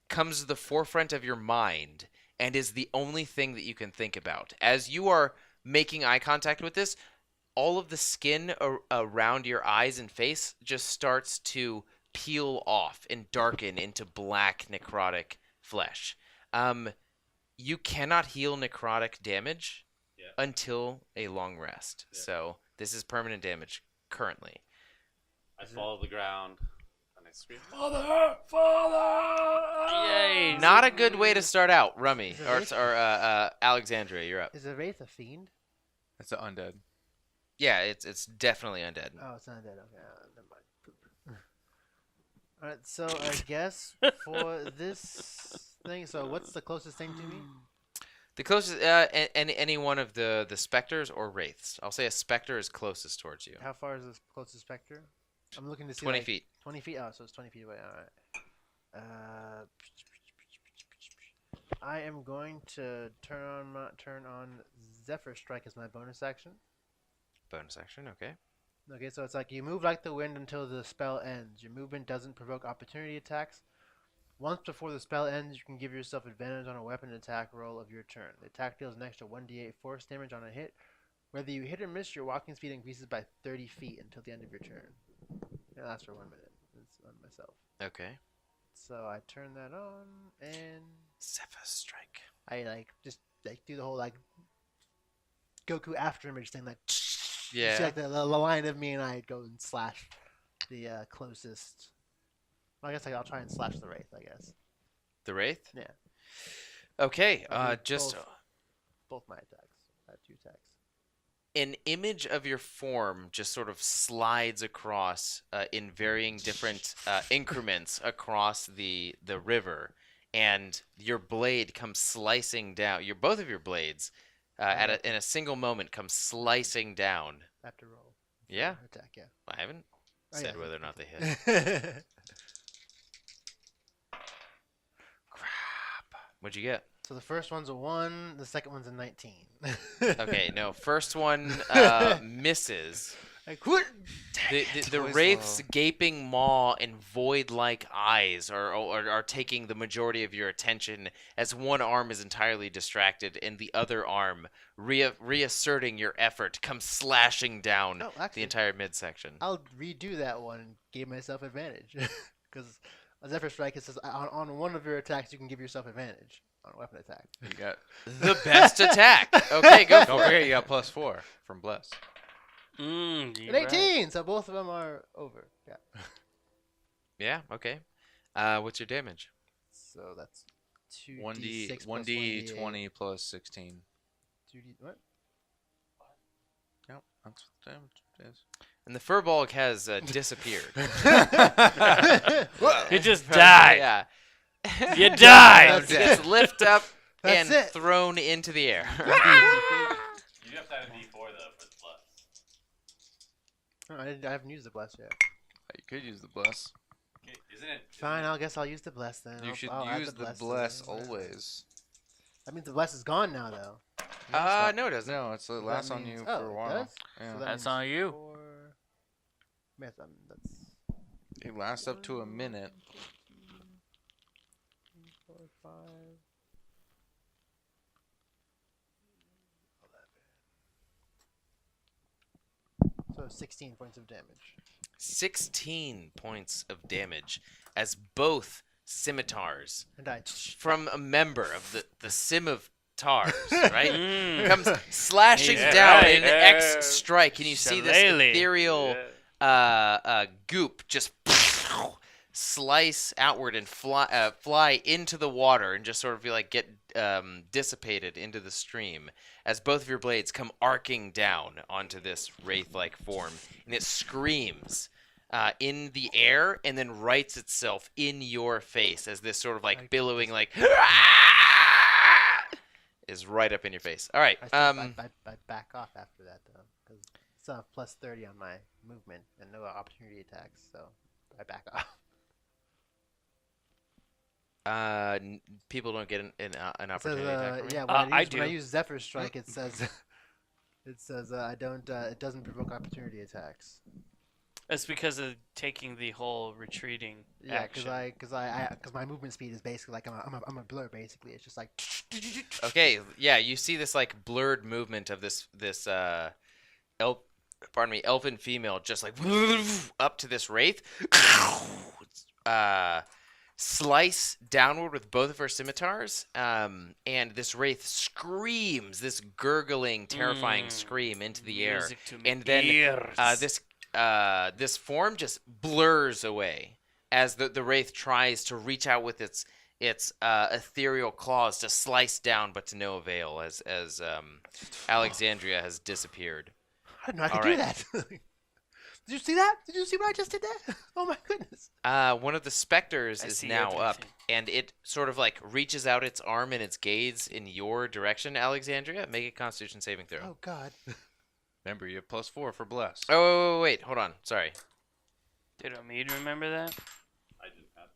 comes to the forefront of your mind and is the only thing that you can think about. As you are making eye contact with this, all of the skin around your eyes and face just starts to peel off and darken into black necrotic flesh. You cannot heal necrotic damage until a long rest. Yeah. So this is permanent damage currently. I fall to the ground and I scream, Yay. Not a good way to start out, Rummy Is it or right? Alexandria. You're up. Is a wraith a fiend? It's an undead. Yeah, it's definitely undead. Oh, it's not dead. Okay, never mind. Poop. Alright, so I guess for this thing, so what's the closest thing to me? The closest, any one of the specters or wraiths. I'll say a specter is closest towards you. How far is the closest specter? I'm looking to see 20 like, feet. 20 feet? Oh, so it's 20 feet away. Alright. I am going to turn on Zephyr Strike as my bonus action. Bonus action, okay. Okay, so it's like you move like the wind until the spell ends. Your movement doesn't provoke opportunity attacks. Once before the spell ends, you can give yourself advantage on a weapon attack roll of your turn. The attack deals an extra 1d8 force damage on a hit. Whether you hit or miss, your walking speed increases by 30 feet until the end of your turn. It lasts for 1 minute. It's on myself. Okay. So I turn that on, and Zephyr Strike. I just do the whole Goku after image thing, you Yeah. see the line of me, and I go and slash the closest. Well, I guess I'll try and slash the wraith. I guess The wraith? Yeah. Okay, I'll do just both my attacks. I have 2 attacks. an image of your form just sort of slides across in varying different increments across the river, and your blade comes slicing down. Both of your blades in a single moment come slicing down I have to roll. Yeah. Attack, yeah. I haven't Oh, said yeah. whether or not they hit. What'd you get? So the first one's a 1, the second one's a 19. Okay, no. First one misses. Like, what? The wraith's gaping maw and void-like eyes are taking the majority of your attention as one arm is entirely distracted and the other arm, reasserting your effort, comes slashing down Oh, the actually, entire midsection. I'll redo that one and give myself advantage. Because a Zephyr Strike, it says on one of your attacks, you can give yourself advantage on a weapon attack. You got. The best attack. Okay, go Don't for forget, it. you got +4 from Bless. An 18, so both of them are over. Yeah. Yeah. Okay. What's your damage? So that's 1d 2d6 plus 1d8. 20 plus 16. 2d what? Yep, that's what the damage is. And the furbolg has disappeared. You just died. Yeah. You died. It gets lifted up That's and it. thrown into the air. You have to have a D4 though for the plus. I haven't used the bless yet. You could use the Bless. Okay, isn't it? Fine, I guess I'll use the bless then. You should I'll add use the to Bless it. always. That means the bless is gone now, though. No, it doesn't. No, it lasts on you means- for oh, a it while. does? Yeah. So that That's means on you. 4... Yes, that's... It lasts up to a minute. 4, 5... 11. So 16 points of damage. 16 points of damage as both scimitars And I... from a member of the Sim of Tars, right? Mm. Comes slashing Yeah, down right. in an X strike, and you see this Shillelagh. ethereal goop just slice outward and fly into the water and just sort of get dissipated into the stream as both of your blades come arcing down onto this wraith-like form, and it screams in the air and then rights itself in your face as this sort of billowing is right up in your face. All right. I back off after that, though. Because I still have plus 30 on my movement and no opportunity attacks, so I back off. People don't get an It says, opportunity attack from me? yeah, I when I do. use Zephyr Strike, it says I don't. It doesn't provoke opportunity attacks. That's because of taking the whole retreating Yeah, action. because my movement speed is basically like I'm a blur. Basically, it's just like. Okay, yeah, you see this blurred movement of this elfin female just up to this wraith, slice downward with both of her scimitars, and this wraith screams this gurgling, terrifying scream into the air, Music to my and then ears. this form just blurs away as the wraith tries to reach out with its ethereal claws to slice down, but to no avail as Alexandria has disappeared. I didn't know I could All do right. that. Did you see that? Did you see what I just did there? Oh my goodness! One of the specters I is see now up, everything. and it sort of reaches out its arm and its gaze in your direction, Alexandria. Make a Constitution saving throw. Oh god. Remember, you have +4 for Bless. Oh, wait, hold on. Sorry. Did Omid remember that? I didn't have.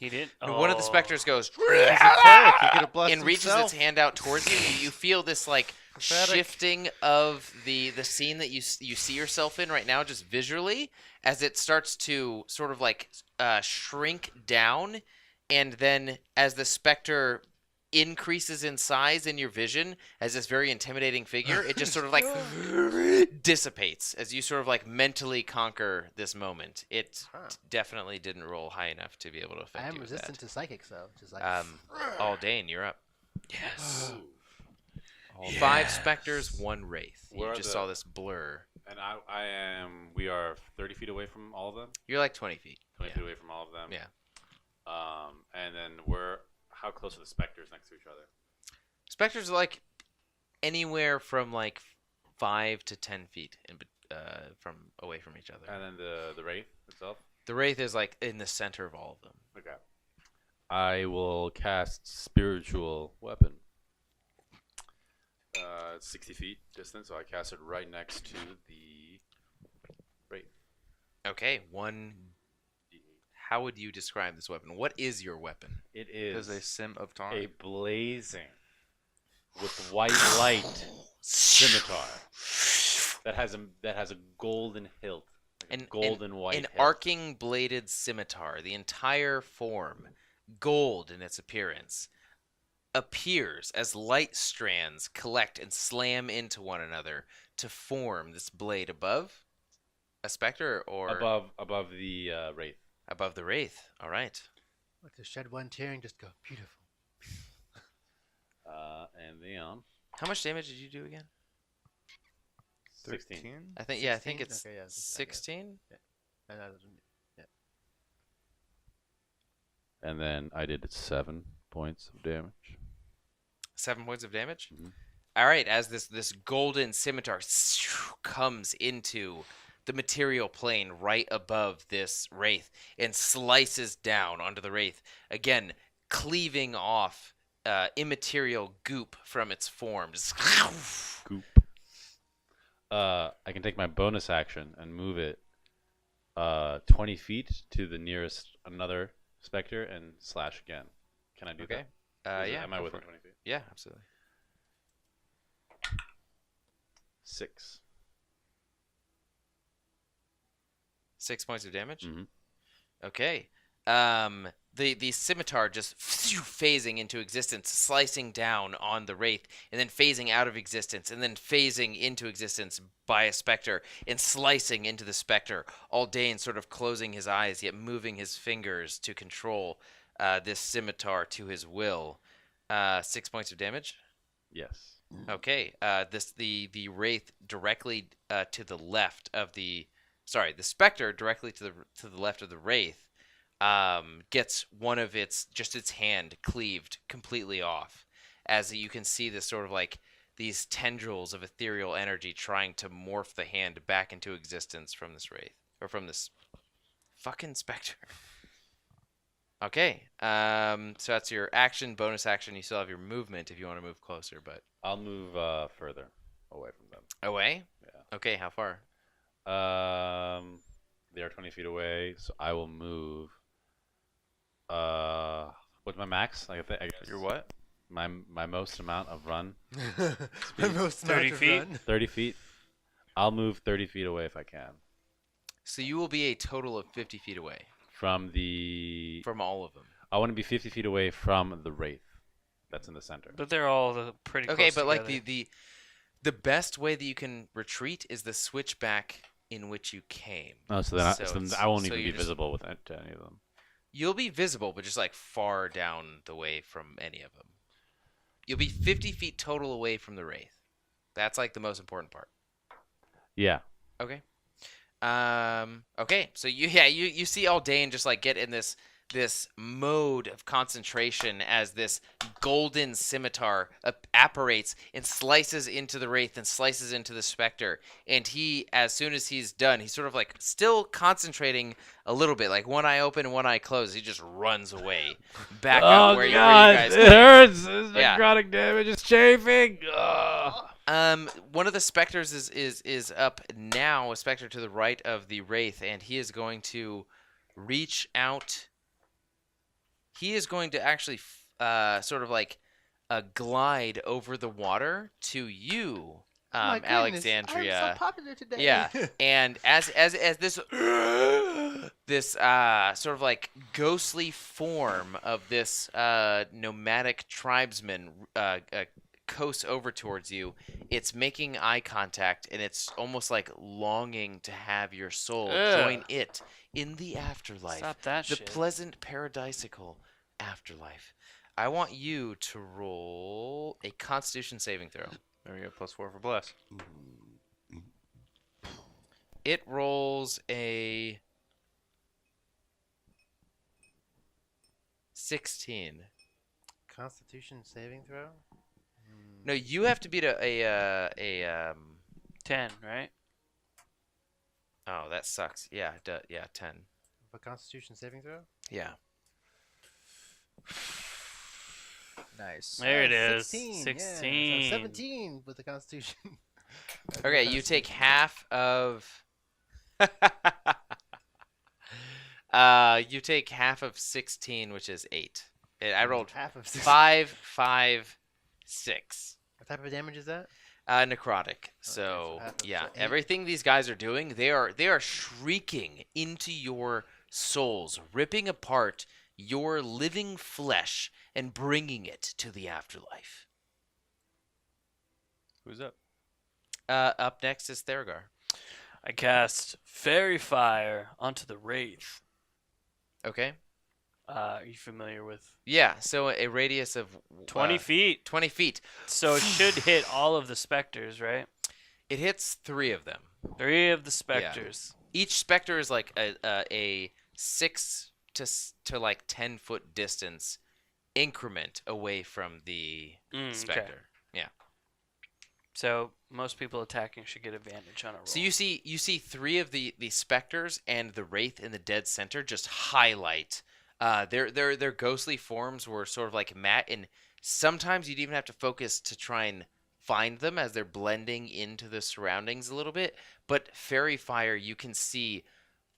He did? One of the specters goes He's a cleric. He could have blessed and reaches himself. its hand out towards you. You feel this Prophetic. shifting of the scene that you see yourself in right now, just visually, as it starts to sort of shrink down, and then as the specter increases in size in your vision as this very intimidating figure, it just sort of dissipates as you sort of mentally conquer this moment. It Huh. definitely didn't roll high enough to be able to affect I am you with resistant that. to psychics, though. Just like. Aldane, you're up. Yes. 5 specters, 1 wraith. Where You are just the- saw this blur. And we are 30 feet away from all of them. You're 20 feet. 20 Yeah. feet away from all of them. Yeah. And then how close are the specters next to each other? Specters are anywhere from 5 to 10 feet from away from each other. And then the wraith itself. The wraith is in the center of all of them. Okay. I will cast spiritual weapon. 60 feet distance, so I cast it right next to the Okay, one. How would you describe this weapon? What is your weapon? It Is is a sim of time. a blazing with white light scimitar that has a golden hilt, like a golden white an hilt. arcing bladed scimitar. The entire form, gold in its appearance, appears as light strands collect and slam into one another to form this blade above a specter or above the wraith. above the wraith. All right. Let the shed one tear and just go beautiful. And Leon, How much damage did you do again? 16. I think 16? it's Okay, yeah, 16. And I, And then I did 7 points of damage. 7 points of damage. Mhm. All right, as this golden scimitar comes into the material plane right above this wraith and slices down onto the wraith, again cleaving off immaterial goop from its form. Just Goop. I can take my bonus action and move it 20 feet to the nearest another specter and slash again. Can I do Okay. that? Yeah. Am I go within for it. 20 feet? Yeah, absolutely. 6. 6 points of damage. Mhm. Okay. The scimitar just phasing into existence, slicing down on the wraith, and then phasing out of existence, and then phasing into existence by a specter, and slicing into the specter. Aldane sort of closing his eyes, yet moving his fingers to control this scimitar to his will. 6 points of damage. Yes. Okay. The wraith directly to the left of the specter directly to the left of the wraith gets one of its hand cleaved completely off, as you can see this sort of like these tendrils of ethereal energy trying to morph the hand back into existence from this wraith or from this fucking specter. Okay. So that's your action, bonus action. You still have your movement if you want to move closer, but I'll move further away from them. away. Yeah. Okay. How far? They are 20 feet away, so I will move. What's my max? I guess Your what? my most amount of run. most 30 amount of feet? run. 30 feet. I'll move 30 feet away if I can So you will be a total of 50 feet away from the. from all of them. I want to be 50 feet away from the wraith that's in the center. But they're all pretty close Okay, but like together. the best way that you can retreat is the switchback in which you came. Oh, so then I won't so even be you're just- visible with to any of them. You'll be visible, but just like far down the way from any of them. You'll be 50 feet total away from the wraith. That's like the most important part. Yeah. Okay. Okay. So you see Aldane just like get in this mode of concentration as this golden scimitar apparates and slices into the wraith and slices into the specter. And he, as soon as he's done, he's sort of like still concentrating a little bit, like one eye open, one eye closed. He just runs away back out where you guys came. hurts. This Yeah. necrotic damage is chafing. One of the specters is up now, a specter to the right of the wraith, and he is going to reach out. He is going to actually sort of like glide over the water to you, My goodness, Alexandria. I'm so popular today. Yeah, and as this sort of like ghostly form of this nomadic tribesman coasts over towards you, it's making eye contact, and it's almost like longing to have your soul join it in the afterlife. Stop that The shit. pleasant paradisical afterlife. I want you to roll a Constitution saving throw. There we go. +4 for bless. It rolls a 16. Constitution saving throw. No, you have to beat a 10, right? Oh, that sucks. Yeah, 10. A Constitution saving throw. Yeah. Nice. There it is. 16. Yeah, 16. so 17 with the Constitution. Okay, you take half of You take half of 16, which is 8. I rolled half of 6. 5, 5, 6. What type of damage is that? Necrotic. so So half of- yeah, so 8. everything these guys are doing, they are shrieking into your souls, ripping apart your living flesh and bringing it to the afterlife. Who's up? Up next is Theragar. I cast Fairy Fire onto the Wraith. Okay. Are you familiar with Yeah. So a radius of 20 feet? 20 feet. So it should hit all of the specters, right? It hits 3 of them. 3 of the specters. Each specter is like a 6 to like 10-foot distance increment away from the Okay. specter. Yeah. So most people attacking should get advantage on a roll. So you see 3 of the specters and the wraith in the dead center just highlight. Their ghostly forms were sort of like matte, and sometimes you'd even have to focus to try and find them as they're blending into the surroundings a little bit. But Fairy Fire, you can see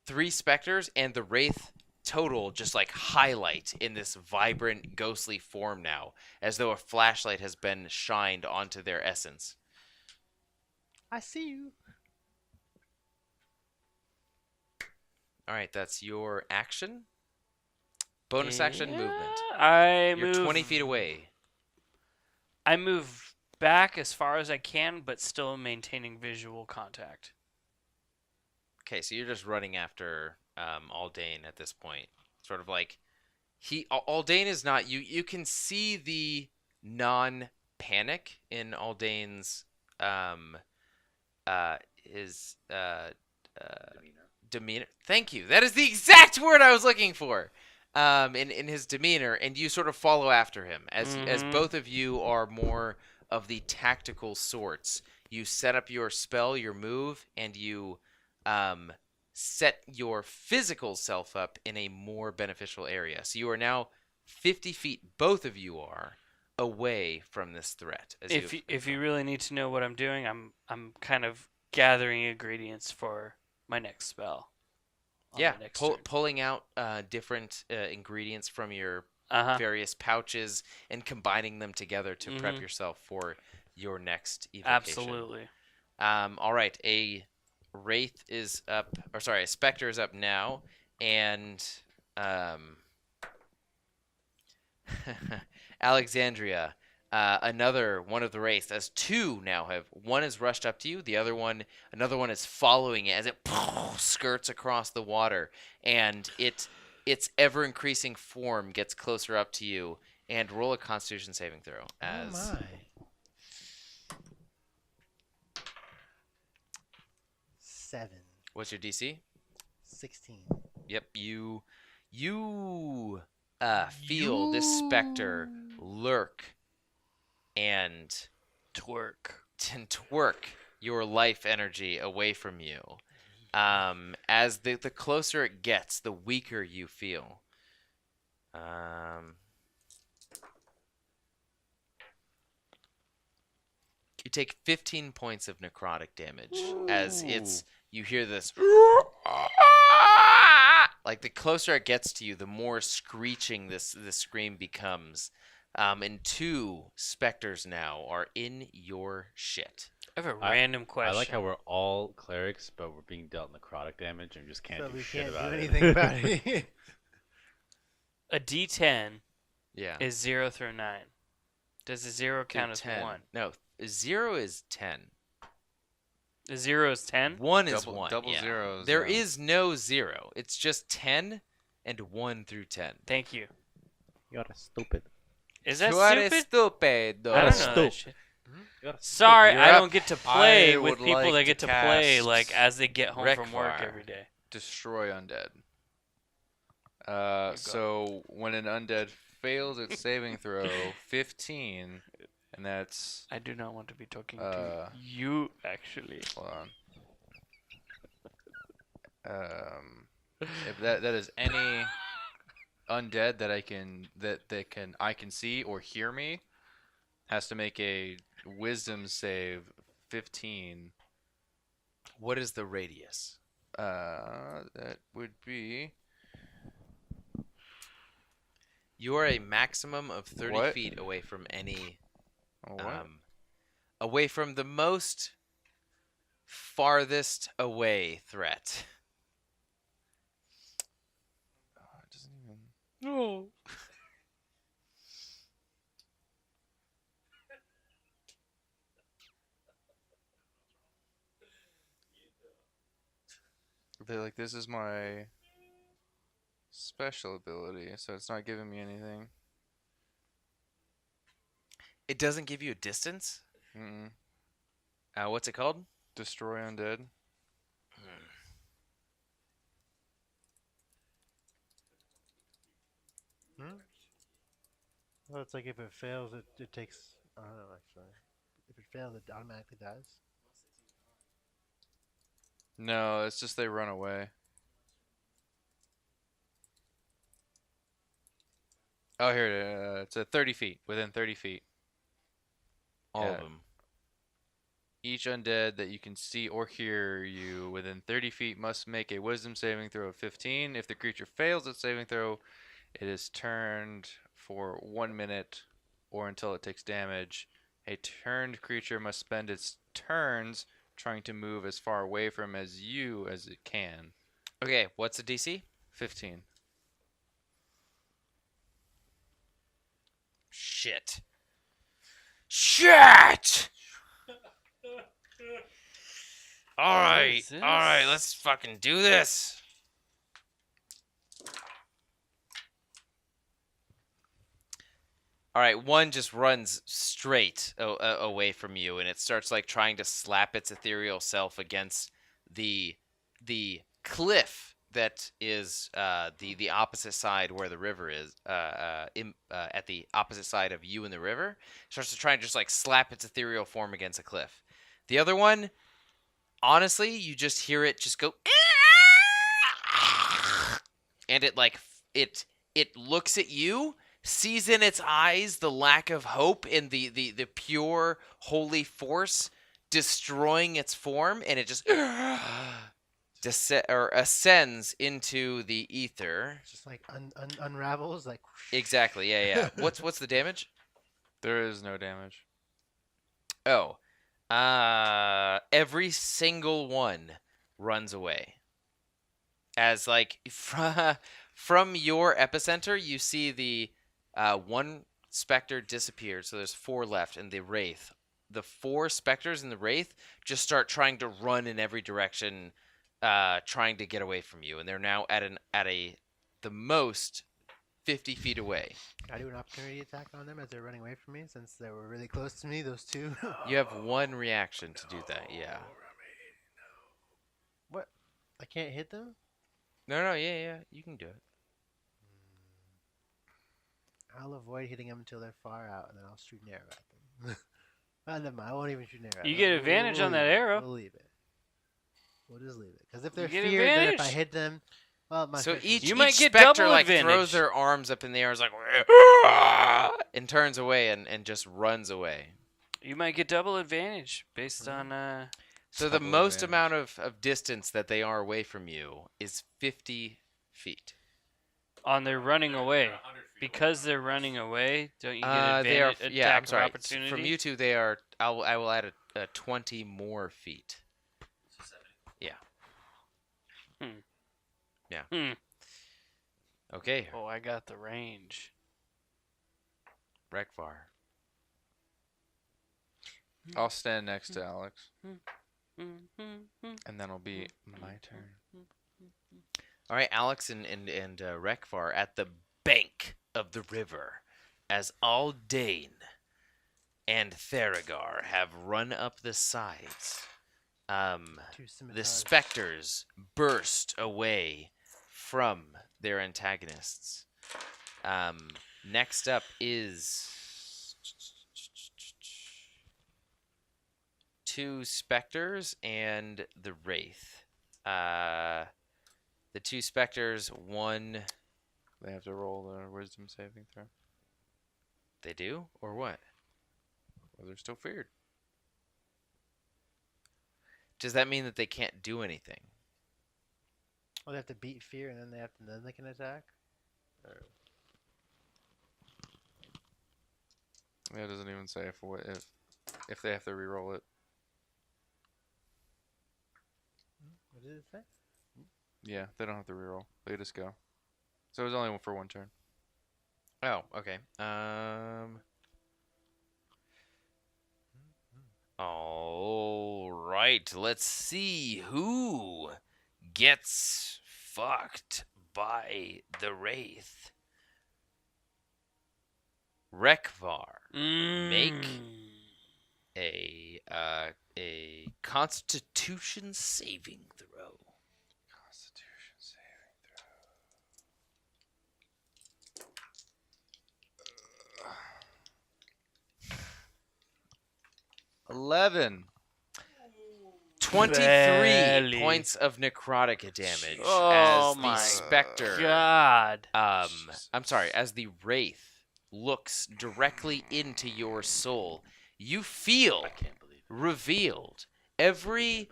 3 specters and the wraith total just like highlight in this vibrant ghostly form now, as though a flashlight has been shined onto their essence. I see you. All right, that's your action. Bonus action movement. I You're move 20 feet away. I move back as far as I can, but still maintaining visual contact. Okay, so you're just running after Aldane at this point. Sort of like Aldane is not you. You can see the non-panic in Aldane's his demeanor. Thank you. That is the exact word I was looking for. In his demeanor, and you sort of follow after him as both of you are more of the tactical sorts. You set up your spell, your move, and you set your physical self up in a more beneficial area. So you are now 50 feet, both of you are, away from this threat. If you really need to know what I'm doing, I'm kind of gathering ingredients for my next spell. Yeah, pulling out different ingredients from your various pouches and combining them together to prep yourself for your next evocation. Absolutely. All right, a wraith is up, or sorry, a specter is up now, and Alexandria, another one of the wraiths, as 2 now have. One has rushed up to you, another one is following it as it skirts across the water, and its ever increasing form gets closer up to you. And roll a Constitution saving throw. As Oh my. 7. what's your DC? 16. Yep, you feel this specter lurk and twerk your life energy away from you. As the closer it gets, the weaker you feel. You take 15 points of necrotic damage as you hear this. Like the closer it gets to you, the more screeching this scream becomes. And 2 specters now are in your shit. I have a random question. I like how we're all clerics, but we're being dealt necrotic damage and we just can't So do we shit can't about do it. anything about it. A D10 Yeah. is 0 through 9. Does a 0 count as 10. 1? No, 0 is 10. A 0 is 10? 1 is Double- 1. double yeah. zeros, There yeah. is no 0. It's just 10 and 1 through 10. Thank you. You're stupid. Is that You are stupid? stupid. I don't know Stupid. that shit. You're Sorry, You're I up. don't get to play I with would people like that to get to play cast like as they get home from work Wreckfire. every day. Destroy undead. So when an undead fails its saving throw, 15, and that's I do not want to be talking to Uh, you, actually. hold on. If that is any undead that I can see or hear me, has to make a wisdom save 15. What is the radius? That would be You are a maximum of 30 What? feet away from any, Oh, what? away from the most farthest away threat. Oh, it doesn't even. No. They're like, this is my special ability, so it's not giving me anything. It doesn't give you a distance? Mm-mm. What's it called? Destroy undead. Well, it's like if it fails, it takes. I don't know actually. If it fails, it automatically dies. No, it's just they run away. Oh, here it is. It's at 30 feet. Within 30 feet. All Yeah. of them. Each undead that you can see or hear you within 30 feet must make a wisdom saving throw of 15. If the creature fails its saving throw, it is turned for 1 minute or until it takes damage. A turned creature must spend its turns trying to move as far away from you as it can. Okay, what's the DC? 15. Shit. Shit! Alright, this? alright, let's fucking do this. Alright, one just runs straight away from you, and it starts like trying to slap its ethereal self against the cliff that is the opposite side where the river is, at the opposite side of you and the river. Starts to try and just like slap its ethereal form against a cliff. The other one, honestly, you just hear it just go, and it like it looks at you, sees in its eyes the lack of hope and the pure holy force destroying its form, and it just ascends into the ether. Just like unravels, like. Exactly. Yeah. What's the damage? There is no damage. Oh, every single one runs away. As like from your epicenter, you see the one specter disappeared, so there's 4 left, and the wraith. The 4 specters in the wraith just start trying to run in every direction, trying to get away from you, and they're now at the most 50 feet away. Can I do an opportunity attack on them as they're running away from me, since they were really close to me, those two? You have 1 reaction to do that. Yeah. What? I can't hit them? No. Yeah. You can do it. I'll avoid hitting them until they're far out, and then I'll shoot an arrow at them. Never mind. I won't even shoot an arrow at You them. get advantage on that leave it. arrow. We'll leave it. We'll just leave it. Because if they're get feared, then if I advantage. hit them, well, my So special- each You might get specter double like advantage. throws their arms up in the air, is like, and turns away and just runs away. You might get double advantage based on. So the Double most advantage. amount of distance that they are away from you is 50 feet. On their running away. Because they're running away, don't you get They are, advantage? yeah, I'm attack of sorry. opportunity? From you two, they are. I will add a 20 more feet. Okay, Oh, I got the range. Rekvar. I'll stand next to Alex, Mm-hmm. and then it'll be my turn. All right, Alex and Rekvar at the bank of the river, as Aldane and Theragar have run up the sides. Two The scimitars. specters burst away from their antagonists. Next up is 2 specters and the wraith. The 2 specters, one. They have to roll the wisdom saving throw. They do, or what? Well, they're still feared. Does that mean that they can't do anything? Oh, they have to beat fear, and then they can attack. Yeah, it doesn't even say if they have to re-roll it. What did it say? Yeah, they don't have to re-roll. They just go. So it was only for one turn. Oh, okay. All right. Let's see who gets fucked by the wraith. Rekvar, make a Constitution saving throw. Constitution saving throw. 11. 23 Barely. points of necrotic damage Oh as the my specter. God. I'm sorry, as the wraith looks directly into your soul, you feel revealed every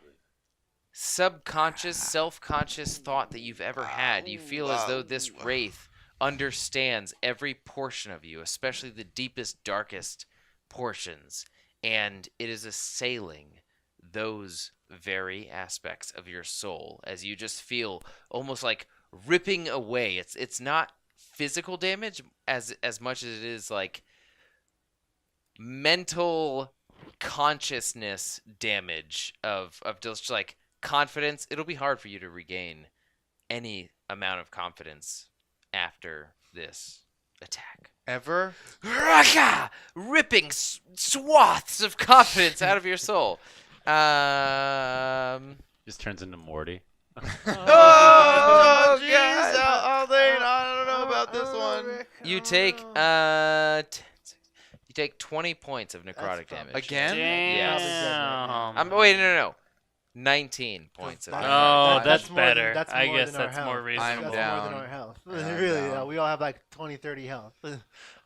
subconscious, self-conscious thought that you've ever had. You feel as though this wraith understands every portion of you, especially the deepest, darkest portions, and it is assailing those very aspects of your soul as you just feel almost like ripping away. It's not physical damage as much as it is like mental consciousness damage of just like confidence. It'll be hard for you to regain any amount of confidence after this attack. Ever? Raka! Ripping swaths of confidence out of your soul. Just turns into Morty. Oh, jeez, Aldain, I don't know about this one. You take you take 20 points of necrotic damage. Again? Yes. Wait, no. 19 points of necrotic Oh, damage. that's more than- better. that's I more guess than our that's health. more I'm reasonable. That's down. more than our health. I'm Really, down. we all have like 20, 30 health.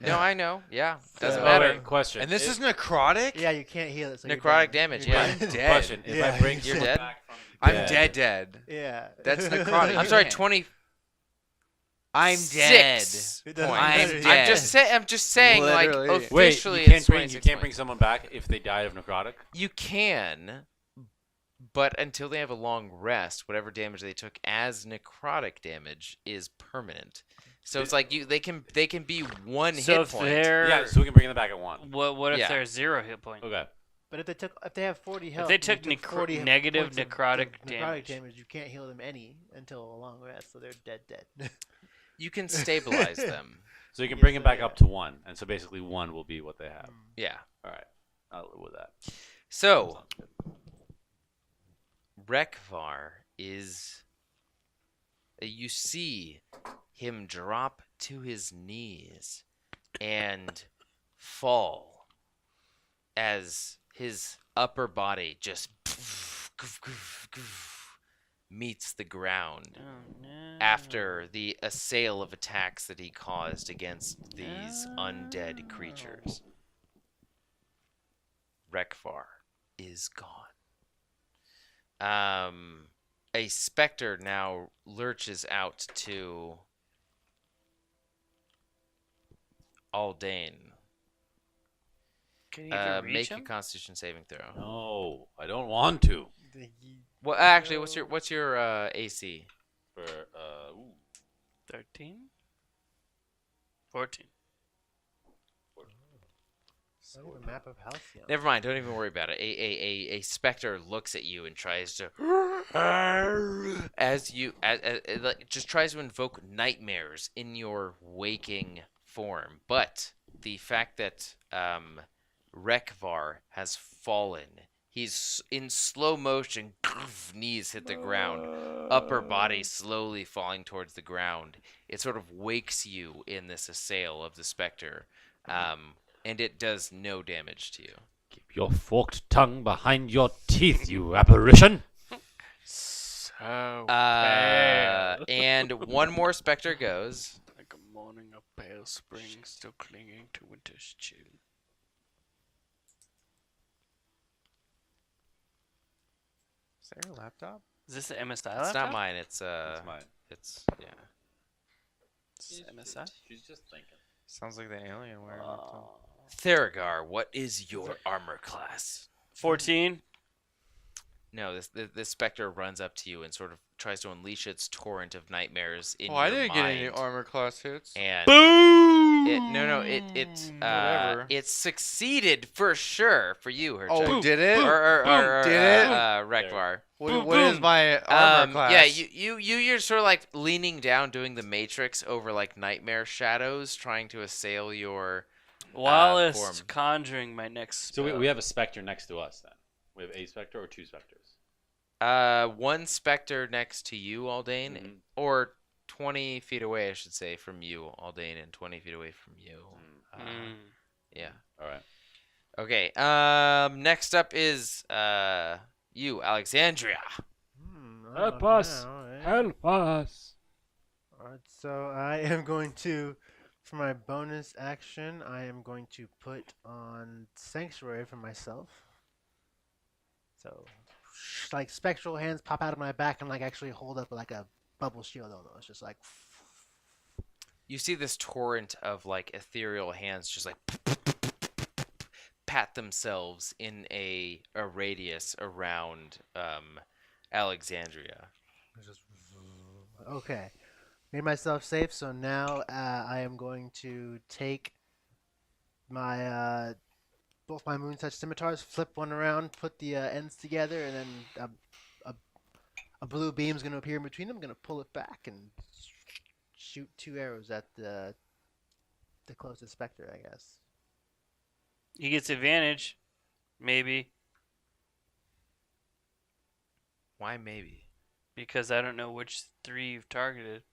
No, I know. Yeah, doesn't Yeah. matter. Wait, question. And this is necrotic? Yeah, you can't heal it. So you're Necrotic dead. damage, You're yeah. I'm dead. dead. Question. If Yeah. I bring You're someone dead? back from I'm dead, dead. Yeah. That's necrotic. I'm sorry, can't. 20. I'm Six It doesn't points. matter. I'm dead. I'm just saying, Literally. like Wait, officially, you can't it's bring 26 bring points. someone back if they died of necrotic. You can, but until they have a long rest, whatever damage they took as necrotic damage is permanent. So it's like they can be one So hit if point. they're Yeah, so we can bring them back at 1. what if Yeah. they're 0 hit point? Okay. But if they have 40 health, they and you took took 40 negative points of necrotic necrotic damage. you can't heal them any until a long rest, so they're dead. You can stabilize them. So you can Yeah, bring so them back yeah. up to 1, and so basically 1 will be what they have. Yeah. All right, I'll live with that. So Rekvar is. You see him drop to his knees and fall as his upper body just meets the ground Oh, no. after the assail of attacks that he caused against these undead creatures. Rekvar is gone. A specter now lurches out to Aldain. Can you even Make reach a him? Constitution saving throw. No, I don't want to. Well, actually, what's your AC? For 13? 14. A map of Halcyon. Never mind. Don't even worry about it. A specter looks at you and tries to, like, just tries to invoke nightmares in your waking form. But the fact that Rekvar has fallen, he's in slow motion. Knees hit the ground, upper body slowly falling towards the ground. It sort of wakes you in this assail of the specter. And it does no damage to you. keep your forked tongue behind your teeth, you apparition. So pale. And one more specter goes. Like a morning of pale spring still clinging to winter's chill. Is that your laptop? Is this the MSI It's laptop? not mine. It's That's mine. It's yeah. Is this MSI? She's just thinking. Sounds like the Alienware laptop. Theragar, what is your armor class? 14. No, this specter runs up to you and sort of tries to unleash its torrent of nightmares in Oh, I your didn't get any mind. armor class hits. And Boom! Whatever. it succeeded for sure for you, Herchuk. Oh, did it? Did it? Rekvar. What is my armor class? Yeah, you're sort of like leaning down, doing the Matrix over like nightmare shadows, trying to assail your. Whilst form. conjuring my next spell. So we have a specter next to us then. We have a specter or 2 specters. One specter next to you, Aldane, Mhm. or 20 feet away, I should say, from you, Aldane, and 20 feet away from you. Yeah. All right. Okay. Next up is you, Alexandria. Help us. Help us. Alright, so I am going to, for my bonus action, I am going to put on Sanctuary for myself. So, like spectral hands pop out of my back and like actually hold up like a bubble shield almost, just like. You see this torrent of like ethereal hands just like pat themselves in a radius around Alexandria. Okay, made myself safe. So now I am going to take my both my moon touch scimitars, flip one around, put the ends together, and then a blue beam's going to appear in between them. I'm going to pull it back and shoot 2 arrows at the closest specter, I guess. He gets advantage. Maybe. Why maybe? Because I don't know which 3 you've targeted.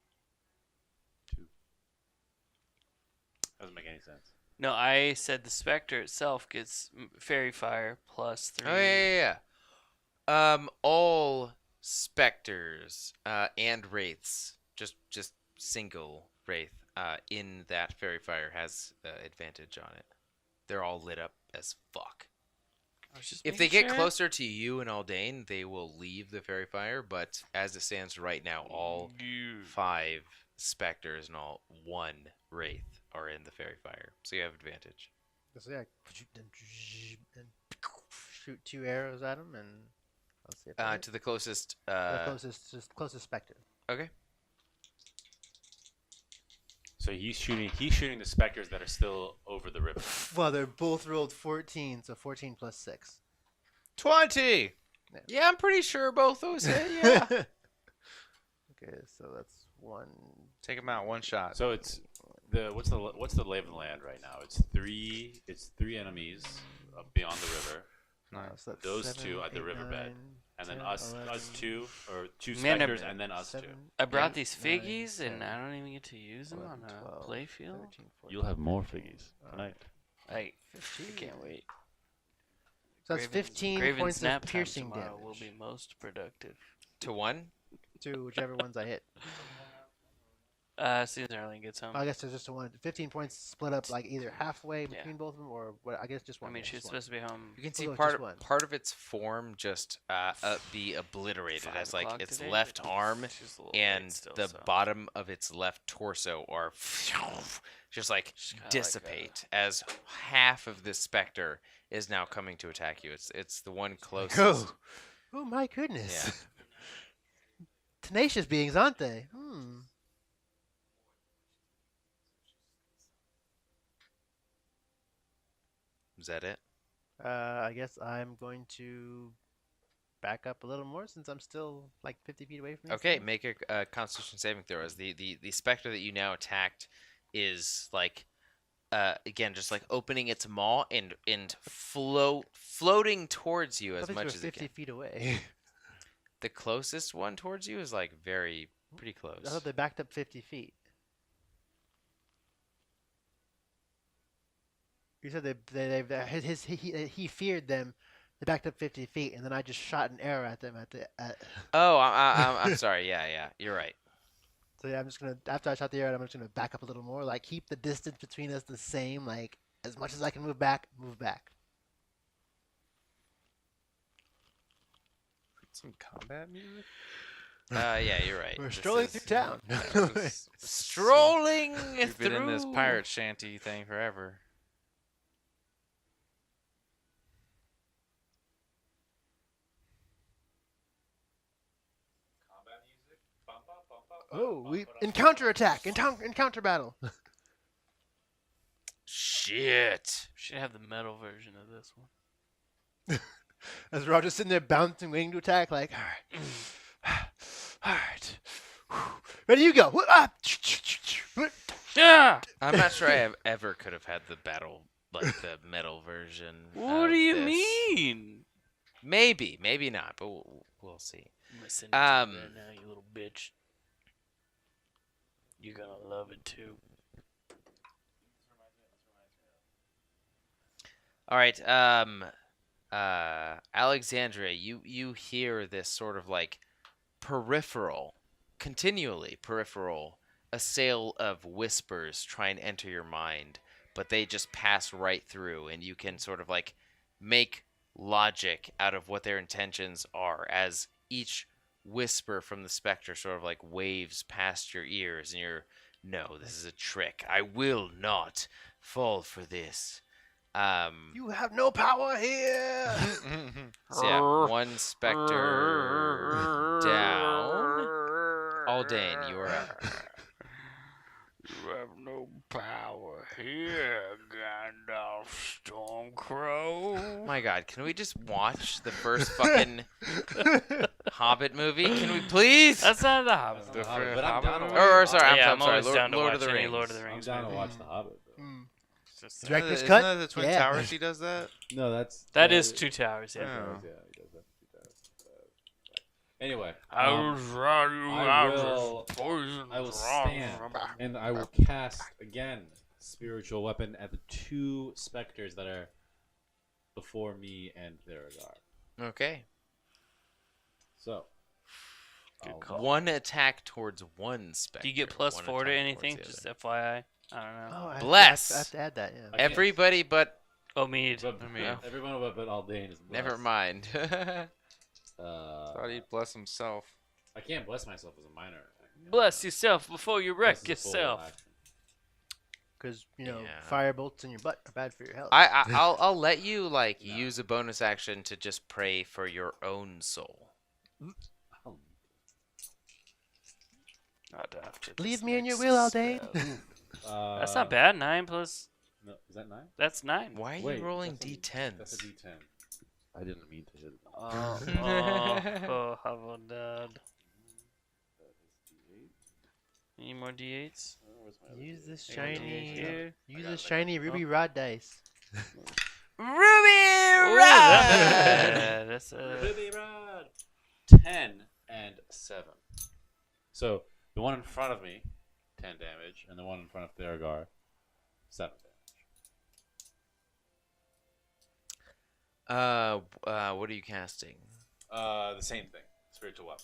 Doesn't make any sense. No, I said the specter itself gets fairy fire plus 3. Oh yeah. All specters and wraiths, just single wraith in that fairy fire has advantage on it. They're all lit up as fuck. If they get closer to you and Aldane, they will leave the fairy fire. But as it stands right now, all 5 specters and all 1 wraith are in the fairy fire, so you have advantage. So yeah, and shoot 2 arrows at him, and let's see if that To the closest. the closest specter. Okay. So he's shooting the specters that are still over the river. Well, they're both rolled 14, so 14 plus 6. 20. Yeah, I'm pretty sure both those hit. Yeah. Okay, so that's 1. Take him out one shot. So it's what's the lay of the land right now? It's 3 enemies beyond the river, So that's Those 7, 2 at the 8, riverbed, 9, and then 10, us 11, 2 or 2 Man, specters, and then us 7, 2. I brought eight, these 9, figgies, and 10, I don't even get to use them 11, on a 12, play field. 13, 14, You'll have more figgies tonight. I 15. can't wait. So that's 15 Graven points snap of time piercing tomorrow damage will be most productive. To 1. to whichever ones I hit. As soon as Arlene gets home. I guess there's just a 1. 15 points split up like either halfway between both of them, or what? I guess just I one. mean, yeah, she's just supposed to be home. You can see Although it's just one. part of its form just be obliterated 5 as like o'clock its today? left arm She's a little and late still, the so. bottom of its left torso are just like She's kinda like dissipate as half of this specter is now coming to attack you. It's the one closest. Oh my goodness. Yeah. Tenacious beings, aren't they? Is that it? I guess I'm going to back up a little more since I'm still like 50 feet away from you. Okay, make a Constitution saving throw. As the specter that you now attacked is like again just like opening its maw and floating towards you as much as it 50 can. feet away. The closest one towards you is like pretty close. I thought they backed up 50 feet. You said he feared them. They backed up 50 feet, and then I just shot an arrow at them Oh, I'm sorry. Yeah, you're right. So yeah, I'm just gonna after I shot the arrow, I'm just gonna back up a little more, like keep the distance between us the same, like as much as I can move back, move back. Some combat music. Yeah, you're right. We're This strolling is- through town. Strolling We've through been in this pirate shanty thing forever. Oh, we encounter attack, encounter battle. Shit. Should have the metal version of this one. As we're all just sitting there bouncing, waiting to attack, like, all right, ready you go. Yeah. I'm not sure I ever could have had the battle, like the metal version. What of do you this. mean? Maybe not, but we'll see. Listen to you right Um, now, you little bitch. You're gonna love it too. All right, Alexandria, you hear this sort of like continually peripheral assail of whispers try and enter your mind, but they just pass right through, and you can sort of like make logic out of what their intentions are as each whisper from the specter sort of like waves past your ears, and no, this is a trick. I will not fall for this. You have no power here. So yeah, one specter down. Aldane, you are up. You have no power here, Gandalf Stormcrow. My God, can we just watch the first fucking Hobbit movie? Can we please? That's not the Hobbit. But I'm down to watch Or sorry, Yeah, I'm sorry, always down to Lord watch of the any Rings. Lord of the I'm Rings. down to movie. watch The Hobbit. Though. Director's Isn't cut. that the Twin Yeah. Towers he does that? No, that's That is Two Towers, yeah. Yeah. Yeah, he does that. Anyway, I was riding I out will- of poison. I will drop stand from and I will cast again spiritual weapon at the two specters that are before me and Theragar. Okay. So, Good I'll- call. One attack towards one specter. Do you get plus one 4 to attack anything? towards the Just other. FYI. I don't know. Oh, Bless. I have to add that. Yeah. Okay. Everybody but Omid. But, mean- everyone but Aldane is blessed. never mind. Thought he'd bless himself. I can't bless myself as a minor. Bless yourself before you wreck This is a full yourself. action. Because Yeah. fire bolts in your butt are bad for your health. I'll let you like No. use a bonus action to just pray for your own soul. Oh, Not after Leave this me in your next will, spell. Aldane. That's not bad. 9 plus. No, is that 9? That's 9. Why are you Wait, rolling that's a d10s? D10. I didn't mean to hit it. Oh, how about that? Any more D8s? Use this Any shiny. here? Use this shiny ruby rod dice. Ruby Ooh, Rod! that's Ruby Rod! 10 and 7. So the one in front of me, 10 damage, and the one in front of Theragar, 7 damage. What are you casting? The same thing. Spiritual weapon.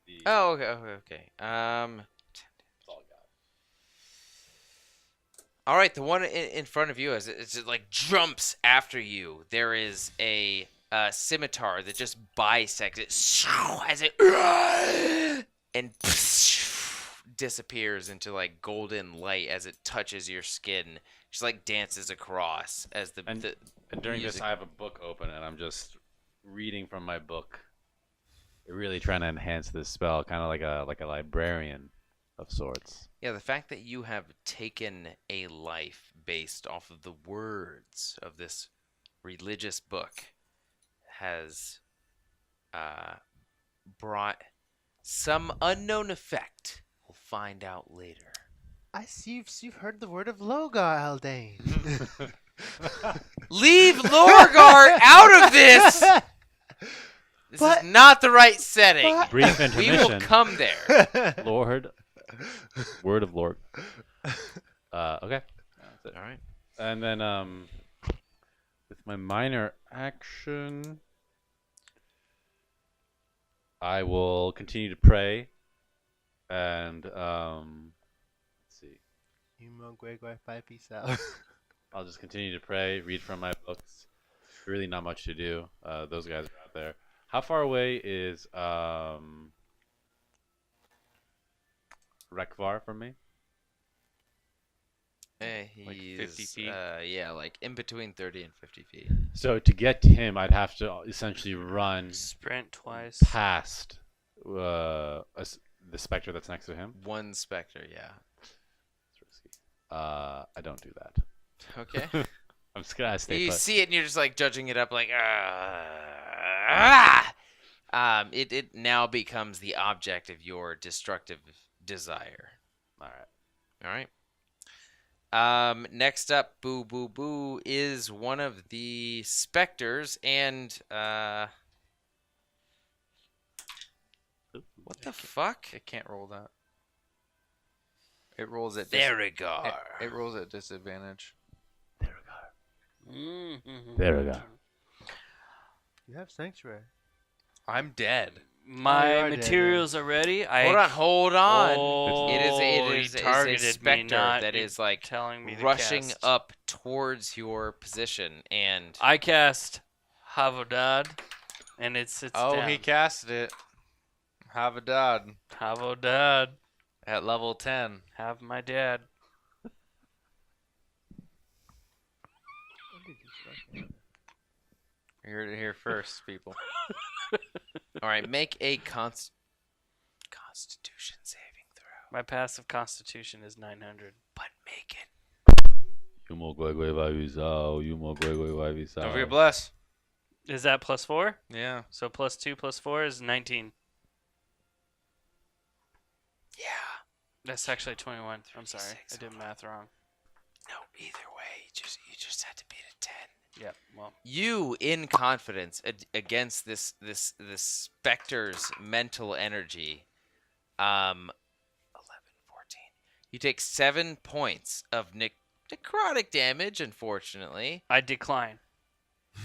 The, Oh, okay. That's all I got. All right, the one in front of you, as it like jumps after you, there is a scimitar that just bisects it as it and disappears into like golden light as it touches your skin. Just like dances across as And during this, I have a book open, and I'm just reading from my book. Really trying to enhance this spell, kind of like a librarian of sorts. Yeah, the fact that you have taken a life based off of the words of this religious book has brought some unknown effect. We'll find out later. I see you've heard the word of Logar, Aldane. Leave Lorgar out of this! This But- is not the right setting. but- Brief We will intermission. come there. Lord. Word of Lord. Okay. That's it. All right. And then with my minor action, I will continue to pray, and let's see. Gregor, bye, peace out. I'll just continue to pray, read from my books. Really not much to do. Those guys are out there. How far away is Rekvar from me? Like He's 50 feet? yeah, like in between 30 and 50 feet. So to get to him, I'd have to essentially run Sprint twice. past The specter that's next to him. One specter, yeah. It's risky. I don't do that. Okay. I'm just gonna stay You put. see it and you're just like judging it up like it now becomes the object of your destructive desire. All right. All right. Next up, Boo Boo Boo is one of the specters, and what the fuck? It can't roll that. It rolls at Therigar. it rolls at disadvantage. There we go. You have sanctuary. I'm dead. My you are dead, materials are ready. Hold on. Oh, It he is a targeted me, specter not that is like telling me to rushing cast. up towards your position, and I cast Havodad, and it sits down. He casted it. Have a dad Havodad, at level 10. have my dad. You heard it here first, people. all right, make a Constitution saving throw. My passive constitution is 900. But make it. Don't Don't forget bless. Is that +4? Yeah. So +2 +4 is 19. Yeah. That's actually 21. I'm sorry, 36 I did math wrong. No, either way, you just had to beat a 10. Yep. Well, You, in confidence against this specter's mental energy, 11, 14. You take 7 points of necrotic damage. Unfortunately, I decline.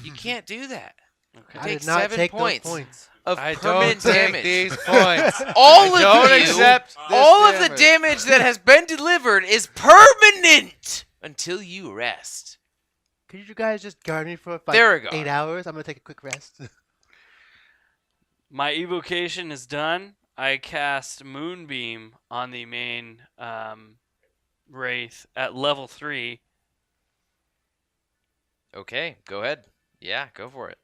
you can't do that. Okay. I Take did not 7 take points those points. of I don't permanent take damage. these points. All of don't you, accept this all of the damage. damage that has been delivered is permanent until you rest. Could you guys just guard me for Therigar. 8 hours? I'm gonna take a quick rest. My evocation is done. I cast Moonbeam on the main Wraith at level 3. Okay, go ahead. Yeah, go for it.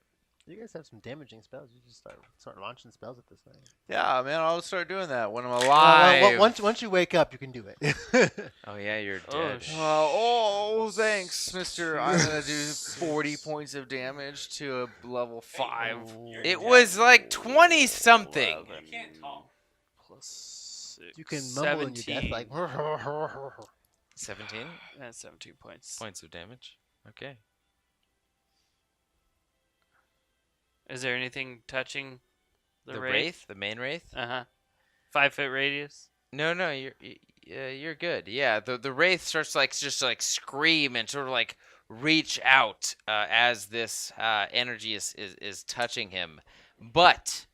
You guys have some damaging spells. You just start launching spells at this thing. Yeah, man, I'll start doing that when I'm alive. Once you wake up, you can do it. Oh yeah, you're Oh, dead. Thanks, mister. I'm going to do 40 points of damage to a level 5. It was like 20 something. +6. You can mumble in your death 17. like. 17 That's 17 points. points of damage. Okay. Is there anything touching The wraith, the main wraith? 5-foot radius. No, you're good. Yeah, the wraith starts just scream and sort of like reach out as this energy is touching him, but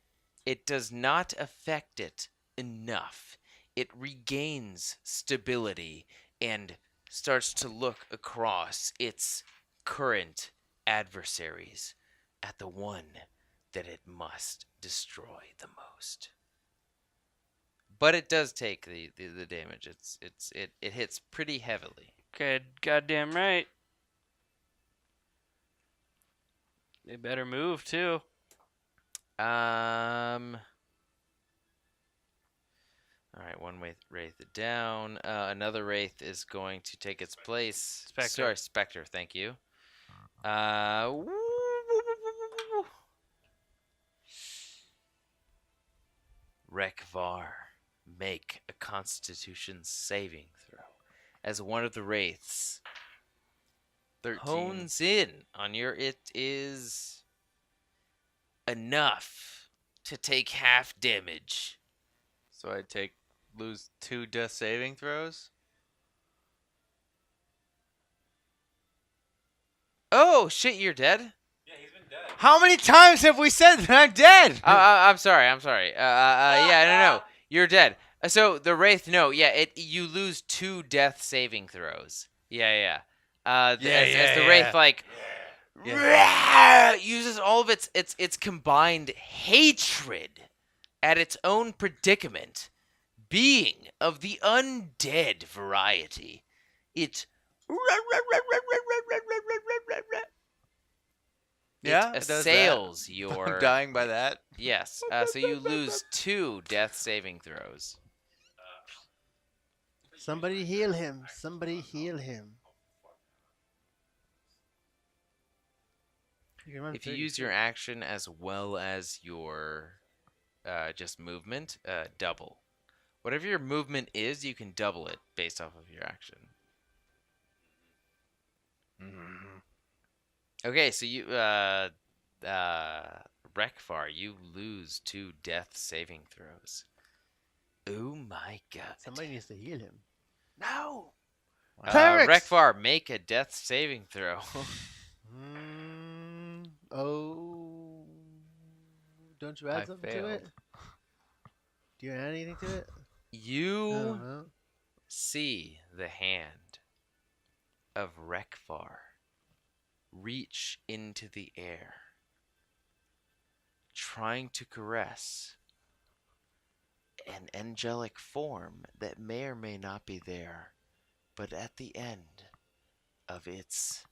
it does not affect it enough. It regains stability and starts to look across its current adversaries at the one that it must destroy the most. But it does take the damage. It hits pretty heavily. Okay, goddamn right. They better move too. All right, one wraith down. Another wraith is going to take its place. Spectre. Sorry, specter. Thank you. Rekvar, make a Constitution saving throw as one of the wraiths 13. hones in on your. It is enough to take half damage. So I lose 2 death saving throws. Oh shit! You're dead. How many times have we said that I'm dead? I'm sorry. Yeah, no. You're dead. So the wraith, no, yeah, you lose 2 death saving throws. Yeah. As the wraith uses all of its combined hatred at its own predicament, being of the undead variety, it Yeah, it it does that. assails I'm your. dying by that. Yes. So you lose 2 death saving throws. Somebody heal him. Somebody heal him. You can run If you 30 use your feet. action as well as your just movement, double. Whatever your movement is, you can double it based off of your action. Okay, so you Rekfar, you lose 2 death saving throws. Oh my god. Somebody needs to heal him. No. Clerics! Rekfar, make a death saving throw. Oh. Don't you add I something to it? failed. Do you add anything to it? I You don't know. see the hand of Rekfar reach into the air, trying to caress an angelic form that may or may not be there, but at the end of its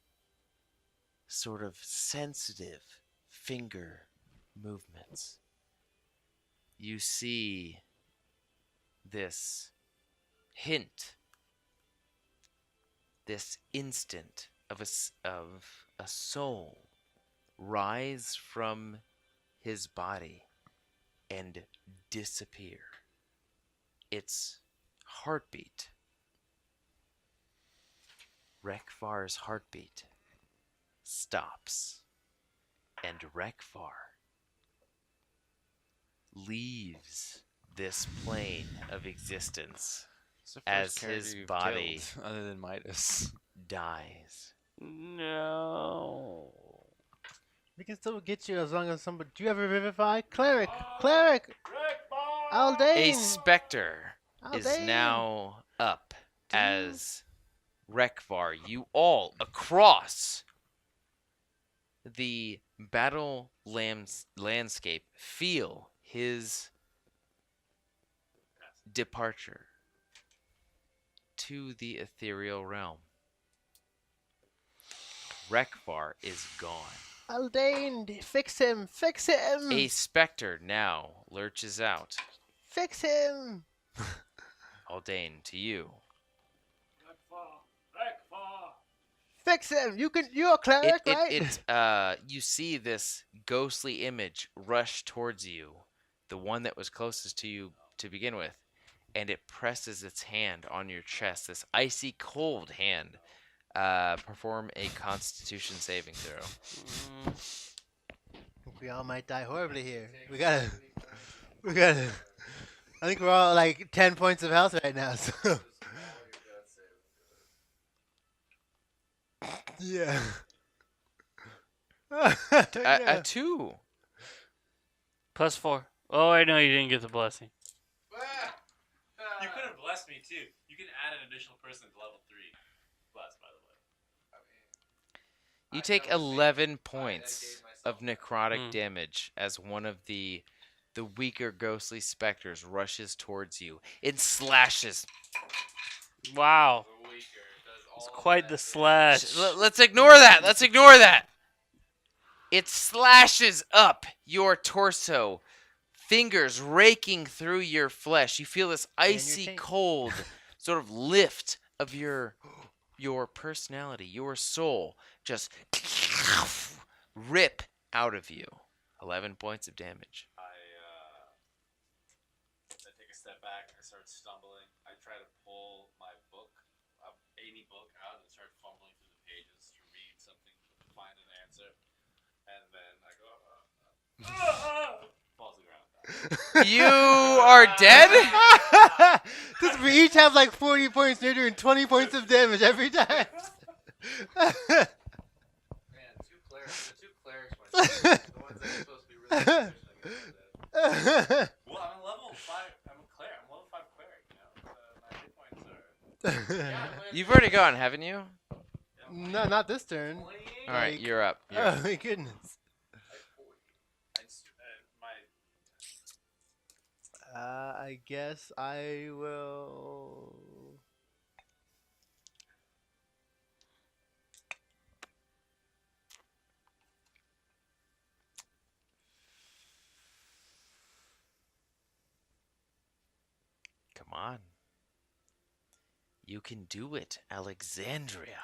sort of sensitive finger movements, you see this hint, this instant of a soul rise from his body and disappear. Its heartbeat, Rekfar's heartbeat, stops, and Rekfar leaves this plane of existence It's the as first character his you've body killed, other than Midas. dies. No. We can still get you as long as somebody. Do you have a revivify? Cleric! Cleric! Aldane! A specter is Aldane! now up as Rekvar, you all across the battle landscape feel his departure to the ethereal realm. Rekvar is gone. Aldane! Fix him! Fix him! A specter now lurches out. Fix him! Aldane, to you. Fix him! You're a cleric, right? You see this ghostly image rush towards you, the one that was closest to you to begin with, and it presses its hand on your chest, this icy cold hand. Perform a Constitution saving throw. We all might die horribly here. We gotta. I think we're all like 10 points of health right now, so. Yeah. A 2. +4. Oh, I know you didn't get the blessing. You could have blessed me too. You can add an additional person to level 3. Bless, by the way. You take 11 points of necrotic damage as one of the weaker ghostly specters rushes towards you. It slashes. Wow. It's quite the slash. Let's ignore that. Let's ignore that. It slashes up your torso, fingers raking through your flesh. You feel this icy taint. cold sort of lift of your personality, your soul, just rip out of you. 11 points of damage. I take a step back. I start stumbling. I try to pull my book, any book, out and start fumbling through the pages to read something, to find an answer, and then I go, falls to the ground. You are dead? We each have like 40 points. They're doing 20 points of damage every time. Man, the 2 clerics went the ones that are supposed to be really efficient, I guess. Well, I'm a level 5. I'm a level 5 cleric. You know, my hit points are. You've already gone, haven't you? No, not this turn. All right, Like- you're up. You're Oh up. my goodness. I guess I will. Come on. You can do it, Alexandria.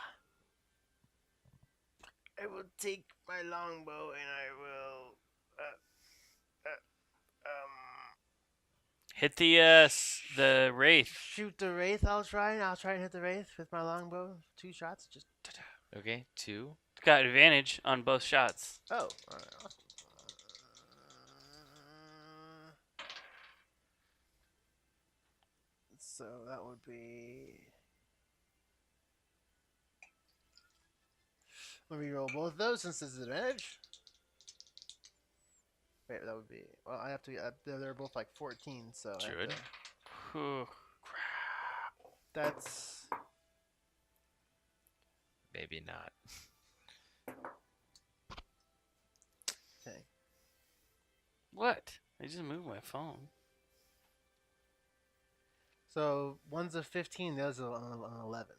I will take my longbow and I will Hit the wraith. shoot the wraith. I'll try and hit the wraith with my longbow. 2 shots. Just Okay, 2. Got advantage on both shots. oh. All right, awesome. So that would be. Let me roll both of those since this is advantage. Wait, that would be. Well, I have to. They're both like 14, so. I have Good. to- Whew. That's. Maybe not. Okay. What? I just moved my phone. So one's a 15, the other's an 11.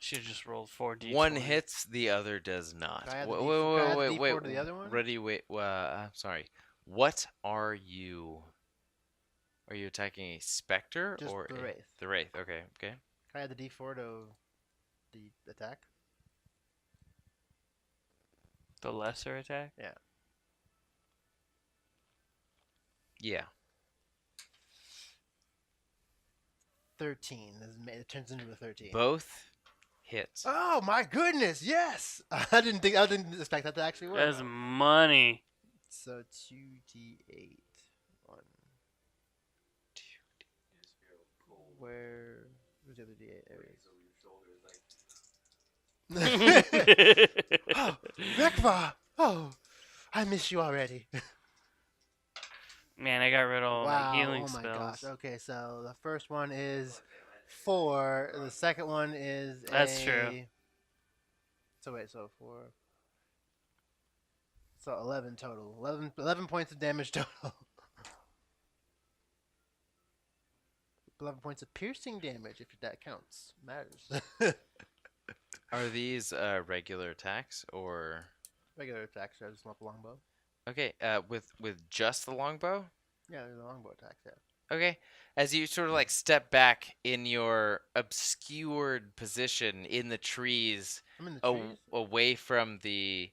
Should have just rolled 4d. One hits, the other does not. Can I add the Wait, D- wait, can I add the wait, wait, D4 to the other one? Ready, wait. Sorry. What are you? Are you attacking a specter Just or the wraith. The wraith. Okay, okay. Can I add the D4 to the attack? The lesser attack? Yeah. 13. It turns into a 13. Both hits. Oh my goodness! Yes, I didn't expect that to actually work. That's money. So 2d8. 1. Where's the other d8? There it is. Oh, Rekva! Oh, I miss you already. Man, I got rid of all Wow! my healing Oh my spells. gosh. Okay, so the first one is 4. The second one is That's true. So wait, so 4. So 11 total. 11 points of damage total. 11 points of piercing damage, if that counts. Matters. Are these regular attacks or? Regular attacks, I just want the longbow. Okay. With just the longbow. Yeah, they're the longbow attacks, yeah. Okay. As you sort of like step back in your obscured position in the trees, I'm in the trees. away from the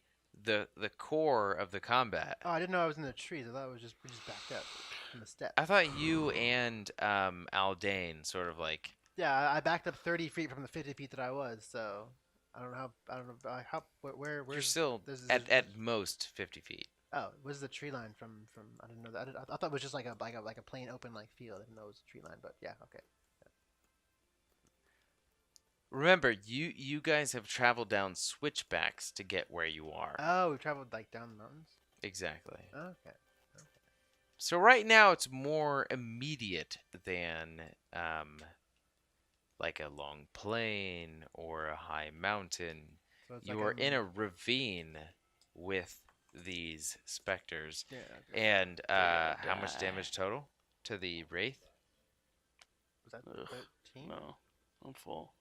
core of the combat. Oh, I didn't know I was in the trees. I thought we just backed up from the steps. I thought you and Aldane sort of like. Yeah, I backed up 30 feet from the 50 feet that I was, so I don't know how where You're still at most 50 feet. Oh, where's the tree line from? I didn't know that. I thought it was just like a plain open like field. I didn't know it was a tree line, but yeah, okay. Remember, you guys have traveled down switchbacks to get where you are. Oh, we traveled like down the mountains. Exactly. Okay. So right now it's more immediate than like a long plain or a high mountain. So it's You like are in a ravine with these specters. Yeah. Okay. And gonna how much die. damage total to the wraith? Was that Ugh, 13? No, I'm full.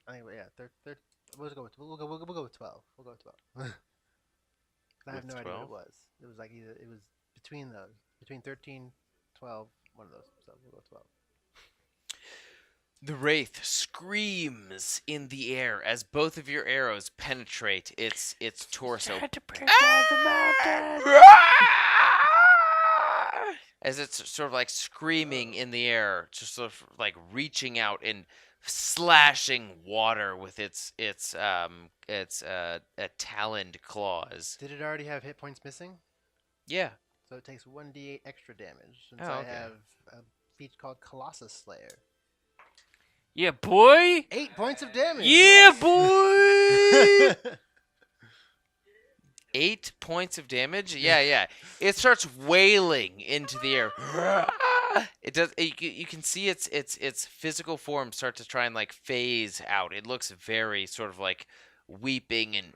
I think yeah, we'll go with 12. We'll go with 12. I have With no idea what 12? it was. It was like it was between those, between 13, 12, one of those. So we'll go 12. The wraith screams in the air as both of your arrows penetrate its torso. Tried to break down the mountain. As it's sort of like screaming in the air, just sort of like reaching out and slashing water with its taloned claws. Did it already have hit points missing? Yeah. So it takes 1d8 extra damage. Since Oh, I okay. have a feat called Colossus Slayer. Yeah, boy. 8 points of damage. Yeah, yes. boy. 8 points of damage. Yeah. It starts wailing into the air. It does. You can see its physical form start to try and like phase out. It looks very sort of like weeping and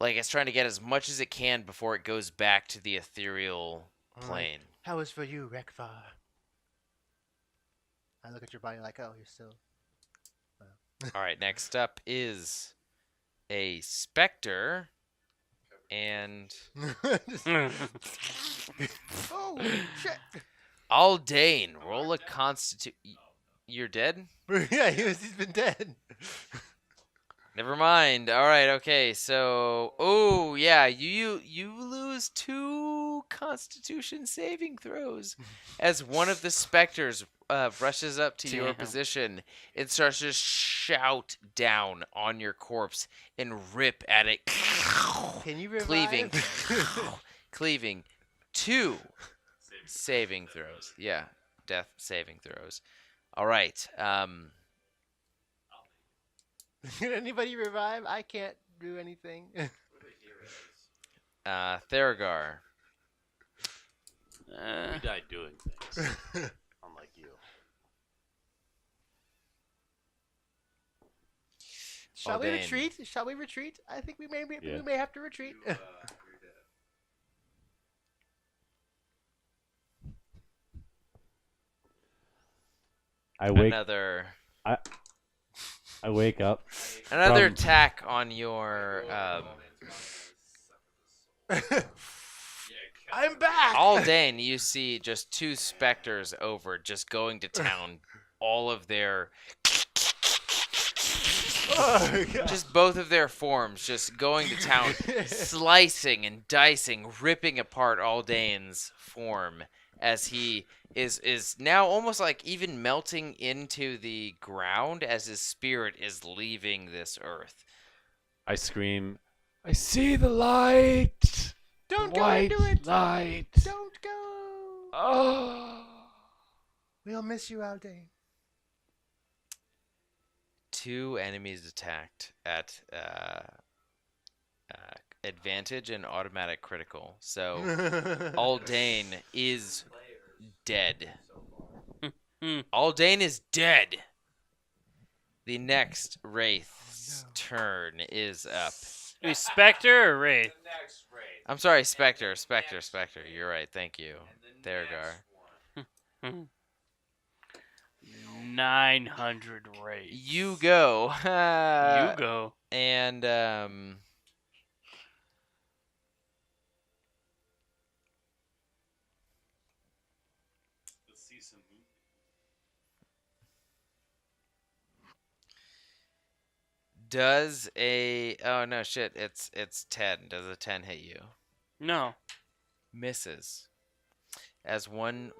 like it's trying to get as much as it can before it goes back to the ethereal plane. How is for you, Rekvar? I look at your body like, oh, you're still. All right. Next up is a specter. And Oh shit! Aldane, roll a constitution. You're dead? Yeah, he's been dead. Never mind. All right. Okay. So, oh yeah, you lose 2 Constitution saving throws as one of the specters rushes up to your Damn. position and starts to shout down on your corpse and rip at it, Can you revive? cleaving, cleaving. 2 saving throws. Yeah, death saving throws. All right. Can anybody revive? I can't do anything. Theragar. We died doing things. Unlike you. Shall we Aldane. retreat? Shall we retreat? I think we Yeah. may have to retreat. I wake up. Another From- attack on your I'm back. Aldane. You see just 2 specters over, just going to town. All of their, Oh, God. just both of their forms, just going to town, slicing and dicing, ripping apart Aldane's form as he is now almost like even melting into the ground as his spirit is leaving this earth. I scream, I see the light! Don't The go white into it. light! Don't go. Oh! We'll miss you, Aldane. 2 enemies attacked at advantage and automatic critical. So Aldane is dead. Aldane is dead. The next Wraith's turn is up. Wait, Spectre or Wraith? I'm sorry, Spectre. You're right. Thank you, Theragar. 900 Wraith. You go. You go. And does a oh no shit, it's 10. Does a 10 hit you? No. Misses. As one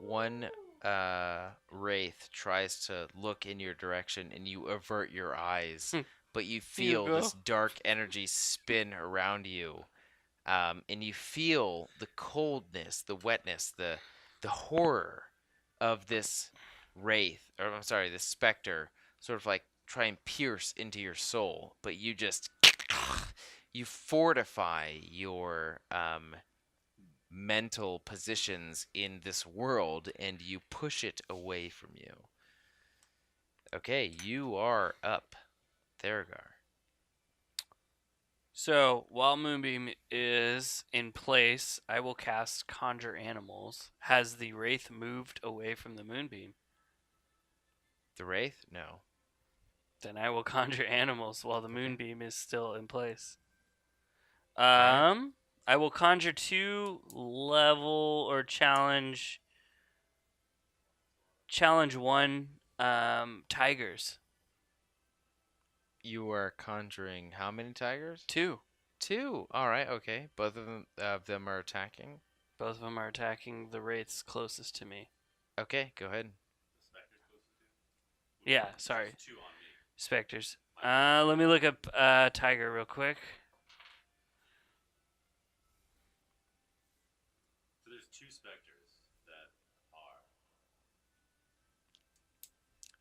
wraith tries to look in your direction and you avert your eyes, but you feel go. this dark energy spin around you. And you feel the coldness, the wetness, the horror of this wraith, or I'm sorry, this specter, sort of like try and pierce into your soul, but you just you fortify your mental positions in this world and you push it away from you. Okay, you are up, Theragar. So, while Moonbeam is in place, I will cast Conjure Animals. Has the Wraith moved away from the Moonbeam? The wraith? No. Then I will Conjure Animals while the Moonbeam is still in place. Alright. I will conjure 2 level or challenge 1 tigers. You are conjuring how many tigers? 2. 2. All right. Okay. Both of them are attacking. Both of them are attacking the wraiths closest to me. Okay. Go ahead. Yeah, sorry. Specters. Let me look up tiger real quick. So there's 2 specters that are.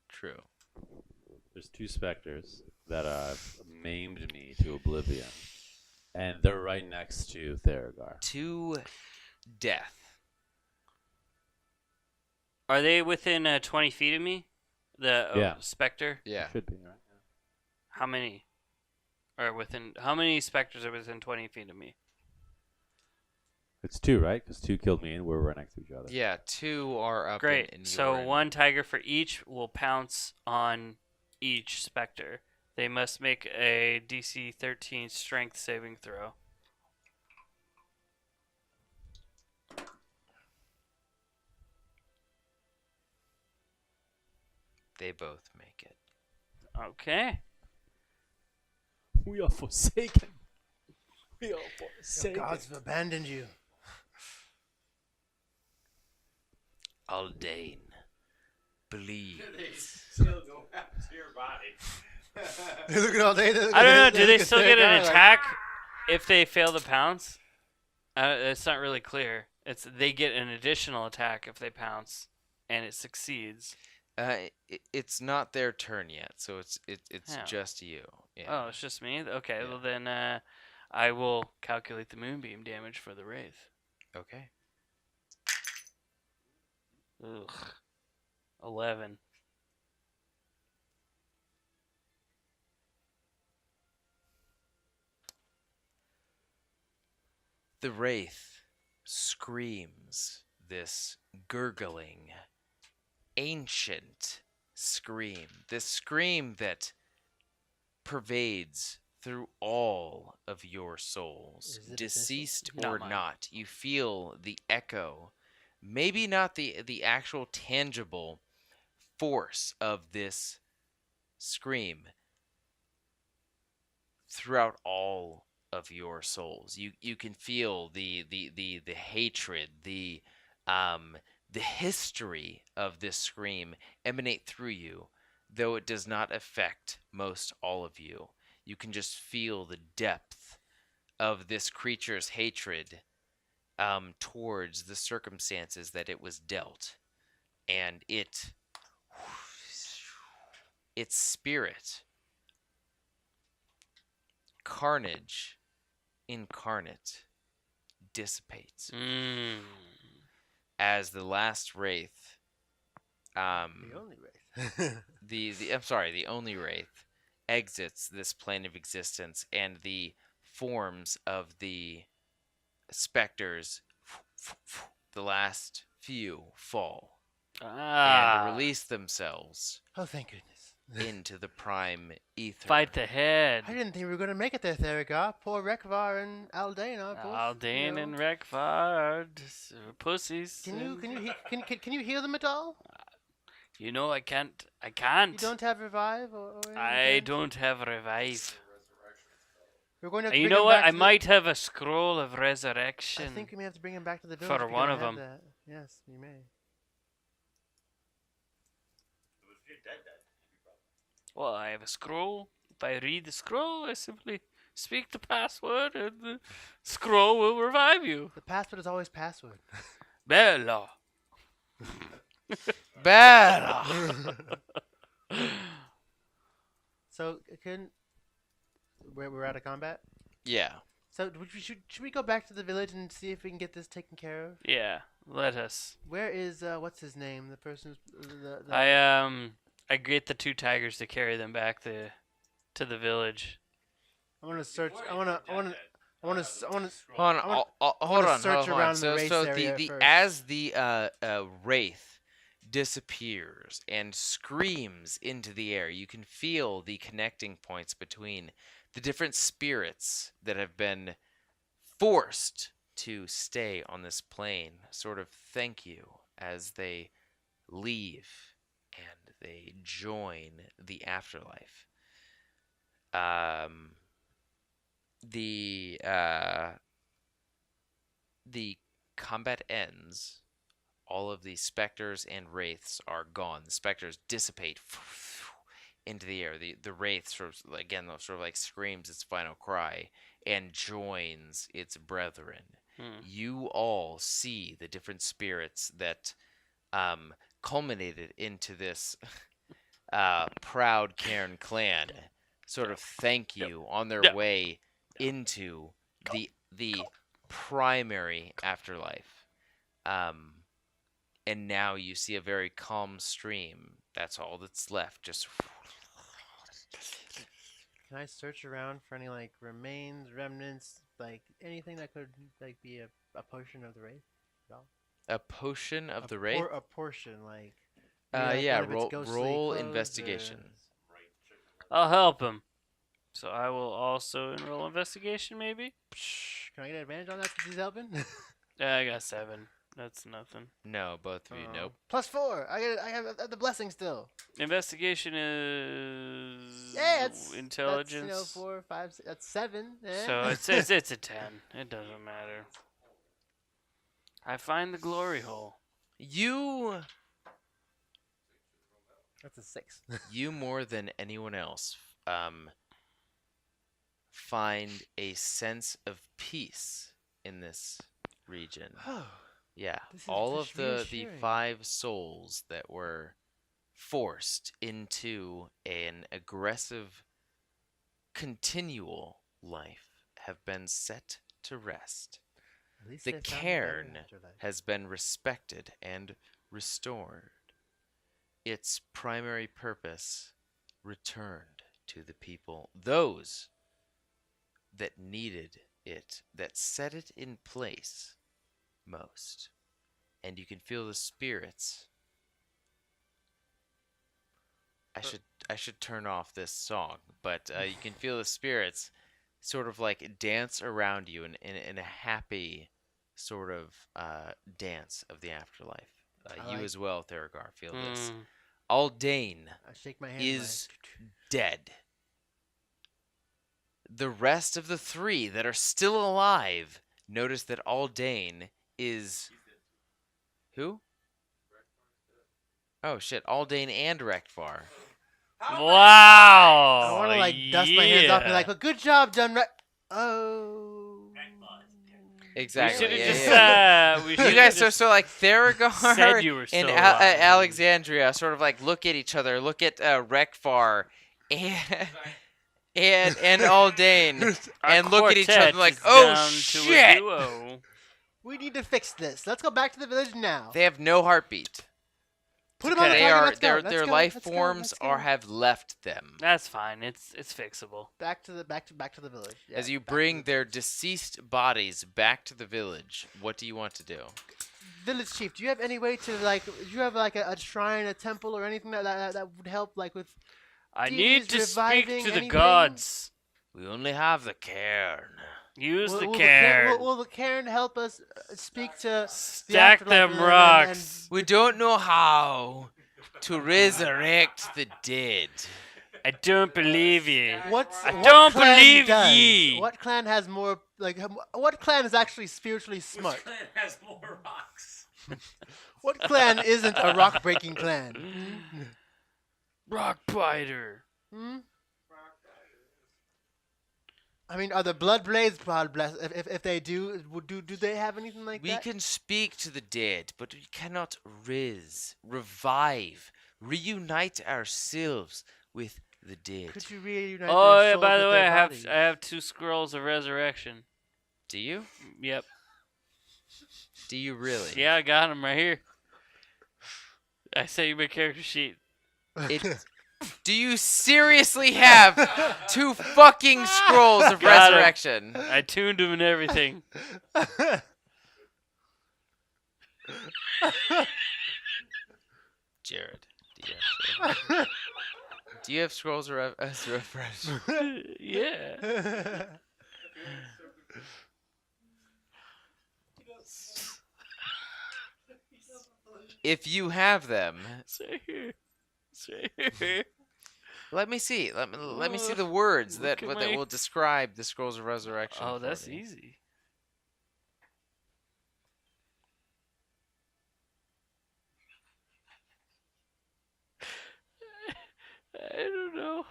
True. There's 2 specters that have maimed me to oblivion. And they're right next to Theragar. 2 death. Are they within 20 feet of me? The Yeah. specter? Yeah. Should be, right? How many? How many specters are within 20 feet of me? It's 2, right? Because 2 killed me and we're right next to each other. Yeah. 2 are up. Great. In So your 1 tiger for each will pounce on each specter. They must make a DC 13 strength saving throw. They both make it. Okay. We are forsaken. We are Your forsaken. gods have abandoned you. Aldane, bleed. Still go after your body. Look at all day. I don't know. Do they still get an attack if they fail to pounce? It's not really clear. They get an additional attack if they pounce, and it succeeds. It's not their turn yet, so it's Oh. just you. Yeah. Oh, it's just me. Okay, Yeah. well then I will calculate the moonbeam damage for the wraith. Okay. Ugh. 11. The wraith screams this gurgling, ancient scream. This scream that pervades through all of your souls, Is it deceased Not or mine. not. You feel the echo, maybe not the actual tangible force of this scream throughout all of your souls. You can feel the hatred, the history of this scream emanate through you, though it does not affect most all of you. You can just feel the depth of this creature's hatred towards the circumstances that it was dealt, and its spirit, carnage incarnate, dissipates as the last wraith, The only wraith. the only wraith exits this plane of existence, and the forms of the specters, the last few, fall and release themselves Oh, thank goodness. into the prime ether. Fight the head. I didn't think we were going to make it there, Therigar. Poor Rekvar and Aldane are both. Aldane you know. and Rekvar are pussies. Can you heal them at all? You know I can't. I can't. You don't have revive or anything? I don't have revive. We're going to have And to you bring know him what? back I to the- might have a scroll of resurrection. I think we may have to bring him back to the For village. if we one don't of have them. that. Yes, you may. Well, I have a scroll. If I read the scroll, I simply speak the password, and the scroll will revive you. The password is always password. Bella. Bella! So, we're out of combat. Yeah. So should we go back to the village and see if we can get this taken care of? Yeah, let us. Where is what's his name? The person who's I get the two tigers to carry them back to the village. I want to search. I want to. Hold on. I Hold wanna on. search Hold on. around the So, wraith so area the first. as the wraith disappears and screams into the air, you can feel the connecting points between the different spirits that have been forced to stay on this plane. Sort of thank you as they leave and they join the afterlife. The combat ends. All of the specters and wraiths are gone. The specters dissipate into the air. The wraith sort of like screams its final cry and joins its brethren. You all see the different spirits that culminated into this proud Cairn clan sort of thank you on their way into the primary afterlife. And now you see a very calm stream. That's all that's left. Just Can I search around for any like remains, remnants, like anything that could like be a potion of the wraith? a potion of the wraith. A portion, like. maybe, like, Yeah. one of its ghostly Roll clothes, investigation. I'll help him. So I will also enroll investigation, maybe. Can I get advantage on that since he's helping? I got 7. That's nothing. No, both of you. Nope. +4. I have the blessing still. Investigation is Yeah, it's intelligence. That's, 4, 5, 6, that's 7. Eh? So it's a 10. It doesn't matter. I find the glory hole. You That's a 6. you more than anyone else find a sense of peace in this region. Yeah, This is all just of the reassuring. 5 souls that were forced into an aggressive, continual life have been set to rest. At least The they found a better cairn afterlife. has been respected and restored. Its primary purpose returned to the people, those that needed it, that set it in place most. And you can feel the spirits. I should turn off this song, but you can feel the spirits sort of like dance around you in a happy sort of dance of the afterlife. I You like- as well, Theragar, feel this. Mm. Aldane I shake my hand. is dead. The rest of the 3 that are still alive notice that Aldane is... Who? Oh shit, Aldane and Rekvar. Wow! I want to like dust my hands off and be yeah. like, well, good job, done right. Oh. We Exactly. should have yeah, just. yeah. We You should've guys are just so like Theragar said you were and still alive. Alexandria sort of like look at each other, look at Rekvar and Aldane, Our and look at each other quartet like, is oh down to a shit! duo. We need to fix this. Let's go back to the village now. They have no heartbeat. Put them on the They target. are Let's go. their Let's their go. life Let's go. forms Let's go. are have left them. That's fine. It's fixable. back to the village. Yeah, As you back to bring the their village. deceased bodies back to the village, what do you want to do? Village chief, do you have any way to like? Do you have like a shrine, a temple, or anything that would help like with? I Deities need to speak reviving to the anything? gods. We only have the cairn. Use the will cairn. will the cairn help us speak to the Stack afterlife them and- rocks. We don't know how to resurrect the dead. I don't believe you. What don't clan believe does? ye. What clan has more like? What clan is actually spiritually smart? has more rocks? What clan isn't a rock breaking clan? Rock biter. Hmm? I mean, are the blood blades God bless? If they do they have anything like We that? can speak to the dead, but we cannot revive, reunite ourselves with the dead. Could you reunite Oh their yeah. souls By with the way, their I bodies? have 2 scrolls of resurrection. Do you? Yep. Do you really? Yeah, I got them right here. I say my character sheet. It, do you seriously have 2 fucking scrolls of Got 'em. resurrection? I tuned them and everything. Jared, do you have scrolls of refresh? Yeah. If you have them, It's right here. It's right here. let me see. Let me see the words Look that at that my- will describe the scrolls of resurrection. Oh, for that's me. easy. I don't know.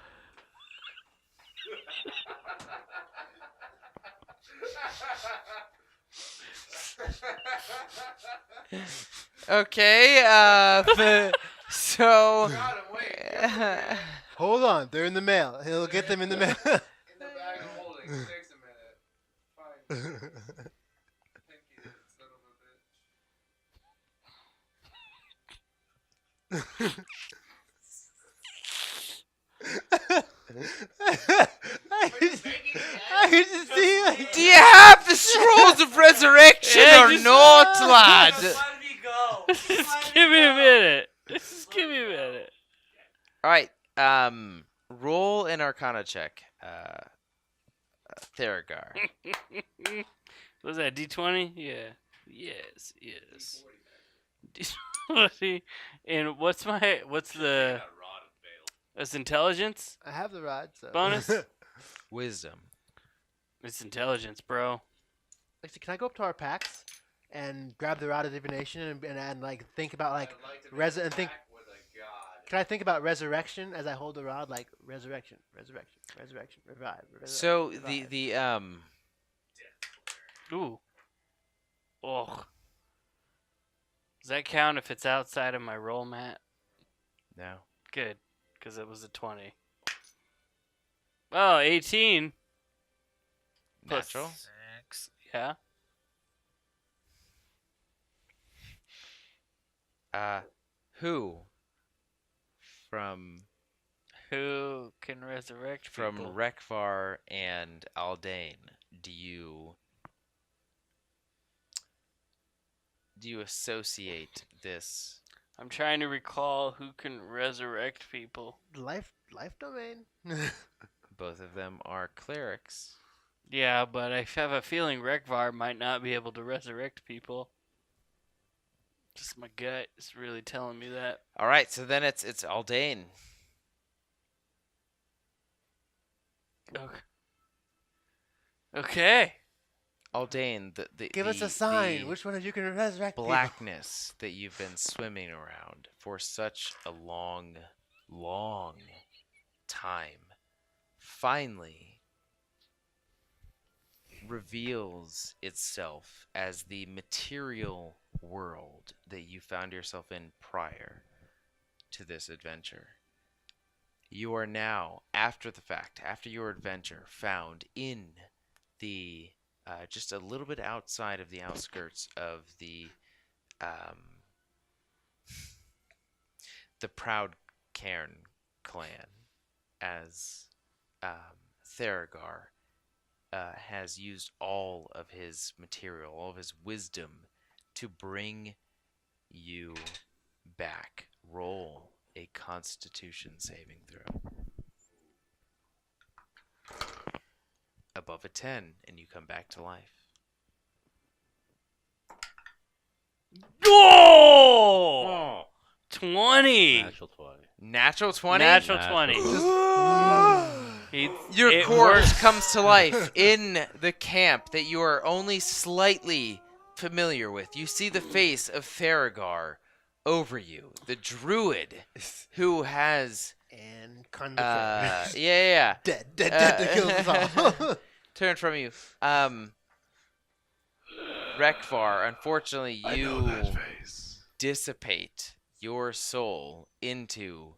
Okay. So. Hold on, they're in the mail. He'll get them in the mail. In the bag of holding. It takes a minute. Fine. Thank you, son of a bitch. I just see like, Do you have the scrolls of resurrection Yeah, or just- not, lad? Let me go. Just give me a minute. Just give me a minute. All right. Roll an Arcana check. Theragar. Was that D20? Yeah. Yes, yes. And what's the That's intelligence I have the rod, so. bonus? Wisdom. It's intelligence, bro. Actually, can I go up to our packs and grab the rod of divination and like think about like and think? Can I think about resurrection as I hold the rod, like resurrection, resurrection, resurrection, revive, So revive. Ooh. Oh. Does that count if it's outside of my roll mat? No. Good, because it was a 20. Oh, 18. Plus Natural. 6. Yeah. Who from Who can resurrect from people? Rekvar and Aldane do you associate this? I'm trying to recall who can resurrect people. Life domain. Both of them are clerics. Yeah, but I have a feeling Rekvar might not be able to resurrect people. Just my gut is really telling me that. All right, so then it's Aldane. Okay. Aldane, the Give us the- a sign. the Which one of you can resurrect people? blackness that you've been swimming around for such a long time finally reveals itself as the material world that you found yourself in prior to this adventure. You are now, after the fact, after your adventure, found in the just a little bit outside of the outskirts of the Proud Cairn clan, as Theragar has used all of his material, all of his wisdom, to bring you back. Roll a Constitution saving throw. Above a 10, and you come back to life. Oh! 20! Natural 20. Natural 20? Natural Natural 20. 20. Your It corpse works. comes to life in the camp that you are only slightly familiar with. You see the face of Theragar over you, the druid who has And yeah. dead to kill us all. Turn from you. Rekvar, unfortunately, you dissipate your soul into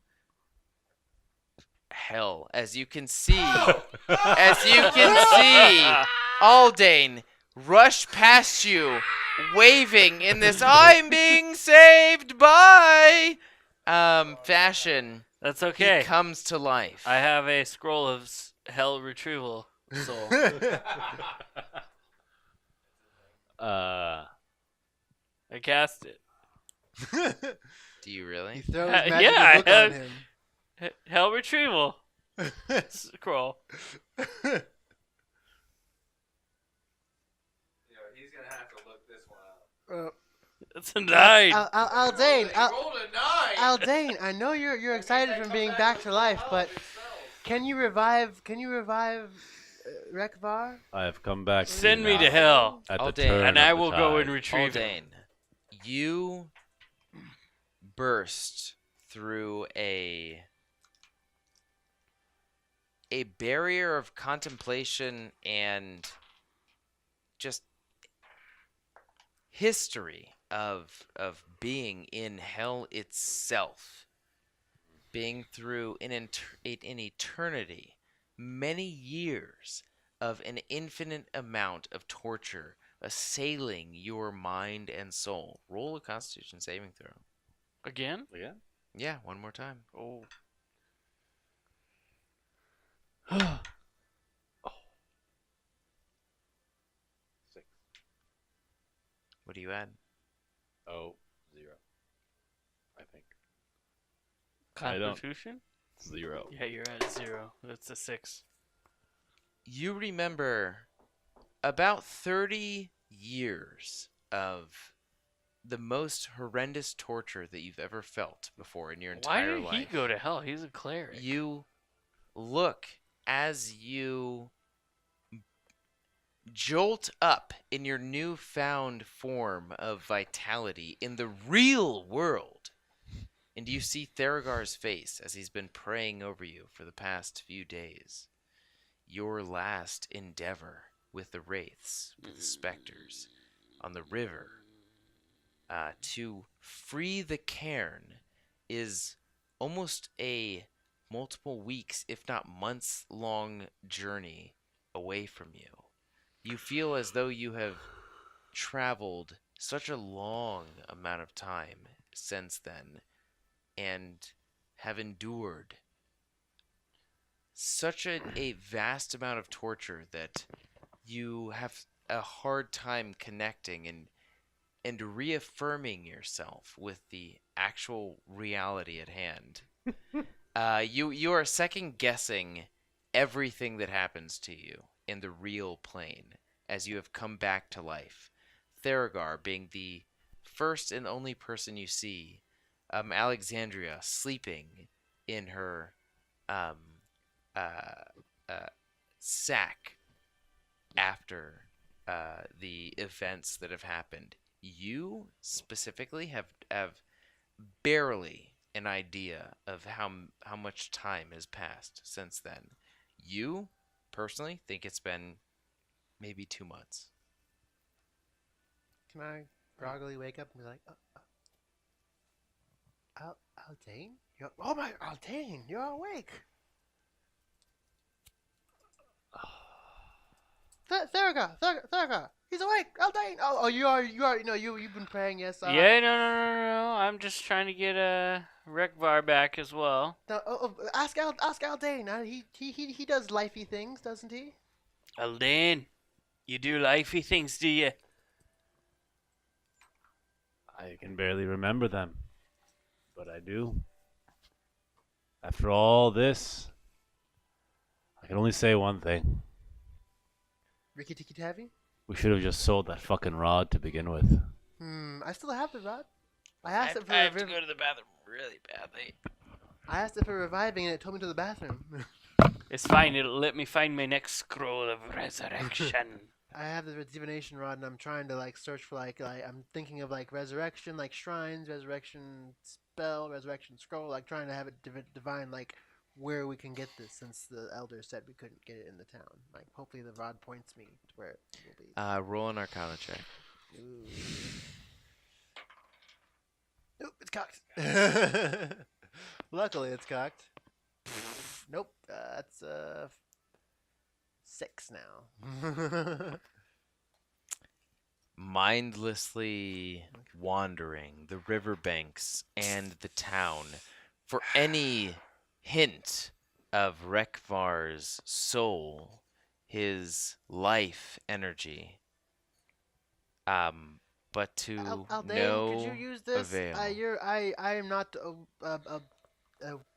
hell. As you can see, Aldane rush past you, waving in this "I'm being saved by" fashion. That's He okay. comes to life. I have a scroll of hell retrieval soul. Uh, I cast it. Do you really? He throws Yeah, magical I book on have- him. Hell retrieval scroll. He's gonna have to look this one up. It's a 9. Aldane, Rolled a 9. Aldane, I know you're excited from being back to life, but can you revive Rekvar? I have come back. to Send you me now to hell, At the Aldane. turn and of I the will go and tide. retrieve him. Aldane, you burst through a barrier of contemplation and just history of being in hell itself, being through an eternity, many years of an infinite amount of torture assailing your mind and soul. Roll a Constitution saving throw. Again? Yeah. Yeah, one more time. Oh. Six. What do you add? Oh, 0. I think. I don't- Constitution? 0. Yeah, you're at 0. That's a 6. You remember about 30 years of the most horrendous torture that you've ever felt before in your Why entire did life. he go to hell? He's a cleric. You look as you jolt up in your newfound form of vitality in the real world, and you see Theragar's face as he's been praying over you for the past few days. Your last endeavor with the wraiths, with the specters on the river, to free the cairn is almost a multiple weeks, if not months long journey away from you. You feel as though you have traveled such a long amount of time since then and have endured such a vast amount of torture that you have a hard time connecting and reaffirming yourself with the actual reality at hand. You are second guessing everything that happens to you in the real plane as you have come back to life. Theragar being the first and only person you see. Alexandria sleeping in her sack after the events that have happened. You specifically have barely an idea of how much time has passed since then. You personally think it's been maybe 2 months. Can I groggily wake up and be like, Aldane? Oh my, Aldane, you're awake. Theraga, he's awake. Aldane. Oh, you are. No, you've been praying. Yes. Yeah, no. I'm just trying to get Rekvar back as well. No, ask Aldane. He does lifey things, doesn't he? Aldane, you do lifey things, do you? I can barely remember them, but I do. After all this, I can only say one thing. Ricky Tiki Tavi? We should have just sold that fucking rod to begin with. I still have the rod. I asked it for I have to go to the bathroom really badly. I asked it for reviving and it told me to the bathroom. It's fine. It'll let me find my next scroll of resurrection. I have the divination rod and I'm trying to like search for like I'm thinking of like resurrection, like shrines, resurrection spell, resurrection scroll, like trying to have it divine like where we can get this since the elder said we couldn't get it in the town. Like hopefully the rod points me to where it will be. Roll an Arcana check. Ooh. Nope, it's cocked. Luckily it's cocked. Nope, that's 6 now. Mindlessly wandering the riverbanks and the town for any hint of Rekvar's soul, his life energy. But to Aldane, no could you use this? avail. I am not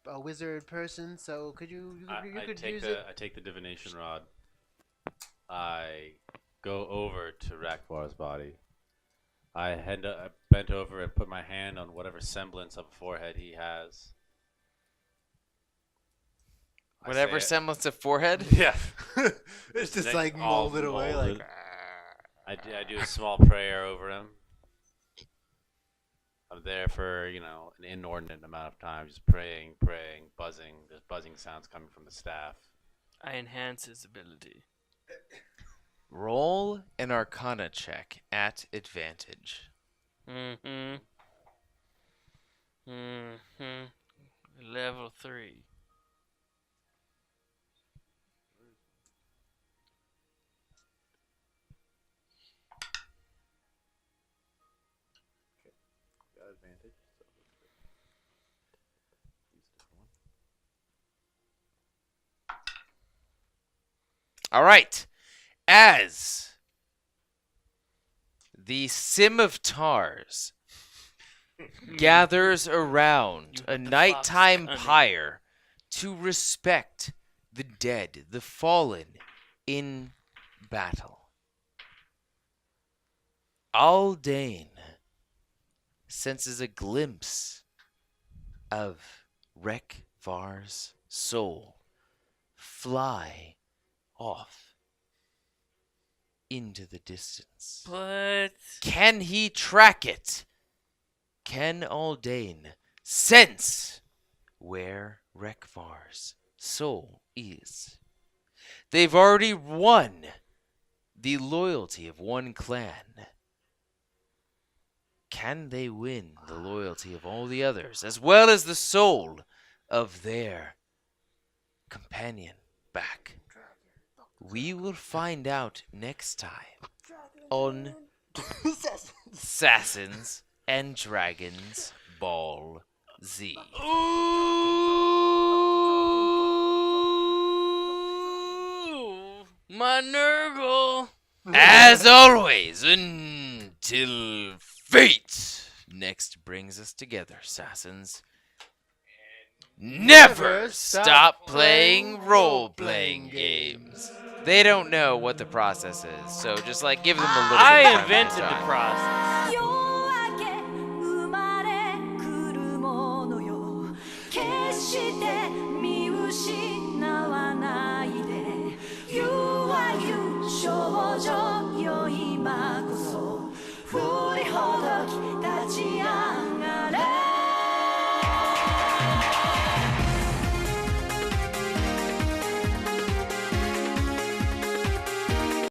a wizard person, so could you could use it? I take the divination rod. I go over to Rakvar's body. I bent over and put my hand on whatever semblance of a forehead he has. Whatever semblance of forehead? Yeah. It's just neck like all molded away, molded. like. I do a small prayer over him. I'm there for, an inordinate amount of time, just praying, buzzing. There's buzzing sounds coming from the staff. I enhance his ability. Roll an Arcana check at advantage. Level 3. Got advantage. So use a different one. All right. As the Scim of Tars gathers around You a got the nighttime fox pyre to respect the dead, the fallen in battle. Aldane senses a glimpse of Rekvar's soul fly off into the distance. But Can he track it? Can Aldane sense where Rekvar's soul is? They've already won the loyalty of one clan. Can they win the loyalty of all the others, as well as the soul of their companion back? We will find out next time on Assassins and Dragons Ball Z. ooh, my Nurgle. As always, until fate next brings us together, Assassins. Never stop playing role-playing games. They don't know what the process is, so just like give them a little bit of I time to invented the try. process.